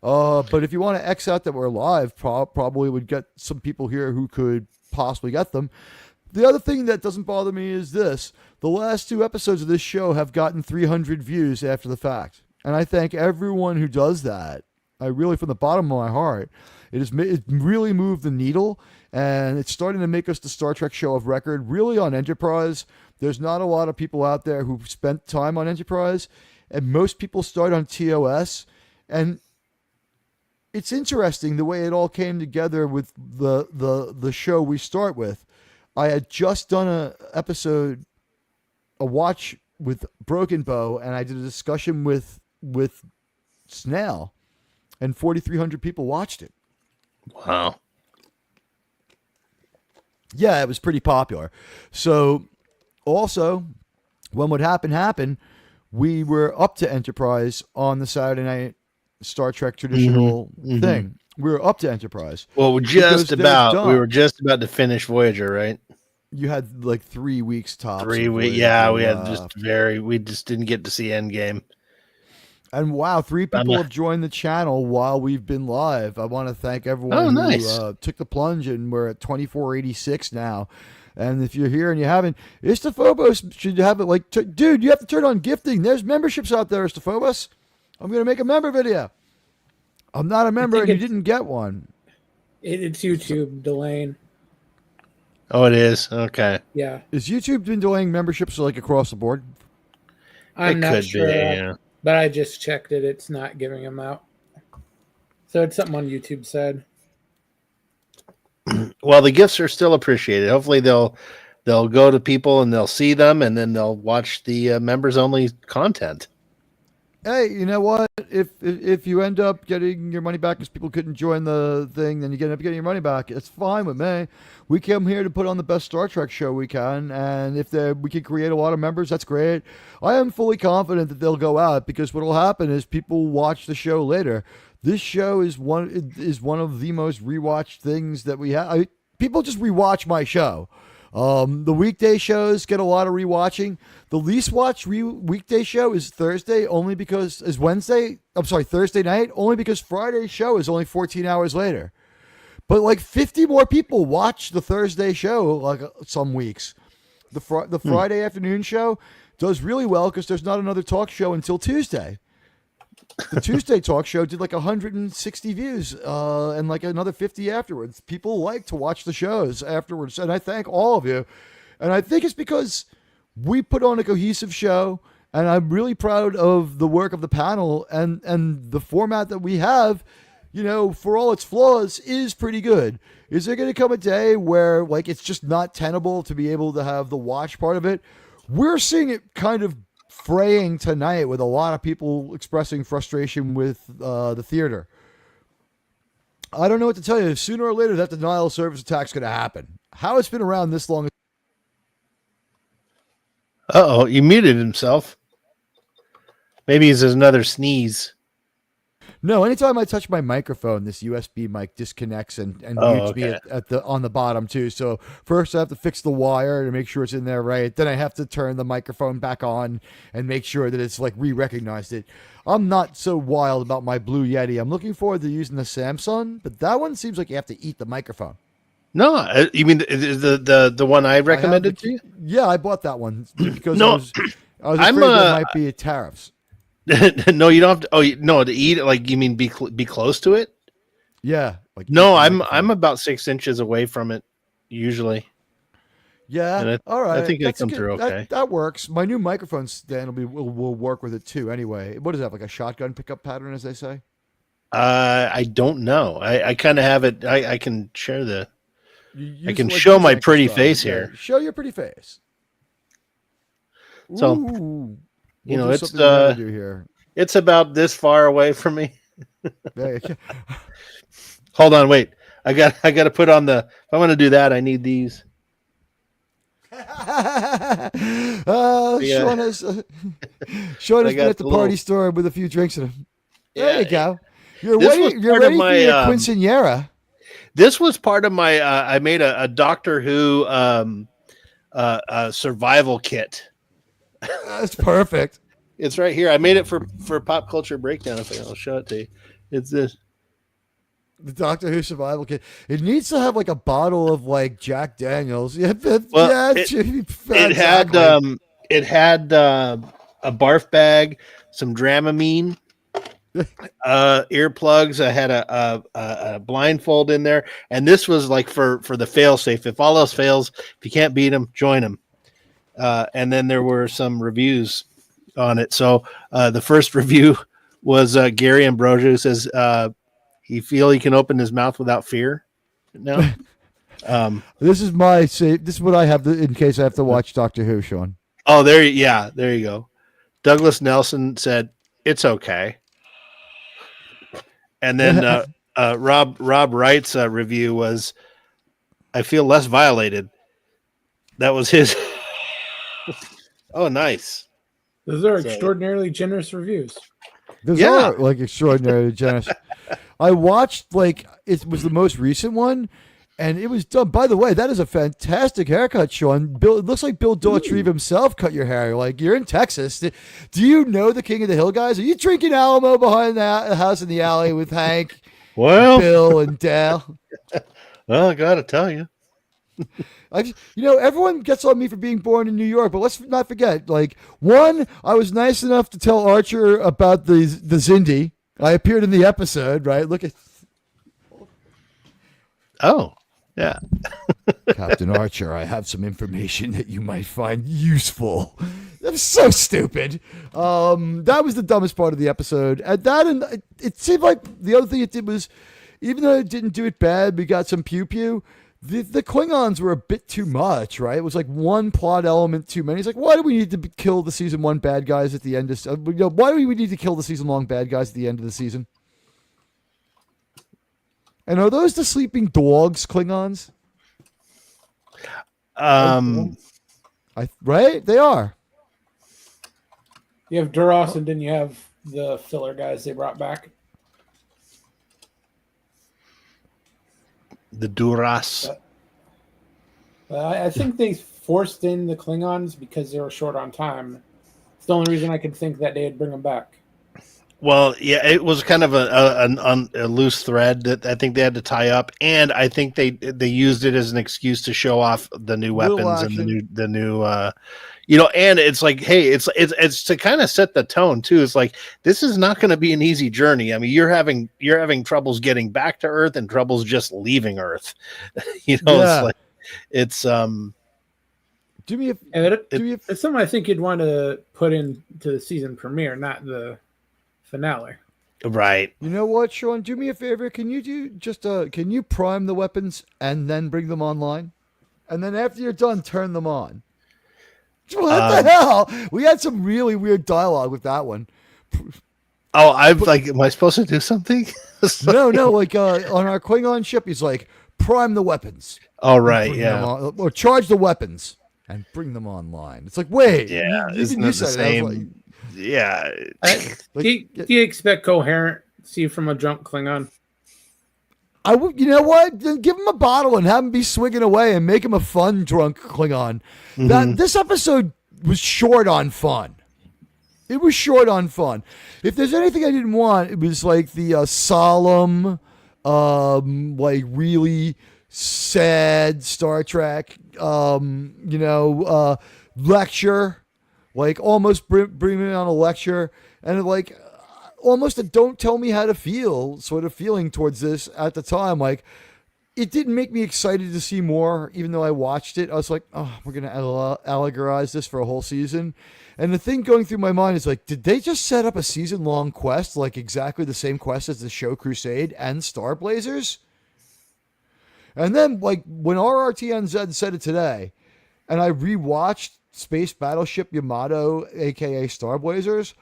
But if you want to X out that we're live, probably would get some people here who could possibly get them. The other thing that doesn't bother me is this. The last 2 episodes of this show have gotten 300 views after the fact. And I thank everyone who does that. I really, from the bottom of my heart, it really moved the needle. And it's starting to make us the Star Trek show of record, really on Enterprise. There's not a lot of people out there who've spent time on Enterprise, and most people start on TOS. And it's interesting the way it all came together with the show we start with. I had just done a watch with Broken Bow, and I did a discussion with Snail, and 4,300 people watched it. Wow. Yeah, it was pretty popular. So also, when what happened, we were up to Enterprise on the Saturday night Star Trek traditional thing. We were up to Enterprise. Well, we were just about to finish Voyager, right? You had like 3 weeks tops. 3 weeks. Yeah, we just didn't get to see Endgame. And wow, 3 people have joined the channel while we've been live. I want to thank everyone who took the plunge, and we're at 2486 now. And if you're here and you haven't, Istaphobos should have it like, dude, you have to turn on gifting. There's memberships out there, Istaphobos. I'm going to make a member video. I'm not a member and you didn't get one. It's YouTube delaying. Oh, it is? Okay. Yeah. Is YouTube been delaying memberships like across the board? I'm not sure. But I just checked it. It's not giving them out. So it's something on YouTube said. Well, the gifts are still appreciated. Hopefully they'll go to people and they'll see them, and then they'll watch the members only content. Hey, you know what? If you end up getting your money back because people couldn't join the thing, then you end up getting your money back. It's fine with me. We come here to put on the best Star Trek show we can, and if we can create a lot of members, that's great. I am fully confident that they'll go out, because what will happen is people watch the show later. This show is one of the most rewatched things that we have. People just rewatch my show. The weekday shows get a lot of rewatching. The least watched weekday show is Thursday, Thursday night, only because Friday's show is only 14 hours later. But like 50 more people watch the Thursday show like some weeks. The Friday afternoon show does really well because there's not another talk show until Tuesday. The Tuesday talk show did like 160 views and like another 50 afterwards. People like to watch the shows afterwards, and I thank all of you. And I think it's because we put on a cohesive show, and I'm really proud of the work of the panel, and the format that we have, for all its flaws, is pretty good. Is there going to come a day where like it's just not tenable to be able to have the watch part of it? We're seeing it kind of fraying tonight with a lot of people expressing frustration with the theater. I don't know what to tell you. Sooner or later, that denial of service attack is going to happen. How it's been around this long? Uh-oh, he muted himself. Maybe it's another sneeze. No, anytime I touch my microphone, this USB mic disconnects and mutes me on the bottom too. So first I have to fix the wire to make sure it's in there right. Then I have to turn the microphone back on and make sure that it's like re-recognized it. I'm not so wild about my Blue Yeti. I'm looking forward to using the Samsung, but that one seems like you have to eat the microphone. No, you mean the one I recommended to you? Yeah, I bought that one because I was afraid there might be tariffs. No, you don't have to. Oh, no, to eat it, like you mean be close to it? Yeah. Like no, I'm about 6 inches away from it usually. Yeah. All right. I think it come through okay. That works. My new microphone stand will work with it too. Anyway, what is that, like a shotgun pickup pattern, as they say? I don't know. I kind of have it. I can share the. I can like show my pretty face here. Show your pretty face. So. Ooh. It's about this far away from me. Hold on, wait. I got to put on the. If I want to do that, I need these. Sean has been at the party store with a few drinks in him. There you go. You're ready for your quinceañera. This was part of my. I made a Doctor Who survival kit. That's perfect. It's right here. I made it for Pop Culture Breakdown. I'll show it to you. It's this. The Doctor Who survival kit. It needs to have like a bottle of like Jack Daniels. Yeah, it had a barf bag, some Dramamine, earplugs. I had a blindfold in there, and this was like for the fail safe. If all else fails, if you can't beat them, join them. And then there were some reviews on it. So the first review was Gary Ambrosio, who says he feel he can open his mouth without fear. No. This is my safe. This is what I have in case I have to watch Doctor Who, Sean. Oh, there you go. Douglas Nelson said it's okay. And then Rob Wright's review was, I feel less violated. That was his. Oh, nice. Those are extraordinarily generous reviews. Those are like extraordinarily generous. I watched it was the most recent one, and it was done. By the way, that is a fantastic haircut, Sean. Bill, it looks like Bill Dauterive himself cut your hair. Like, you're in Texas. Do you know the King of the Hill guys? Are you drinking Alamo behind the house in the alley with Hank, Bill, and Dale? Well, I gotta tell you. Everyone gets on me for being born in New York, but let's not forget, one, I was nice enough to tell Archer about the Xindi. I appeared in the episode, right? Look at. Oh, yeah. Captain Archer, I have some information that you might find useful. That was so stupid. That was the dumbest part of the episode. And it seemed like the other thing it did was, even though it didn't do it bad, we got some pew-pew. The Klingons were a bit too much, right? It was like one plot element too many. It's like, why do we need to kill the season 1 bad guys at the end of? Why do we need to kill the season long bad guys at the end of the season? And are those the sleeping dogs, Klingons? Right? They are. You have Duras, and then you have the filler guys they brought back. The Duras. I think they forced in the Klingons because they were short on time. It's the only reason I could think that they'd bring them back. Well, yeah, it was kind of a loose thread that I think they had to tie up, and I think they used it as an excuse to show off the new weapons and the new and it's like, hey, it's to kind of set the tone too. It's like, this is not going to be an easy journey. I mean, you're having troubles getting back to Earth and troubles just leaving Earth. It's it's something I think you'd want to put into the season premiere, not the finale. Right. You know what, Sean? Do me a favor. Can you prime the weapons and then bring them online? And then after you're done, turn them on. What the hell? We had some really weird dialogue with that one. Oh, am I supposed to do something? No, on our Klingon ship, he's like, prime the weapons. All right, yeah. Or charge the weapons and bring them online. It's like, wait. Yeah, isn't it the same? Yeah. Do you expect coherency from a drunk Klingon? You know what? Then give him a bottle and have him be swinging away and make him a fun drunk Klingon. Mm-hmm. This episode was short on fun. It was short on fun. If there's anything I didn't want, it was like the solemn, really sad Star Trek, lecture, almost bringing on a lecture, and almost a don't tell me how to feel sort of feeling towards this at the time. It didn't make me excited to see more, even though I watched it. I was like, oh, we're going to allegorize this for a whole season. And the thing going through my mind is did they just set up a season-long quest, exactly the same quest as the show Crusade and Star Blazers? And then, when RRTNZ said it today, and I rewatched Space Battleship Yamato, a.k.a. Star Blazers,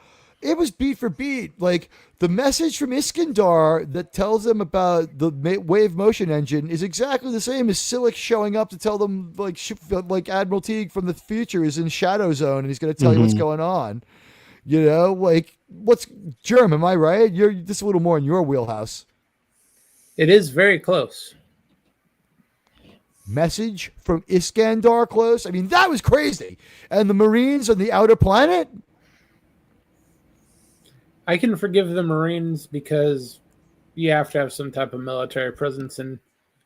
it was beat for beat. The message from Iskandar that tells them about the wave motion engine is exactly the same as Silik showing up to tell them, Admiral Teag from the future is in Shadow Zone and he's going to tell you what's going on. What's Germ? Am I right? This is a little more in your wheelhouse. It is very close. Message from Iskandar close. I mean, that was crazy. And the Marines on the outer planet. I can forgive the Marines because you have to have some type of military presence, and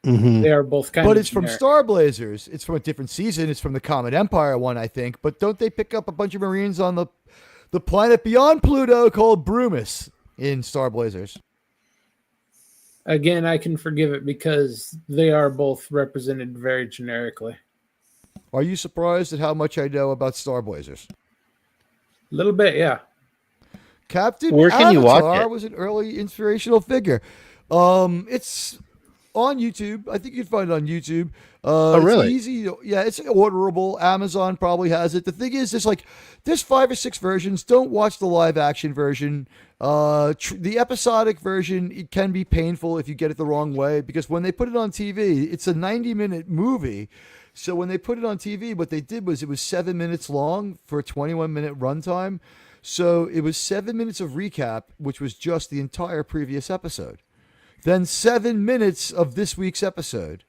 they are both kind of. But it's generic. From Star Blazers. It's from a different season. It's from the Comet Empire one, I think. But don't they pick up a bunch of Marines on the planet beyond Pluto called Brumus in Star Blazers? Again, I can forgive it because they are both represented very generically. Are you surprised at how much I know about Star Blazers? A little bit, yeah. Captain Where can Avatar you watch it? Was an early inspirational figure. It's on YouTube. I think you can find it on YouTube. Oh, really? It's easy. Yeah, it's orderable. Amazon probably has it. The thing is, there's 5 or 6 versions. Don't watch the live action version. The episodic version, it can be painful if you get it the wrong way, because when they put it on TV, it's a 90-minute movie. So when they put it on TV, what they did was it was 7 minutes long for a 21-minute runtime. So it was 7 minutes of recap, which was just the entire previous episode. Then 7 minutes of this week's episode.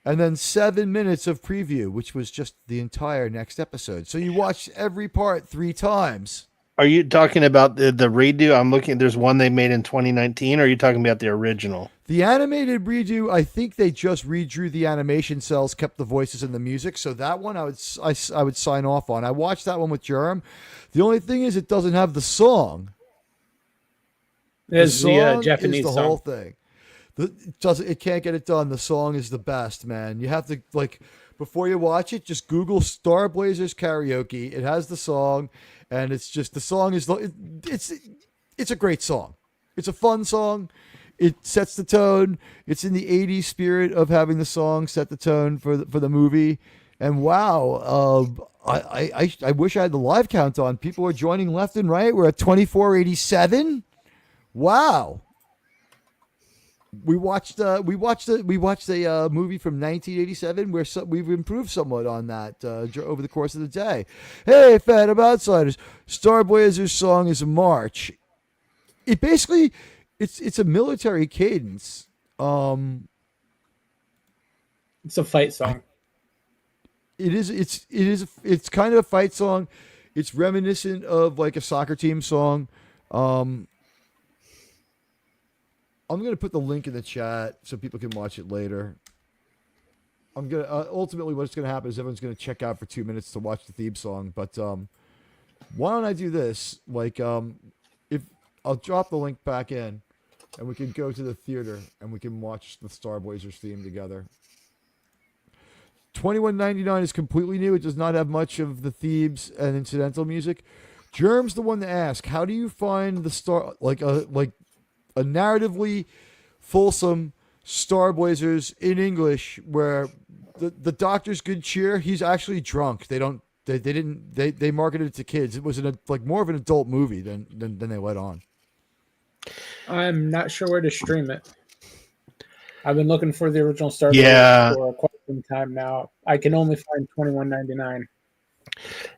And then 7 minutes of preview, which was just the entire next episode. So you watched every part 3 times. Are you talking about the redo? I'm looking. There's one they made in 2019. Or are you talking about the original? The animated redo, I think they just redrew the animation cells, kept the voices and the music. So that one I would sign off on. I watched that one with Jerem. The only thing is it doesn't have the song. There's the Japanese is the song. whole thing. It can't get it done. The song is the best, man. You have to, before you watch it, just Google Star Blazers karaoke. It has the song, and it's just, the song is, it's a great song. It's a fun song. It sets the tone. It's in the 80s spirit of having the song set the tone for the movie. And wow, I wish I had the live count on. People are joining left and right. We're at 2487. Wow. We watched a movie from 1987 where we've improved somewhat on that over the course of the day. Hey, Phantom Outsiders, Star Blazers song is a march. It basically, it's a military cadence. It's a fight song. It's kind of a fight song. It's reminiscent of like a soccer team song. I'm going to put the link in the chat so people can watch it later. I'm going to ultimately what's going to happen is everyone's going to check out for 2 minutes to watch the theme song. But why don't I do this? If I'll drop the link back in, and we can go to the theater and we can watch the Star Blazers theme together. $21.99 is completely new. It does not have much of the themes and incidental music. Germ's the one to ask. How do you find the Star a narratively fulsome Star Blazers in English where the Doctor's good cheer, he's actually drunk. They marketed it to kids. It was more of an adult movie than they let on. I'm not sure where to stream it. I've been looking for the original Star Yeah. Blazers for quite some time now. I can only find $21.99.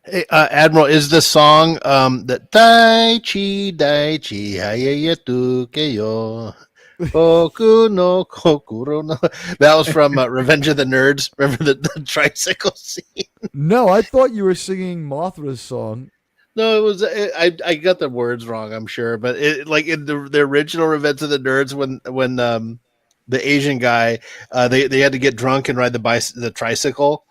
Hey, Admiral, is the song that Daichi Hayayetu Keyo Boku no Kokuro no, that was from Revenge of the Nerds. Remember the tricycle scene? No, I thought you were singing Mothra's song. No, it was I got the words wrong, I'm sure, but it in the original Revenge of the Nerds when the Asian guy they had to get drunk and ride the tricycle.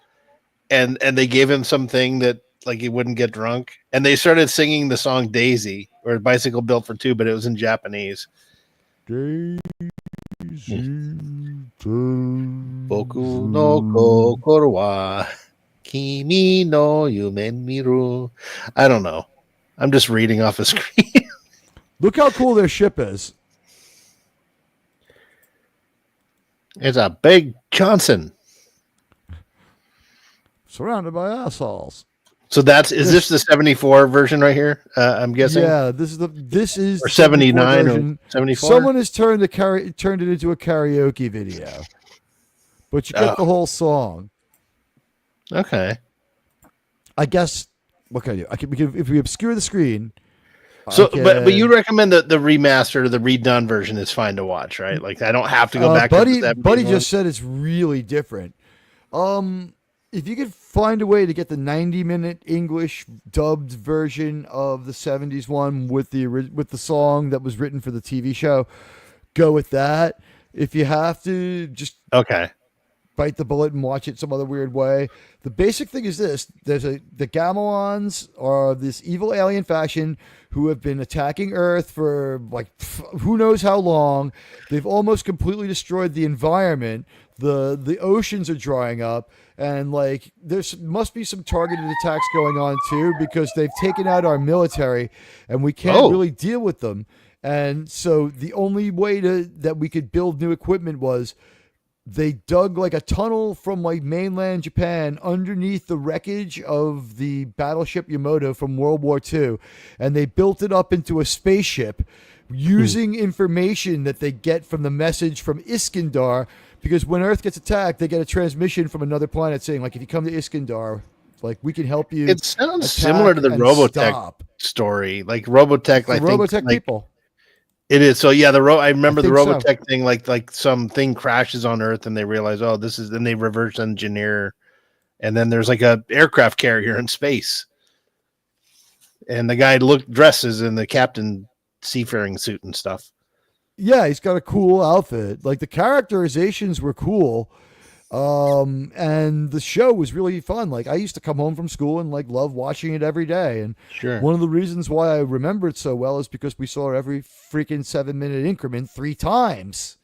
And they gave him something that he wouldn't get drunk, and they started singing the song Daisy or Bicycle Built for Two, but it was in Japanese. Daisy, Boku no kokoro wa kimi no yume miru. I don't know. I'm just reading off a screen. Look how cool their ship is. It's a big Johnson. Surrounded by assholes. So is this the 74 version right here? I'm guessing. Yeah, this is or 79 or 74. Someone has turned it into a karaoke video, but you get the whole song. Okay. I guess what can I do? If we obscure the screen. So, but you recommend the remastered or the redone version is fine to watch, right? I don't have to go back. Buddy just said it's really different. If you could find a way to get the 90-minute English dubbed version of the 70s one with the song that was written for the TV show, go with that. If you have to, just bite the bullet and watch it some other weird way. The basic thing is this: the Gamelons are this evil alien faction who have been attacking Earth for who knows how long. They've almost completely destroyed the environment. The oceans are drying up, and there must be some targeted attacks going on too, because they've taken out our military and we can't really deal with them. And so the only way that we could build new equipment was they dug like a tunnel from like mainland Japan underneath the wreckage of the battleship Yamato from World War II, and they built it up into a spaceship using information that they get from the message from Iskandar, because when Earth gets attacked, they get a transmission from another planet saying, like, if you come to Iskandar, like, we can help you. It sounds similar to the Robotech story, like Robotech. I think Robotech people. It is. So yeah, I remember the Robotech thing, like something crashes on Earth and they realize, oh, this is, then they reverse engineer, and then there's like a aircraft carrier in space, and the guy dresses in the captain seafaring suit and stuff. Yeah, he's got a cool outfit. Like, the characterizations were cool. And the show was really fun. Like, I used to come home from school and like love watching it every day. And one of the reasons why I remember it so well is because we saw every freaking 7-minute increment 3 times.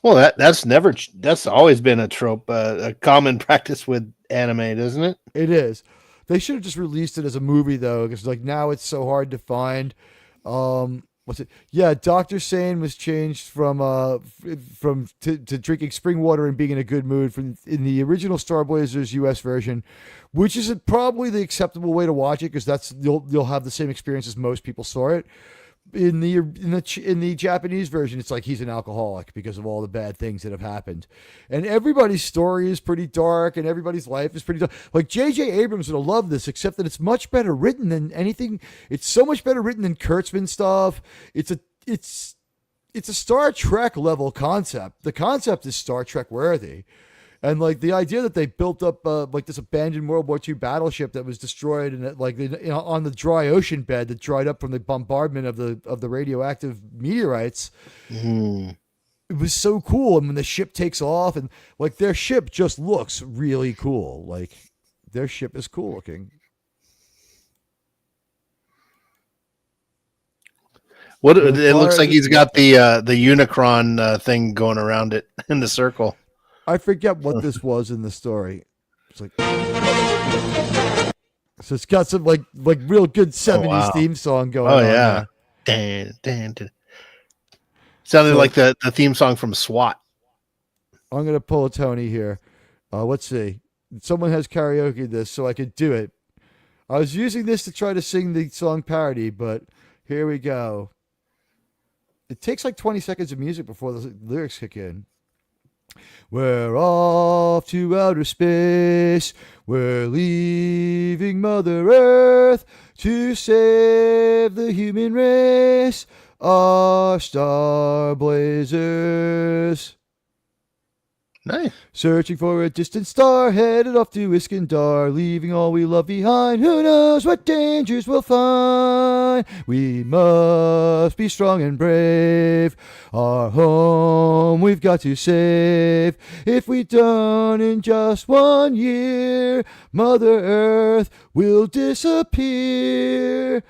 Well, that's always been a trope, a common practice with anime, doesn't it? It is. They should have just released it as a movie though, because like now it's so hard to find. What's it? Yeah, Dr. Sane was changed from to drinking spring water and being in a good mood in the original Star Blazers US version, which is probably the acceptable way to watch it, because you'll have the same experience as most people saw it. In the Japanese version, it's like he's an alcoholic because of all the bad things that have happened, and everybody's story is pretty dark, and everybody's life is pretty dark. Like J.J. Abrams would have loved this, except that it's much better written than anything. It's so much better written than Kurtzman stuff. It's a Star Trek level concept. The concept is Star Trek worthy. And like the idea that they built up like this abandoned World War II battleship that was destroyed and on the dry ocean bed that dried up from the bombardment of the radioactive meteorites. It was so cool. And when the ship takes off, and like their ship just looks really cool. Like their ship is cool looking. What it looks like he's got the Unicron thing going around it in the circle. I forget what this was in the story. It's like, so it's got some like real good 70s theme song going on. Oh yeah. Dan. Sounded like the theme song from SWAT. I'm going to pull a Tony here. Let's see. Someone has karaoke this, so I could do it. I was using this to try to sing the song parody, but here we go. It takes like 20 seconds of music before the lyrics kick in. We're off to outer space. We're leaving Mother Earth to save the human race. Our Star Blazers. Nice. Searching for a distant star, headed off to Iskandar, leaving all we love behind. Who knows what dangers we'll find? We must be strong and brave. Our home we've got to save. If we don't in just 1 year, Mother Earth will disappear.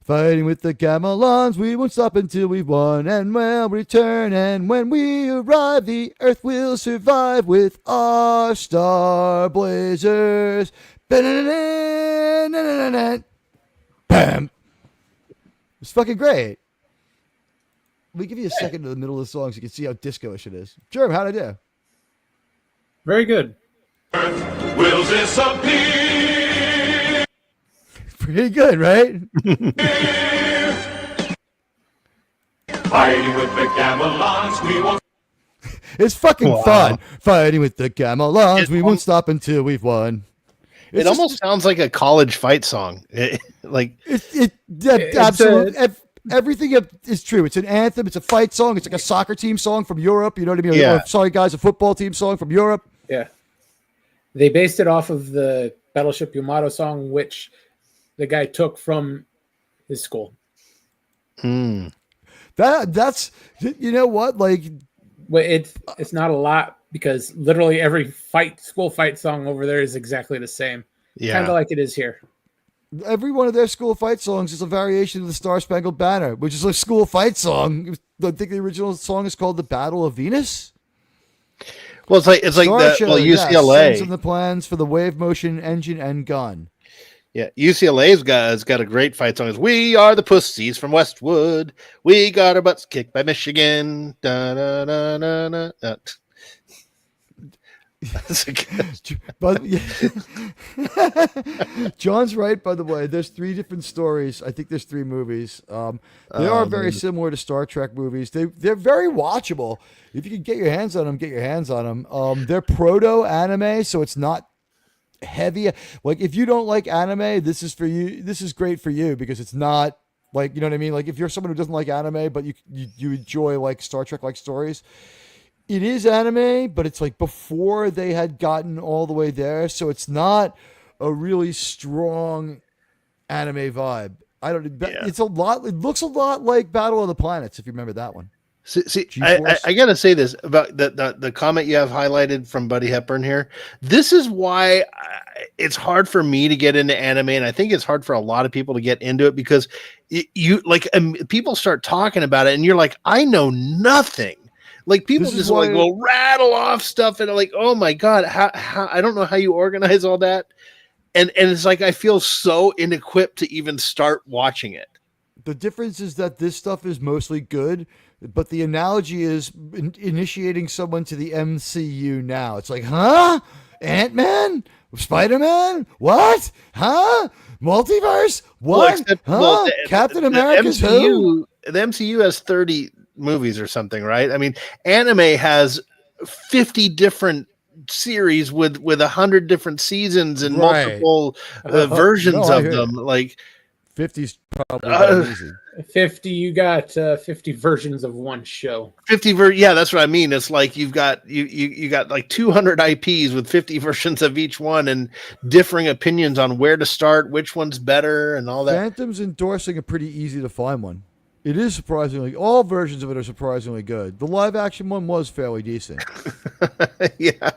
Fighting with the Gamelons, we won't stop until we've won, and we'll return, and when we arrive, the Earth will survive with our Star Blazers. Bam! It's fucking great. Let me give you a second in the middle of the song so you can see how disco-ish it is. Jerm, how'd I do? Very good. Earth will disappear. Pretty good, right? Fighting with the Gamelons, we won't. It's fucking fun. Fighting with the Gamelons, we won't stop until we've won. It almost sounds like a college fight song. Absolutely. Everything is true. It's an anthem. It's a fight song. It's like a soccer team song from Europe. You know what I mean? Yeah. Or, sorry, guys, a football team song from Europe. Yeah. They based it off of the Battleship Yamato song, which the guy took from his school. That's, you know what? Like, well, it's not a lot, because literally every school fight song over there is exactly the same. Yeah. Kind of like it is here. Every one of their school fight songs is a variation of the Star Spangled Banner, which is a school fight song. I think the original song is called "The Battle of Venus." Well, it's like UCLA. Sends them the plans for the wave motion engine and gun. Yeah, UCLA's got a great fight song. It's "We Are the Pussies from Westwood. We got our butts kicked by Michigan." Da, da, da, da, da. But John's right, by the way. There's 3 different stories. I think there's 3 movies. They are very similar to Star Trek movies. They're very watchable. If you can get your hands on them, get your hands on them. They're proto anime, so it's not heavy. Like if you don't like anime, this is for you. This is great for you because it's not like, you know what I mean? Like if you're someone who doesn't like anime, but you enjoy like Star Trek like stories. It is anime, but it's like before they had gotten all the way there, so it's not a really strong anime vibe. It's a lot. It looks a lot like Battle of the Planets, if you remember that one. See, I gotta say this about the comment you have highlighted from Buddy Hepburn here. This is why it's hard for me to get into anime, and I think it's hard for a lot of people to get into it because people start talking about it, and you're like, I know nothing. Like people just like will rattle off stuff and like, oh my God, how I don't know how you organize all that. And it's like I feel so inequipped to even start watching it. The difference is that this stuff is mostly good, but the analogy is initiating someone to the MCU now. It's like, huh? Ant-Man? Spider-Man? What? Huh? Multiverse? What? Captain America's who? The MCU has 30 movies or something, right? I mean, anime has 50 different series with 100 different seasons and multiple versions of them. Like 50's probably easy. 50, you got 50 versions of one show. 50 yeah, that's what I mean. It's like you got like 200 IPs with 50 versions of each one and differing opinions on where to start, which one's better, and all that. Phantom's endorsing a pretty easy to find one. It is surprisingly, all versions of it are surprisingly good. The live action one was fairly decent. Yeah.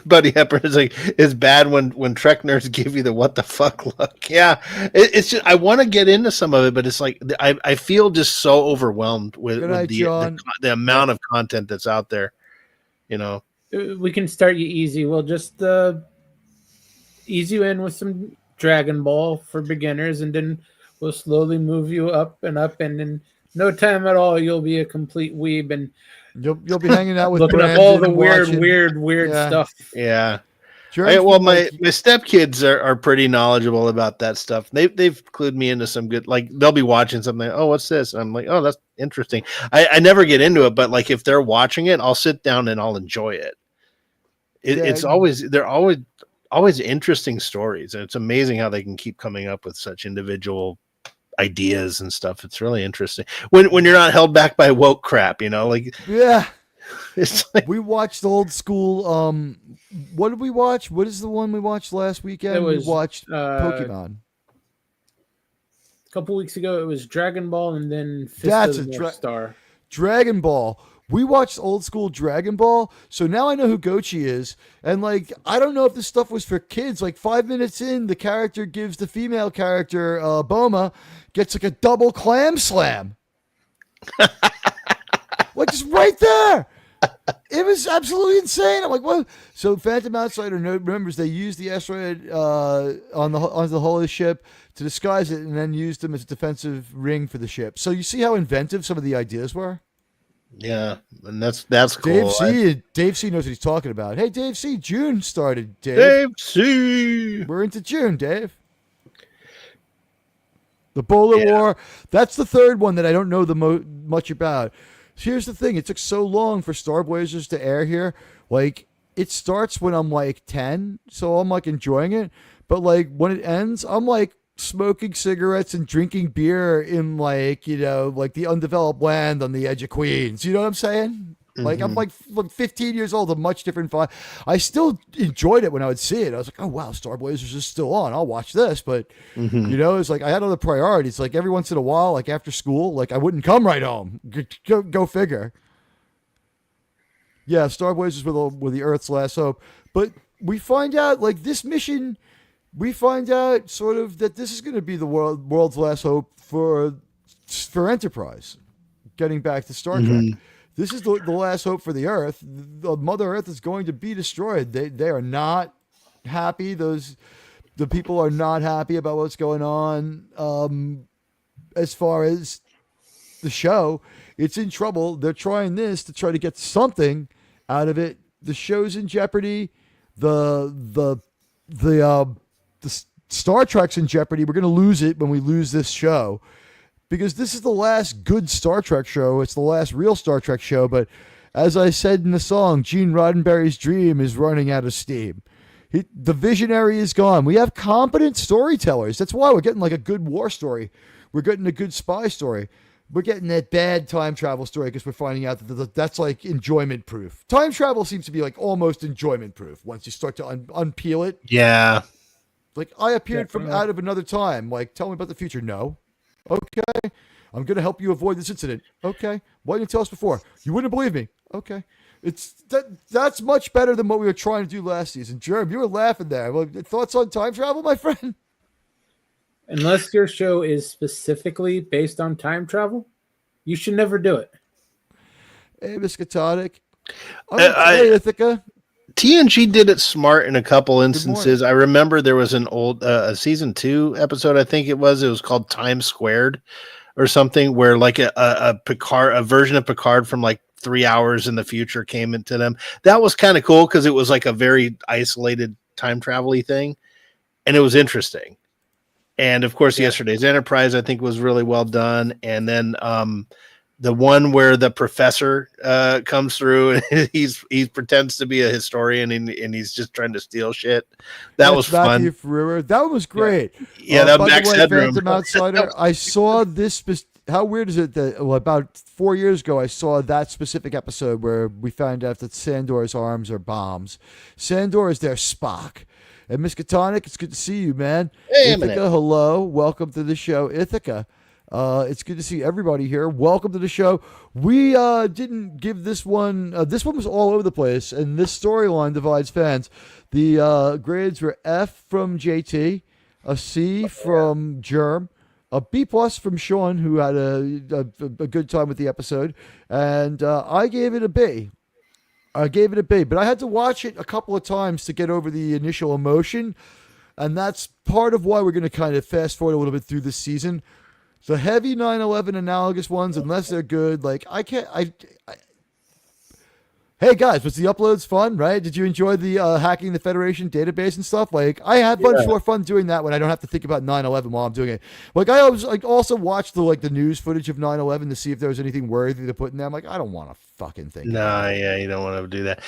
Buddy Hepburn is like, it's bad when Trek nerds give you the what the fuck look. Yeah. It's just, I want to get into some of it, but it's like, I feel just so overwhelmed with the amount of content that's out there, you know. We can start you easy. We'll just ease you in with some Dragon Ball for beginners, and then we'll slowly move you up, and in no time at all, you'll be a complete weeb, and you'll be hanging out with looking up all the weird stuff. Yeah. Well, my stepkids are pretty knowledgeable about that stuff. They've clued me into some good, like they'll be watching something. Oh, what's this? And I'm like, oh, that's interesting. I never get into it, but like if they're watching it, I'll sit down and I'll enjoy it. They're always interesting stories, and it's amazing how they can keep coming up with such individual ideas and stuff. It's really interesting when you're not held back by woke crap, you know, like it's like, we watched old school. What did we watch? What is the one we watched last weekend? We watched Pokemon. A couple weeks ago, it was Dragon Ball, and then Fist of the North Star. Dragon Ball. We watched old school Dragon Ball, so now I know who Gochi is. And, like, I don't know if this stuff was for kids. Like, 5 minutes in, the character gives the female character, Boma, gets, like, a double clam slam. Like, just right there. It was absolutely insane. I'm like, what? So Phantom Outsider remembers they used the asteroid on the hull of the ship to disguise it and then used them as a defensive ring for the ship. So you see how inventive some of the ideas were? Yeah, and that's cool. Dave C knows what he's talking about. Hey, Dave C, June started. Dave C, we're into June, Dave. The Bowler War. That's the third one that I don't know much about. So here's the thing: it took so long for Star Blazers to air here. Like, it starts when I'm like 10, so I'm like enjoying it. But like when it ends, I'm like smoking cigarettes and drinking beer in like, you know, like the undeveloped land on the edge of Queens. You know what I'm saying? Mm-hmm. Like I'm like 15 years old, a much different vibe. I still enjoyed it when I would see it. I was like, oh wow, Star Blazers is still on. I'll watch this. But you know, it's like I had other priorities. Like every once in a while, like after school, like I wouldn't come right home. Go figure. Yeah, Star Blazers with the Earth's last hope. But we find out like this mission. We find out sort of that this is going to be the world's last hope for Enterprise. Getting back to Star Trek, this is the last hope for the Earth. The Mother Earth is going to be destroyed. They are not happy. The people are not happy about what's going on. As far as the show, it's in trouble. They're trying this to try to get something out of it. The show's in jeopardy. The Star Trek's in jeopardy. We're going to lose it when we lose this show, because this is the last good Star Trek show. It's the last real Star Trek show. But as I said in the song, Gene Roddenberry's dream is running out of steam. The visionary is gone. We have competent storytellers. That's why we're getting like a good war story. We're getting a good spy story. We're getting that bad time travel story because we're finding out that that's like enjoyment proof. Time travel seems to be like almost enjoyment proof once you start to unpeel it. Yeah. Like, I appeared from out of another time. Like, tell me about the future. No. Okay. I'm going to help you avoid this incident. Okay. Why didn't you tell us before? You wouldn't believe me. Okay. That's much better than what we were trying to do last season. Jerm, you were laughing there. Well, thoughts on time travel, my friend? Unless your show is specifically based on time travel, you should never do it. Hey, Miskatonic. Hey, Ithaca. TNG did it smart in a couple instances. I remember there was an old a season 2 episode, I think it was called Time Squared or something, where like a version of Picard from like 3 hours in the future came into them. That was kind of cool because it was like a very isolated time travel-y thing, and it was interesting. And of course, yesterday's Enterprise, I think, was really well done. And then the one where the professor comes through and he pretends to be a historian and he's just trying to steal shit. That was fun. That one was great. Yeah, that was Max Headroom. Phantom Outsider. I saw this. How weird is it that about 4 years ago I saw that specific episode where we found out that Sandor's arms are bombs. Sandor is their Spock. And Miskatonic, it's good to see you, man. Hey, Ithaca, hello. Welcome to the show. Ithaca, it's good to see everybody here. Welcome to the show. We didn't give this one. This one was all over the place, and this storyline divides fans. The grades were F from JT, a C from Germ, a B+ from Sean, who had a good time with the episode, and I gave it a B. But I had to watch it a couple of times to get over the initial emotion, and that's part of why we're going to kind of fast forward a little bit through this season. The heavy 9/11 analogous ones, unless they're good, like Hey guys, was the uploads fun, right? Did you enjoy the hacking the Federation database and stuff? Like, I had much more fun doing that when I don't have to think about 9/11 while I'm doing it. Like, I always also watched the news footage of 9/11 to see if there was anything worthy to put in there. I'm like, I don't want to fucking think. Nah, yeah, you don't want to do that.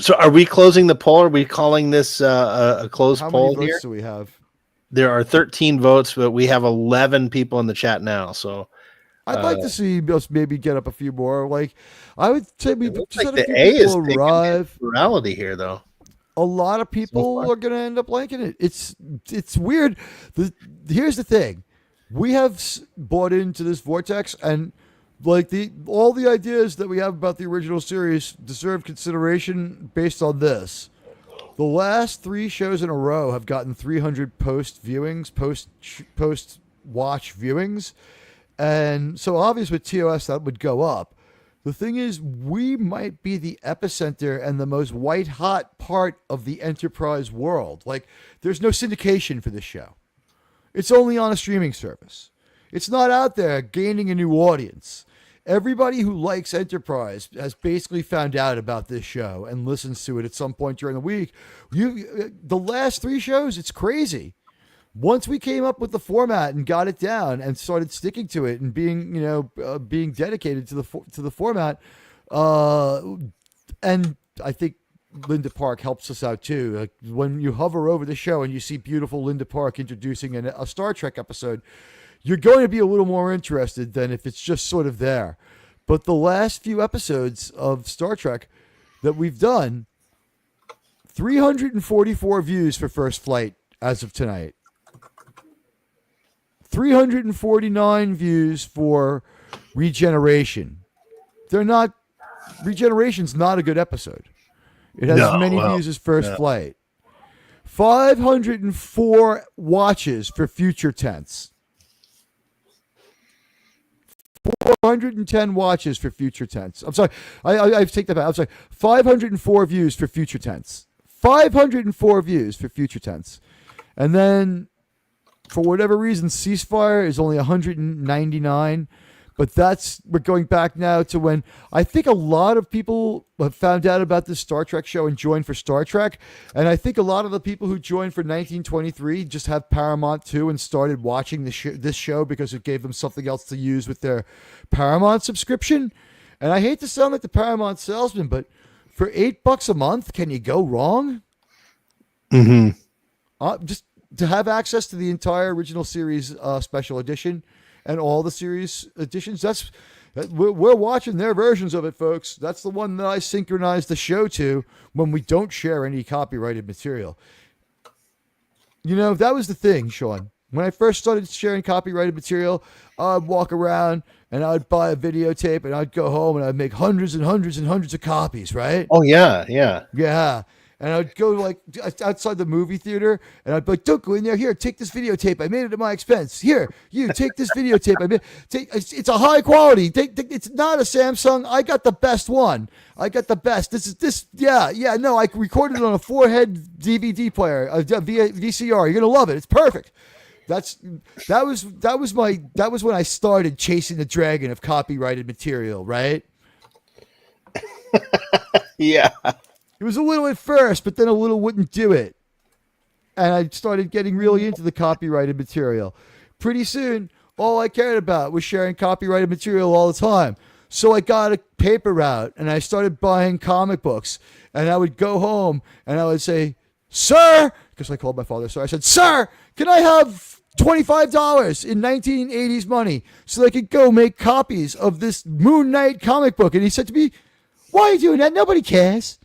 So, are we closing the poll? Are we calling this a closed poll? How many votes do we have? There are 13 votes, but we have 11 people in the chat now. So. I'd like to see us maybe get up a few more. Like, I would say we just had a few A is people arrive. Morality here, though. A lot of people are going to end up liking it. It's weird. Here's the thing: we have bought into this vortex, and like all the ideas that we have about the original series deserve consideration based on this. The last 3 shows in a row have gotten 300 post watch viewings. And so obviously with TOS that would go up. The thing is, we might be the epicenter and the most white hot part of the Enterprise world. Like, there's no syndication for this show. It's only on a streaming service. It's not out there gaining a new audience. Everybody who likes Enterprise has basically found out about this show and listens to it at some point during the week. The last 3 shows, it's crazy. Once we came up with the format and got it down and started sticking to it and being dedicated to the format, and I think Linda Park helps us out too. Like, when you hover over the show and you see beautiful Linda Park introducing a Star Trek episode, you're going to be a little more interested than if it's just sort of there. But the last few episodes of Star Trek that we've done, 344 views for First Flight as of tonight. 349 views for Regeneration. Regeneration's not a good episode. It has as many views as First Flight. 504 watches for Future Tense. 410 watches for Future Tense. I'm sorry. I take that back. I'm sorry. 504 views for Future Tense. 504 views for Future Tense. And then, for whatever reason, Ceasefire is only 199. But we're going back now to when I think a lot of people have found out about this Star Trek show and joined for Star Trek. And I think a lot of the people who joined for 1923 just have Paramount too and started watching this show because it gave them something else to use with their Paramount subscription. And I hate to sound like the Paramount salesman, but for $8 a month, can you go wrong? Mm-hmm. Just to have access to the entire original series special edition and all the series editions. We're watching their versions of it, folks. That's the one that I synchronize the show to when we don't share any copyrighted material. You know, that was the thing, Sean. When I first started sharing copyrighted material, I'd walk around and I'd buy a videotape and I'd go home and I'd make hundreds and hundreds and hundreds of copies, right? Oh, yeah, yeah. Yeah. And I'd go like outside the movie theater and I'd be like, don't go in there. Here, take this videotape. I made it at my expense. Here, you take this videotape. It's a high quality. It's not a Samsung. I got the best one. I got the best. No, I recorded it on a 4-head DVD player, a VCR. You're going to love it. It's perfect. That was when I started chasing the dragon of copyrighted material, right? Yeah. It was a little at first, but then a little wouldn't do it. And I started getting really into the copyrighted material. Pretty soon, all I cared about was sharing copyrighted material all the time. So I got a paper route and I started buying comic books. And I would go home and I would say, sir, because I called my father, sir. I said, sir, can I have $25 in 1980s money so I could go make copies of this Moon Knight comic book? And he said to me, why are you doing that? Nobody cares.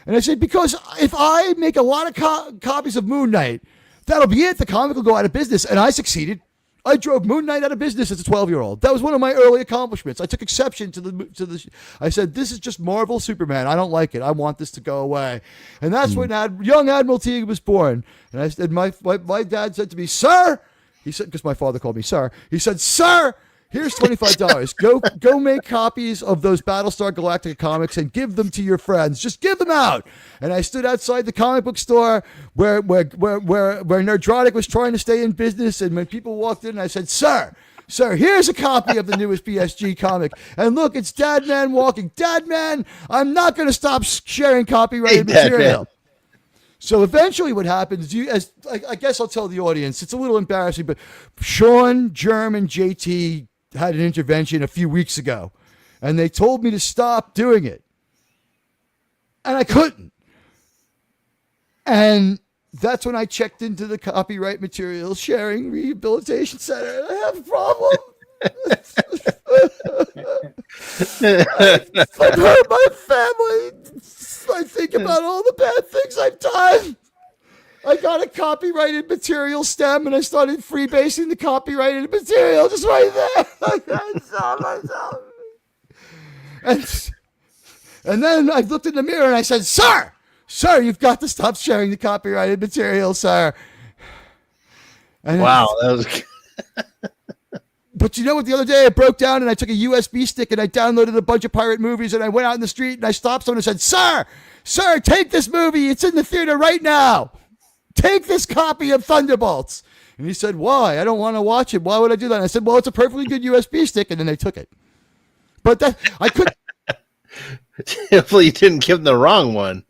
And I said, because if I make a lot of copies of Moon Knight, that'll be it. The comic will go out of business. And I succeeded. I drove Moon Knight out of business as a 12-year-old. That was one of my early accomplishments. I took exception to the. I said, this is just Marvel Superman. I don't like it. I want this to go away. And that's when young Admiral Teag was born. And I said, my dad said to me, sir, he said, because my father called me sir. He said, sir, here's $25. Go make copies of those Battlestar Galactica comics and give them to your friends. Just give them out. And I stood outside the comic book store where Nerdrotic was trying to stay in business. And when people walked in, I said, sir, here's a copy of the newest BSG comic. And look, it's Dad Man walking. Dad Man, I'm not going to stop sharing copyrighted material. So eventually what happens, I guess I'll tell the audience, it's a little embarrassing, but Sean, Germ, and JT had an intervention a few weeks ago, and they told me to stop doing it. And I couldn't. And that's when I checked into the Copyright Material Sharing Rehabilitation Center, and I have a problem. I've hurt my family. I think about all the bad things I've done. I got a copyrighted material stem and I started freebasing the copyrighted material just right there. I saw myself. And then I looked in the mirror and I said, sir, you've got to stop sharing the copyrighted material, sir. And wow, that was... But you know what? The other day I broke down and I took a USB stick and I downloaded a bunch of pirate movies and I went out in the street and I stopped someone and said, sir, take this movie. It's in the theater right now. Take this copy of Thunderbolts. And he said, why? I don't want to watch it. Why would I do that? And I said, well, it's a perfectly good USB stick. And then they took it. But I couldn't. Hopefully you didn't give them the wrong one.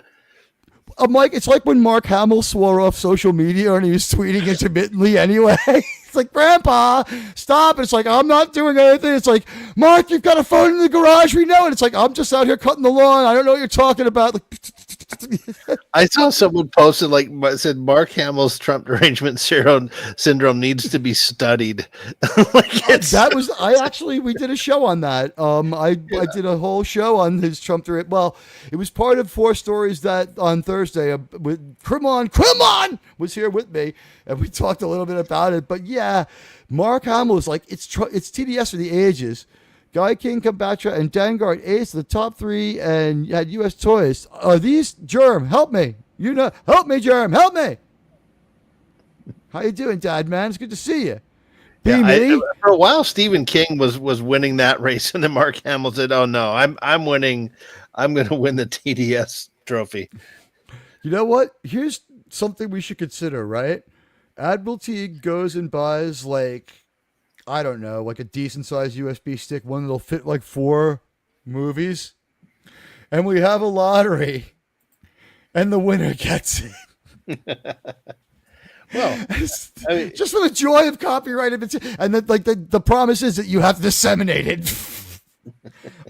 Mike, it's like when Mark Hamill swore off social media and he was tweeting intermittently anyway. It's like, Grandpa, stop. And it's like, I'm not doing anything. It's like, Mark, you've got a phone in the garage. We know it. It's like, I'm just out here cutting the lawn. I don't know what you're talking about. I saw someone posted, said Mark Hamill's Trump derangement syndrome needs to be studied. We did a show on that. I did a whole show on his Trump derangement. Well, it was part of 4 stories that on Thursday with Krimon was here with me. And we talked a little bit about it. But yeah, Mark Hamill was like, it's TDS for the ages. Guy King, Kambatra, and Dangard Ace, the top 3, and you had U.S. toys. Are these Germ? Help me. Help me, Germ. Help me. How you doing, Dad, man? It's good to see you. For a while, Stephen King was winning that race, and then Mark Hamill said, oh, no, I'm winning. I'm going to win the TDS trophy. You know what? Here's something we should consider, right? Admiral Teag goes and buys, like, I don't know, like a decent sized USB stick, one that'll fit like 4 movies, and we have a lottery, and the winner gets it. Well, I mean, just for the joy of copyrighted material, and then like the promise is that you have to disseminate it.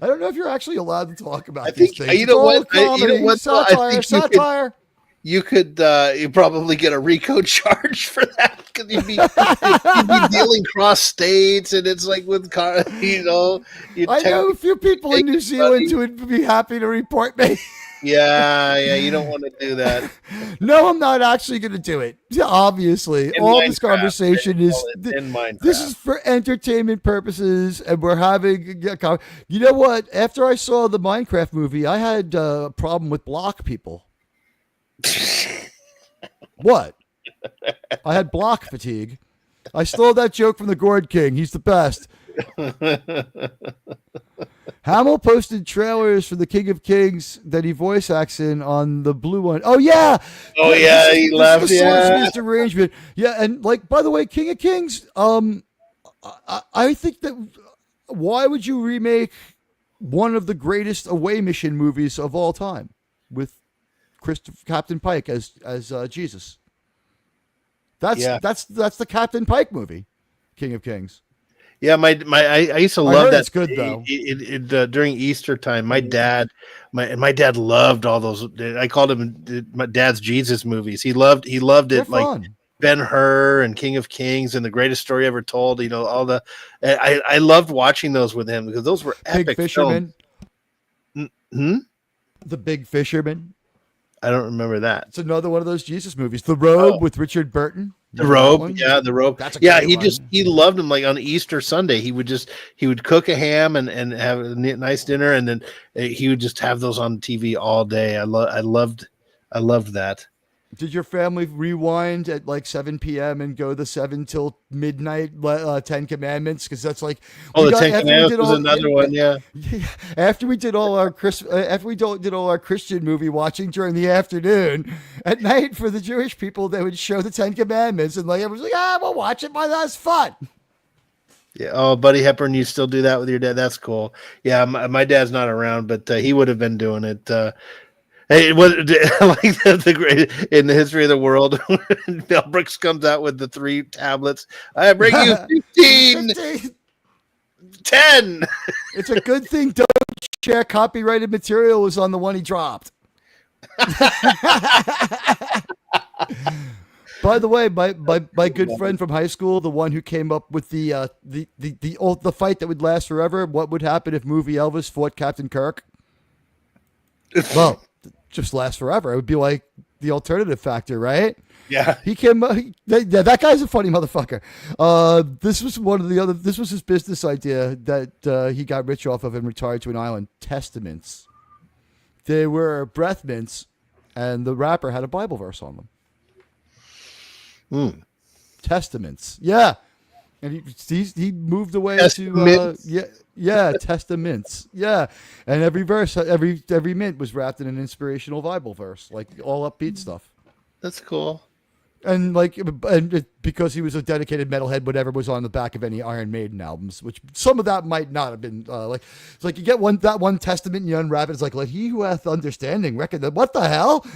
I don't know if you're actually allowed to talk about these things. You know what? Satire, satire. You could you probably get a RICO charge for that because you'd be dealing cross states, and it's like with I know a few people in New Zealand who would be happy to report me. Yeah, you don't want to do that. No, I'm not actually going to do it. Obviously, all this conversation is this is for entertainment purposes, and we're having. You know what? After I saw the Minecraft movie, I had a problem with block people. What? I had block fatigue. I stole that joke from the Gourd King. He's the best. Hamill posted trailers for the King of Kings that he voice acts in on the blue one. Oh yeah, he left. This arrangement. Yeah, and like by the way, King of Kings. I think that why would you remake one of the greatest away mission movies of all time with Captain Pike as Jesus? That's the Captain Pike movie, King of Kings. Yeah, I used to love that. It's good though. During Easter time, my dad loved all those. I called him my dad's Jesus movies. He loved it. They're like fun. Ben-Hur and King of Kings and The Greatest Story Ever Told. All the. I loved watching those with him because those were epic. Big Fisherman. The Big Fisherman. I don't remember that. It's another one of those Jesus movies. The Robe with Richard Burton. The Robe, The Robe. That's a great one. He loved them. Like on Easter Sunday, he would cook a ham and have a nice dinner, and then he would just have those on TV all day. I loved that. Did your family rewind at like 7 p.m. and go the 7 till midnight 10 Commandments? Because that's like the 10 Commandments was another one. Yeah. After we did all our Christian movie watching during the afternoon, at night for the Jewish people they would show the 10 Commandments, and like everyone's like, we'll watch it, but that's fun. Yeah. Oh, Buddy Hepburn, you still do that with your dad? That's cool. Yeah. My dad's not around, but he would have been doing it. It was like the great in the history of the world. When Mel Brooks comes out with the 3 tablets. I bring you 15. 10. It's a good thing Don't Share copyrighted material was on the one he dropped. By the way, my good friend from high school, the one who came up with the fight that would last forever. What would happen if movie Elvis fought Captain Kirk? Well, just last forever. It would be like the alternative factor, right? Yeah. He came. That guy's a funny motherfucker. This was his business idea that he got rich off of and retired to an island. Testaments. They were breath mints, and the wrapper had a Bible verse on them. Testaments. Yeah. And he moved away Testaments. to testaments. Yeah, and every verse, every mint was wrapped in an inspirational Bible verse, like all upbeat stuff. That's cool. And because he was a dedicated metalhead, whatever was on the back of any Iron Maiden albums, which some of that might not have been it's like you get that one testament and you unwrap it. It's like, let he who hath understanding reckon that. What the hell?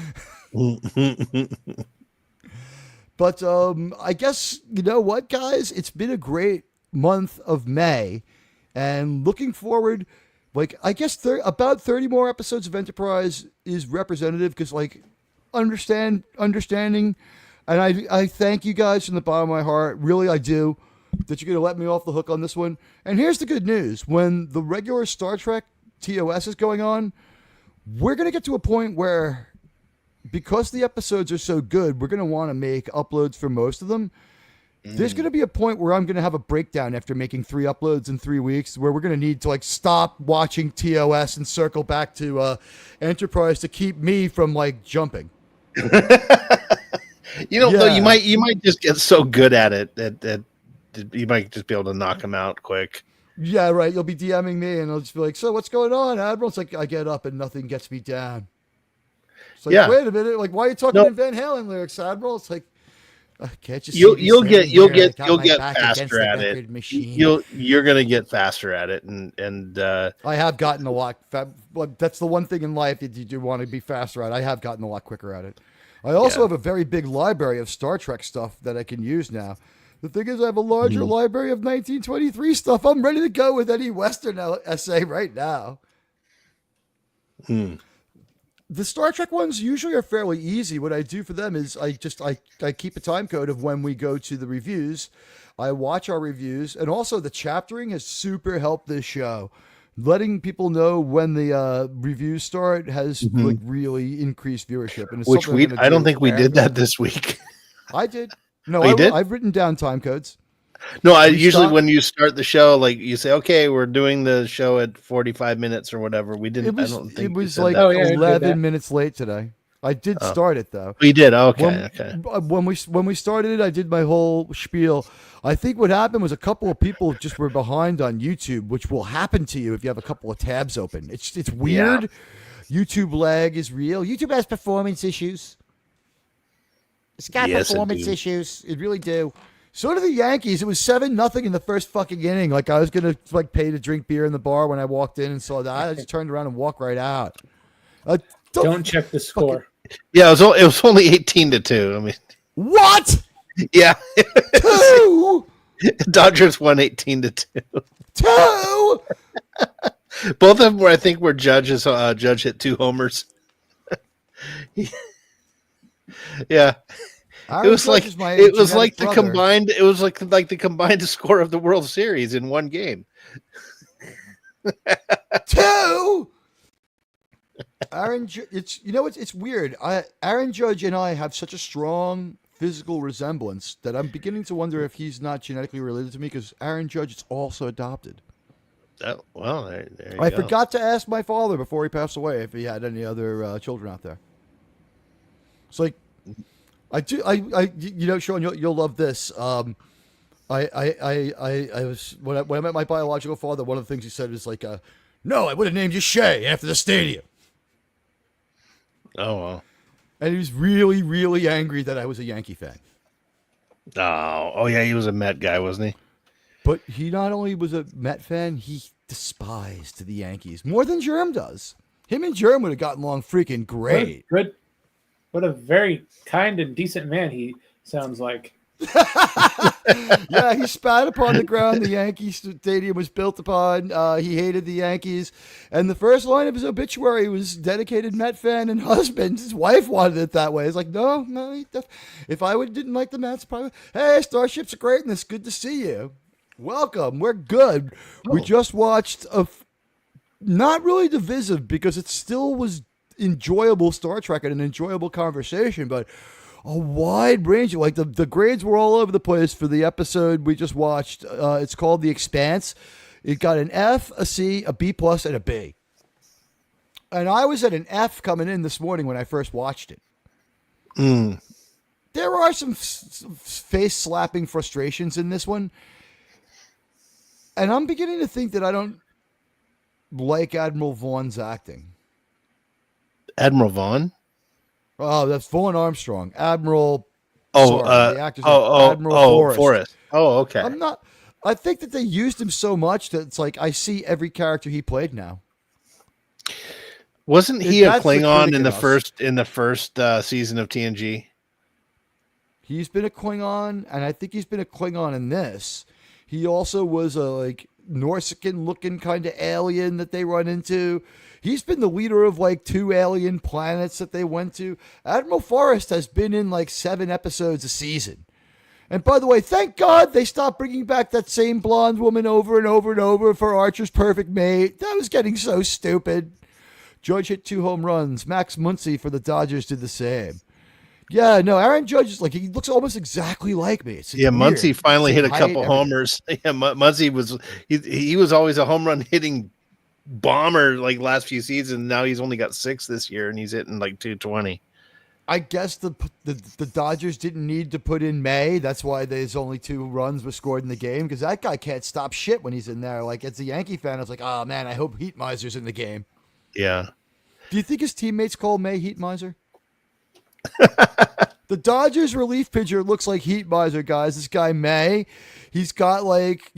But I guess, you know what, guys? It's been a great month of May. And looking forward, like, I guess about 30 more episodes of Enterprise is representative because, like, understanding. And I thank you guys from the bottom of my heart. Really, I do. That you're going to let me off the hook on this one. And here's the good news. When the regular Star Trek TOS is going on, we're going to get to a point where, because the episodes are so good, we're going to want to make uploads for most of them. There's going to be a point where I'm going to have a breakdown after making 3 uploads in 3 weeks, where we're going to need to like stop watching TOS and circle back to Enterprise to keep me from like jumping. Though you might just get so good at it that you might just be able to knock them out quick. Yeah, right. You'll be DMing me, and I'll just be like, "So what's going on, Admiral?" It's like I get up and nothing gets me down. It's like, wait a minute, like, why are you talking in Van Halen lyrics, Admiral? It's like, Can't just you'll get faster at it. You're gonna get faster at it, and I have gotten a lot. That's the one thing in life that you do want to be faster at. I have gotten a lot quicker at it. I also have a very big library of Star Trek stuff that I can use now. The thing is, I have a larger library of 1923 stuff. I'm ready to go with any Western essay right now. The Star Trek ones usually are fairly easy. What I do for them is I keep a time code of when we go to the reviews. I watch our reviews, and also the chaptering has super helped this show. Letting people know when the reviews start has like really increased viewership. And it's I don't think we did that this week. I did. No, you did? I've written down time codes. No, I usually when you start the show, like you say, okay, we're doing the show at 45 minutes or whatever. We didn't. It was like 11 minutes late today. I did start it though. We did. Okay. When we started it, I did my whole spiel. I think what happened was a couple of people just were behind on YouTube, which will happen to you if you have a couple of tabs open. It's weird. Yeah. YouTube lag is real. YouTube has performance issues. It's got performance issues. It really do. So did the Yankees. It was 7-0 in the first fucking inning. Like I was gonna pay to drink beer in the bar when I walked in and saw that. I just turned around and walked right out. Don't check the score. Yeah, it was only 18-2. I mean, what? Yeah, 2. Dodgers won 18-2. 2. Both of them were, I think, were Judge hit 2 homers. Yeah. It was like the combined. It was like the combined score of the World Series in one game. 2. It's weird. Aaron Judge and I have such a strong physical resemblance that I'm beginning to wonder if he's not genetically related to me because Aaron Judge is also adopted. Oh, well, there you I go. forgot to ask my father before he passed away if he had any other children out there. It's like. I do. Sean, you'll love this. I was when I met my biological father. One of the things he said is like, "No, I would have named you Shea after the stadium." Oh wow! And he was really, really angry that I was a Yankee fan. Oh yeah, he was a Met guy, wasn't he? But he not only was a Met fan, he despised the Yankees more than Germ does. Him and Germ would have gotten along freaking great. Good. What a very kind and decent man he sounds like. Yeah, he spat upon the ground the Yankee stadium was built upon. He hated the Yankees. And the first line of his obituary was dedicated Met fan and husband. His wife wanted it that way. It's like, no. If I didn't like the Mets, probably, hey, Starship's a greatness. Good to see you. Welcome. We're good. We just watched not really divisive because it still was enjoyable Star Trek and an enjoyable conversation, but a wide range of the grades were all over the place for the episode we just watched. It's called The Expanse. It got an F, a C, a B+, and a B. And I was at an F coming in this morning when I first watched it. There are some face-slapping frustrations in this one. And I'm beginning to think that I don't like Admiral Vaughn's acting. Admiral Vaughn? Oh, that's Vaughn Armstrong. Admiral. The actor's Admiral Forrest. Oh, okay. I think that they used him so much that it's like I see every character he played now. Wasn't he a Klingon in the first season of TNG? He's been a Klingon, and I think he's been a Klingon in this. He also was a Norsican looking kind of alien that they run into. He's been the leader of 2 alien planets that they went to. Admiral Forrest has been in 7 episodes a season. And by the way, thank God they stopped bringing back that same blonde woman over and over and over for Archer's perfect mate. That was getting so stupid. Judge hit 2 home runs. Max Muncy for the Dodgers did the same. Yeah, no, Aaron Judge is he looks almost exactly like me. It's Muncy finally hit a couple homers. Yeah, Muncy was always a home run hitting bomber last few seasons. Now he's only got 6 this year, and he's hitting 220. I guess the Dodgers didn't need to put in May. That's why there's only 2 runs were scored in the game because that guy can't stop shit when he's in there. As a Yankee fan, I was like, oh man, I hope Heat Miser's in the game. Yeah. Do you think his teammates call May Heat Miser? The Dodgers relief pitcher looks like Heat Miser, guys. This guy, May, he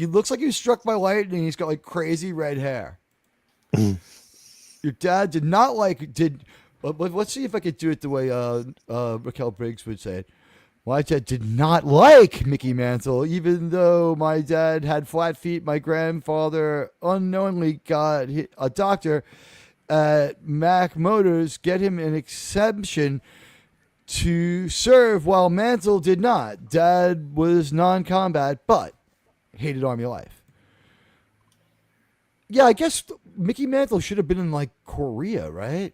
looks like he was struck by lightning. He's got like crazy red hair. Your dad did not let's see if I could do it the way Raquel Briggs would say it. My dad did not like Mickey Mantle, even though my dad had flat feet. My grandfather unknowingly got a doctor at Mack Motors, get him an exemption to serve, while Mantle did not. Dad was non-combat, but hated Army life. Yeah, I guess Mickey Mantle should have been in like Korea, right?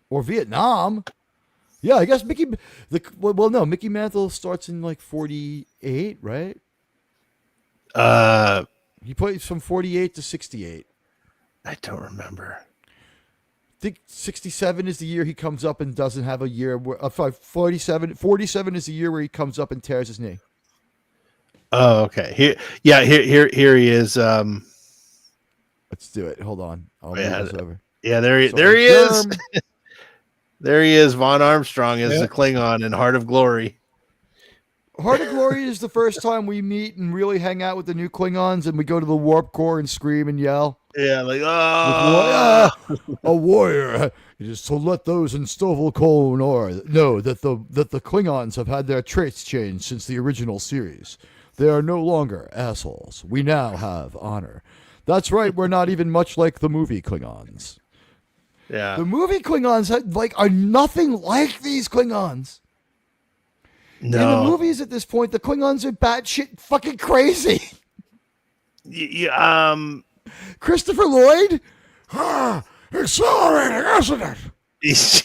Or Vietnam. Yeah, I guess Mickey Mantle starts in like 48, right? He plays from 48 to 68. I don't remember. I think 67 is the year he comes up and doesn't have a year. 47 is the year where he comes up and tears his knee. Oh, okay. Here he is. Let's do it. Hold on. I'll move this over. Yeah, there he is. There he is. Von Armstrong as the Klingon in Heart of Glory. Heart of Glory is the first time we meet and really hang out with the new Klingons, and we go to the warp core and scream and yell. Yeah, like a warrior. It is to let those in Stovall Kolnor know that the Klingons have had their traits changed since the original series. They are no longer assholes. We now have honor. That's right. We're not even much like the movie Klingons. Yeah, the movie Klingons are nothing like these Klingons. No. In the movies at this point, the Klingons are batshit fucking crazy. Christopher Lloyd? Accelerating, isn't it?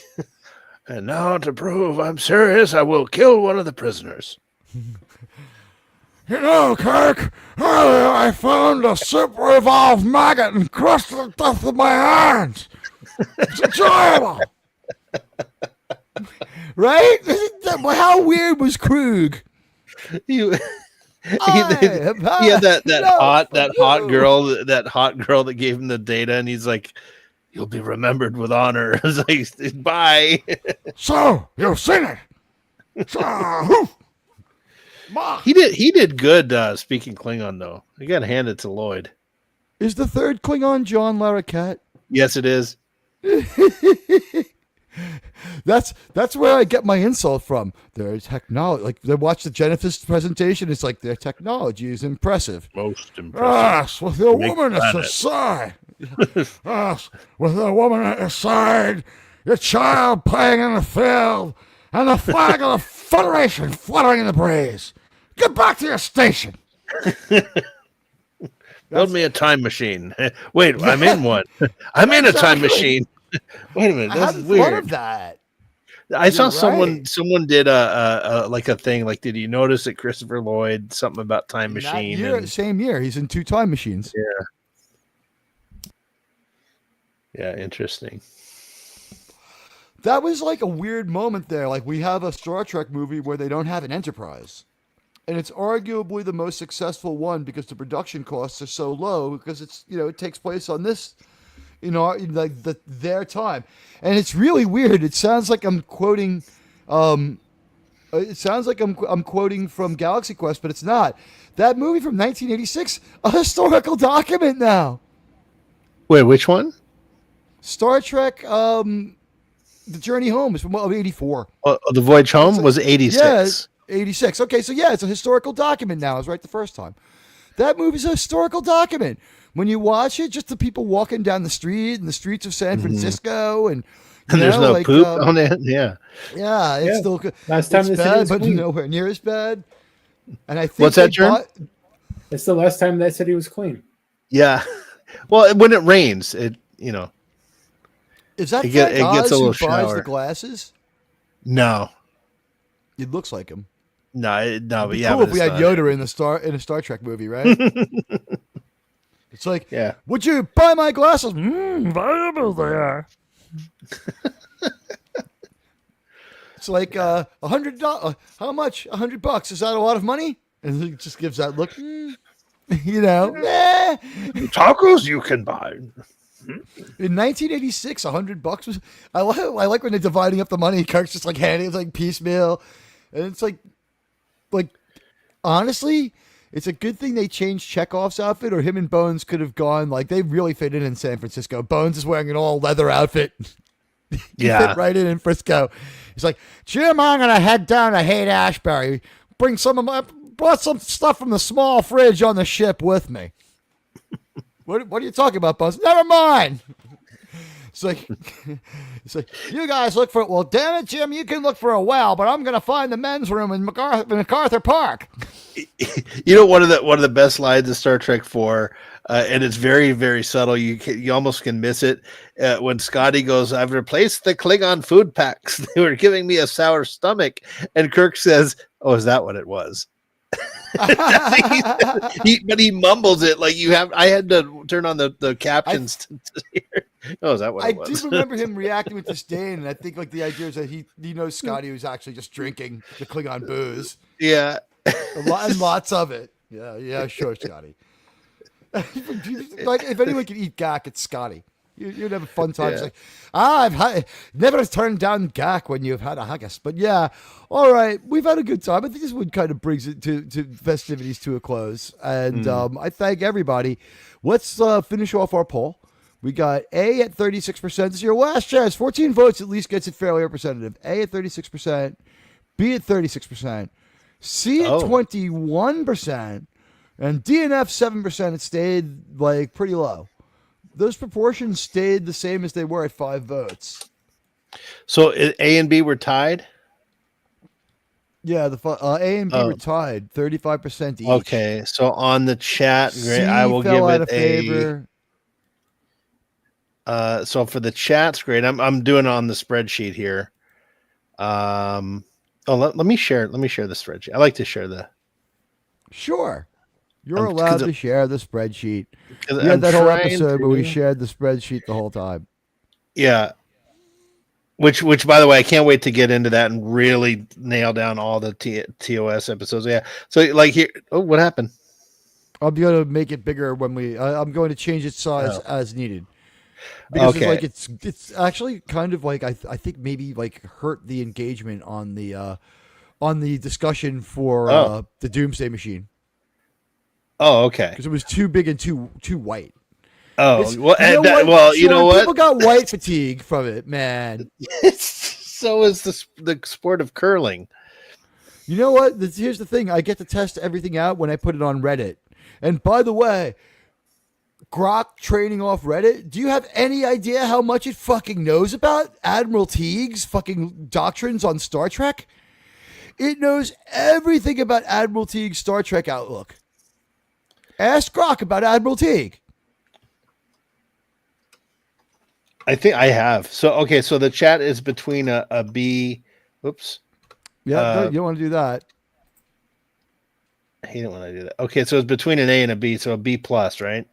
And now to prove I'm serious, I will kill one of the prisoners. You know, Kirk, earlier I found a super evolved maggot and crushed it to death with my hands. It's enjoyable. Right? How weird was Krug? He had that hot girl that gave him the data, and he's like, "You'll be remembered with honor." It's like, bye. So you've seen it. He did good speaking Klingon though. You got to hand it to Lloyd. Is the third Klingon John Larroquette? Yes, it is. That's where I get my insult from. Their technology, like they watch the Genesis presentation, it's like their technology is impressive. Most impressive. Yes, with the woman at the side. Yes, with the woman at the side, your child playing in the field, and the flag of the Federation fluttering in the breeze. Get back to your station. Build me a time machine. Wait, I'm in one. I'm in a time machine. Wait a minute, this is weird. Fun of that. I saw someone did a like a thing. Like, did you notice that Christopher Lloyd something about time machine? Same year, he's in 2 time machines. Yeah, interesting. That was like a weird moment there. Like, we have a Star Trek movie where they don't have an Enterprise. And it's arguably the most successful one because the production costs are so low because it's, it takes place on this, like their time. And it's really weird. It sounds like I'm quoting, I'm quoting from Galaxy Quest, but it's not. That movie from 1986, a historical document now. Wait, which one? Star Trek, The Journey Home is from 84. The Voyage Home was 86. Yeah, 86. Okay, so yeah, it's a historical document now. I was right the first time. That movie's a historical document. When you watch it, just the people walking down the street in the streets of San Francisco, and there's no poop on it. Yeah, it's still last time it's bad, but nowhere near as bad. And I think what's that, Jerm? It's the last time that city was clean. Yeah, well, when it rains, it is that it gets a little who buys shower. The glasses? No, it looks like him. No, but yeah. Cool if we had Yoda in a Star Trek movie, right? It's like, would you buy my glasses? Valuable they are. It's like $100. How much? $100. Is that a lot of money? And he just gives that look. Tacos you can buy. In 1986, $100 was. I like when they're dividing up the money. Kirk's just like handing it like piecemeal. And it's like honestly, it's a good thing they changed Chekhov's outfit, or him and Bones could have gone like they really fit in San Francisco. Bones is wearing an all leather outfit. He fit right in Frisco. He's like, Jim, I'm gonna head down to Haight-Ashbury. Brought some stuff from the small fridge on the ship with me. What are you talking about, Bones? Never mind. It's like, you guys look for it. Well, damn it, Jim, you can look for a well, but I'm going to find the men's room in MacArthur Park. You know, one of the best lines of Star Trek 4, and it's very, very subtle. You almost can miss it. When Scotty goes, I've replaced the Klingon food packs. They were giving me a sour stomach. And Kirk says, oh, is that what it was? But he mumbles it like you have. I had to turn on the captions to hear. Oh, is that what it was? I do remember him reacting with disdain, and I think like the idea is that he knows Scotty was actually just drinking the Klingon booze. Yeah, and lots of it. Yeah, sure, Scotty. Like if anyone can eat gack, it's Scotty. You'd have a fun time. Yeah. It's like, I've never turned down gack when you've had a haggis. But yeah, all right, we've had a good time. I think this one kind of brings it to festivities to a close. And I thank everybody. Let's finish off our poll. We got A at 36%. This is your last chance. 14 votes at least gets it fairly representative. A at 36%, B at 36%, C at 21%, and D and F 7%. It stayed like pretty low. Those proportions stayed the same as they were at 5 votes. So A and B were tied? Yeah, A and B were tied, 35% each. Okay, so on the chat, C I will fell give out it of favor. So for the chat's great. I'm doing it on the spreadsheet here. Let me share the spreadsheet. I like to share the. Sure. You're allowed to share the spreadsheet. We had that whole episode where we shared the spreadsheet the whole time. Yeah. Which, by the way, I can't wait to get into that and really nail down all the TOS episodes. Yeah. So, like here, what happened? I'm going to make it bigger when I'm going to change its size as needed. Because it's actually kind of like I think maybe like hurt the engagement on the discussion for the Doomsday Machine. Oh, okay. Because it was too big and too white. Oh, you know what? People got white fatigue from it, man. So is the sport of curling. You know what? Here's the thing. I get to test everything out when I put it on Reddit. And by the way, Grok training off Reddit, do you have any idea how much it fucking knows about Admiral Teag's fucking doctrines on Star Trek? It knows everything about Admiral Teag's Star Trek outlook. Ask Grok about Admiral Teag. I think I have. So the chat is between a B. Whoops. Yeah, you don't want to do that. He didn't want to do that. Okay, so it's between an A and a B, so a B plus, right?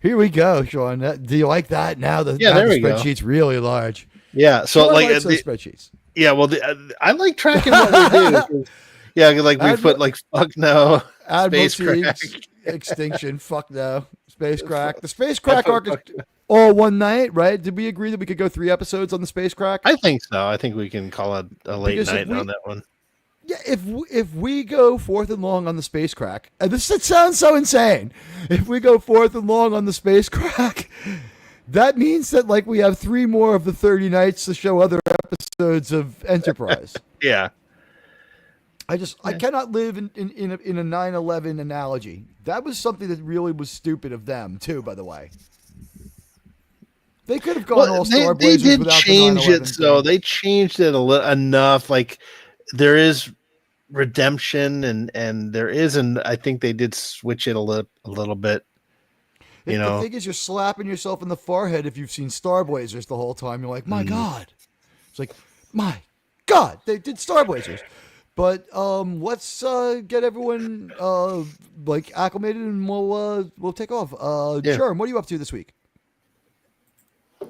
Here we go, Sean. Do you like that? Now the spreadsheet's really large. Yeah, so Sean like likes those spreadsheets. Yeah, well, I like tracking what we do. Yeah, like we put like fuck no, Admiral space crack, extinction, fuck no, space crack. The space crack arc is all one night, right? Did we agree that we could go 3 episodes on the space crack? I think so. I think we can call it a late night on that one. Yeah, if we go 4th and long on the space crack, and it sounds so insane. If we go 4th and long on the space crack, that means that like we have 3 more of the 30 nights to show other episodes of Enterprise. Yeah. I cannot live in a 9/11 analogy. That was something that really was stupid of them too, by the way. They could have gone all Star Blazers they did without change the it though. They changed it enough. Like there is redemption and there is, and I think they did switch it a little bit. The thing is, you're slapping yourself in the forehead if you've seen Star Blazers the whole time. You're like, my God. It's like, my God, they did Star Blazers. But let's get everyone like acclimated, and we'll take off. Sherm, what are you up to this week?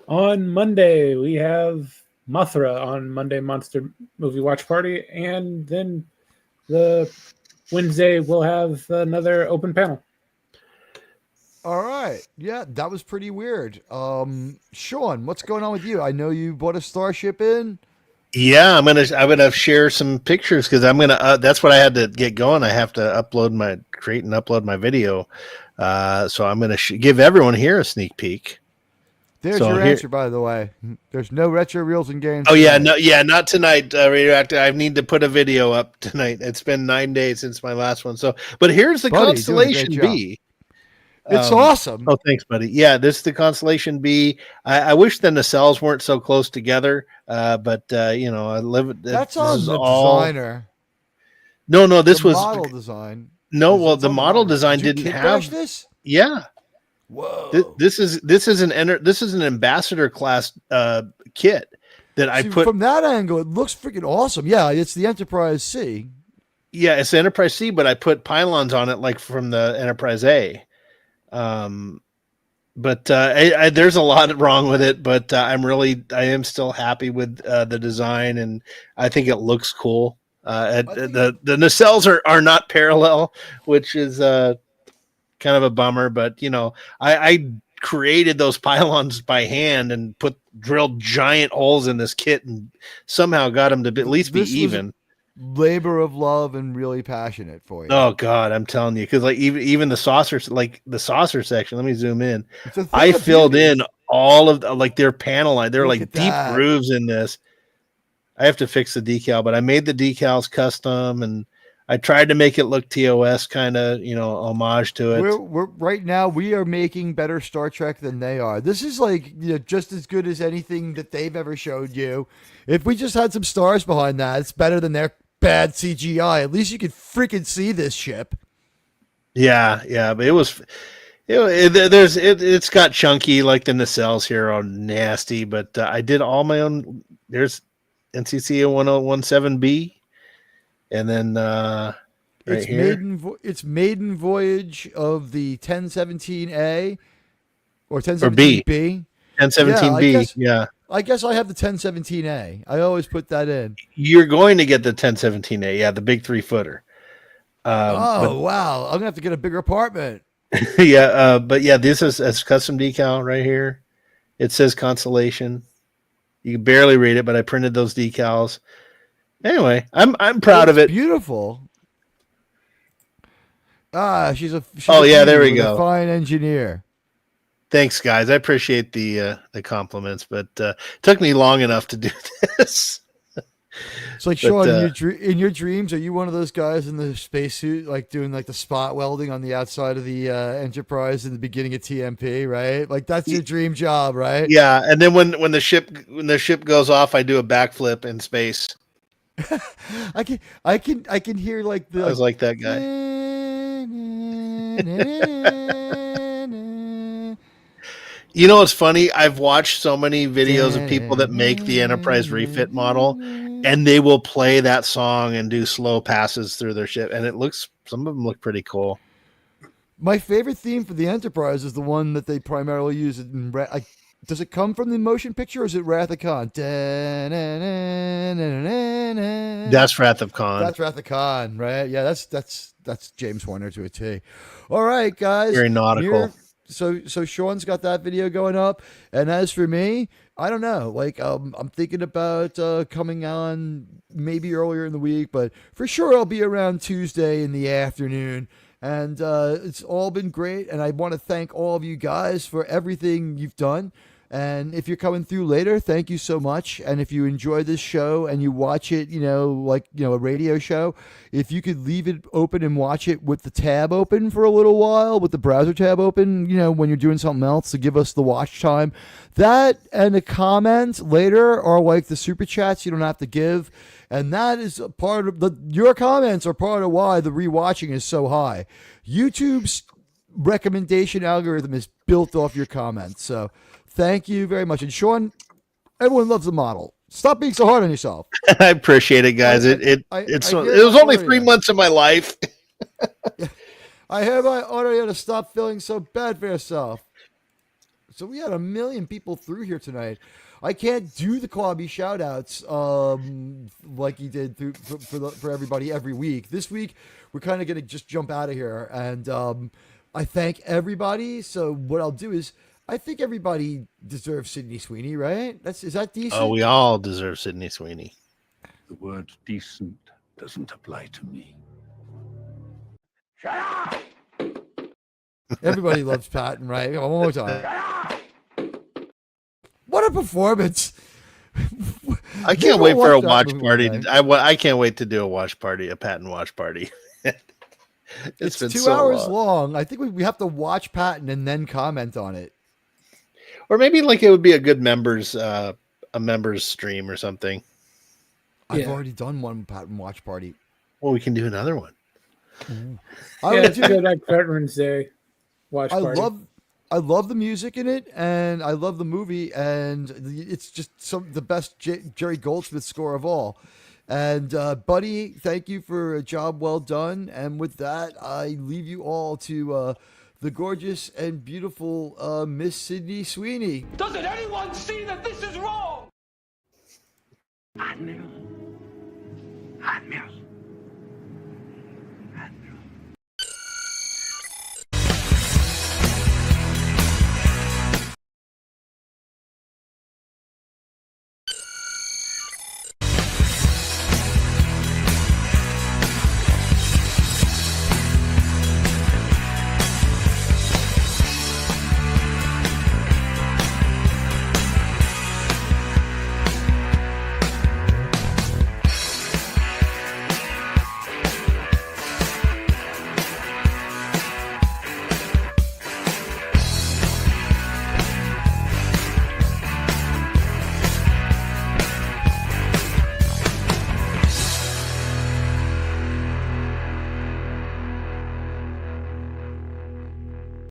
On Monday, we have Mothra on Monday Monster Movie Watch Party, and then the Wednesday we'll have another open panel. All right. Yeah, that was pretty weird. Sean, what's going on with you? I know you bought a Starship in. Yeah, I'm gonna share some pictures because I'm gonna. That's what I had to get going. I have to create and upload my video. So I'm gonna give everyone here a sneak peek. There's your answer, by the way. There's no retro reels and games. Oh yeah, not tonight. Radioactive. I need to put a video up tonight. It's been 9 days since my last one. So, but here's the Constellation B. It's awesome. Oh, thanks, buddy. Yeah, this is the Constellation B. I wish the nacelles weren't so close together. But I live. That's on the designer. No, this was model design. No, well, the model design didn't have this. Yeah. Whoa. This is an ambassador class kit that I put from that angle. It looks freaking awesome. Yeah, it's the Enterprise C. Yeah, it's the Enterprise C, but I put pylons on it like from the Enterprise A. But there's a lot wrong with it, but I am still happy with the design, and I think it looks cool. The nacelles are not parallel, which is kind of a bummer, but I created those pylons by hand and drilled giant holes in this kit and somehow got them to at least be even. Labor of love and really passionate for you. Oh God, I'm telling you, because like even the saucers, like the saucer section. Let me zoom in. I filled in all of their panel line. They're like deep grooves in this. I have to fix the decal, but I made the decals custom, and I tried to make it look TOS kind of, homage to it. We're right now we are making better Star Trek than they are. This is like just as good as anything that they've ever showed you. If we just had some stars behind that, it's better than their bad CGI. At least you could freaking see this ship. Yeah, but it's got chunky, like the nacelles here are nasty, but I did all my own. There's NCC 1017B. And then it's maiden voyage of the 1017A or 1017B. 1017B, yeah. I guess I have the 1017A. I always put that in. You're going to get the 1017A, yeah, the big 3-footer. Wow. I'm gonna have to get a bigger apartment. Yeah, but yeah, this is custom decal right here. It says Constellation. You can barely read it, but I printed those decals. Anyway, I'm proud of it. Beautiful. She's a there we go. A fine engineer. Thanks, guys. I appreciate the compliments, but it took me long enough to do this. It's like, Sean, in your dreams, are you one of those guys in the spacesuit, like doing like the spot welding on the outside of the Enterprise in the beginning of TMP, right? Like that's your dream job, right? Yeah, and then when the ship goes off, I do a backflip in space. I can hear like the. I was like that guy. You know what's funny? I've watched so many videos of people that make the Enterprise refit model, and they will play that song and do slow passes through their ship, and some of them look pretty cool. My favorite theme for the Enterprise is the one that they primarily use in. Does it come from the motion picture, or is it Wrath of Khan? That's Wrath of Khan. That's Wrath of Khan, right? Yeah, that's James Horner to a T. All right, guys. Very nautical. So Sean's got that video going up, and as for me, I don't know. Like, I'm thinking about coming on maybe earlier in the week, but for sure I'll be around Tuesday in the afternoon. And it's all been great, and I want to thank all of you guys for everything you've done. And if you're coming through later, thank you so much. And if you enjoy this show and you watch it, a radio show, if you could leave it open and watch it with the tab open for a little while, with the browser tab open, when you're doing something else to give us the watch time. That and the comments later are like the super chats you don't have to give. And that is a part of your comments are part of why the rewatching is so high. YouTube's recommendation algorithm is built off your comments. So thank you very much. And Sean, everyone loves the model. Stop being so hard on yourself. I appreciate it, guys. It was only 3 months of my life. I hereby order you to stop feeling so bad for yourself. So we had 1 million people through here tonight. I can't do the Quabi shout-outs like he did for everybody every week. This week, we're kind of going to just jump out of here. And I thank everybody. So what I'll do is, I think everybody deserves Sydney Sweeney, right? Is that decent? Oh, we all deserve Sydney Sweeney. The word decent doesn't apply to me. Everybody loves Patton, right? One more time. What a performance! I can't wait for a watch party. I can't wait to do a watch party, a Patton watch party. It's been 2 hours long. I think we have to watch Patton and then comment on it. Or maybe like it would be a good members stream or something. I've already done one Patton watch party. Well, we can do another one. It's good like Veterans Day watch party. I love the music in it, and I love the movie, and it's just the best Jerry Goldsmith score of all. And Buddy, thank you for a job well done. And with that, I leave you all to the gorgeous and beautiful Miss Sydney Sweeney. Doesn't anyone see that this is wrong? Admiral.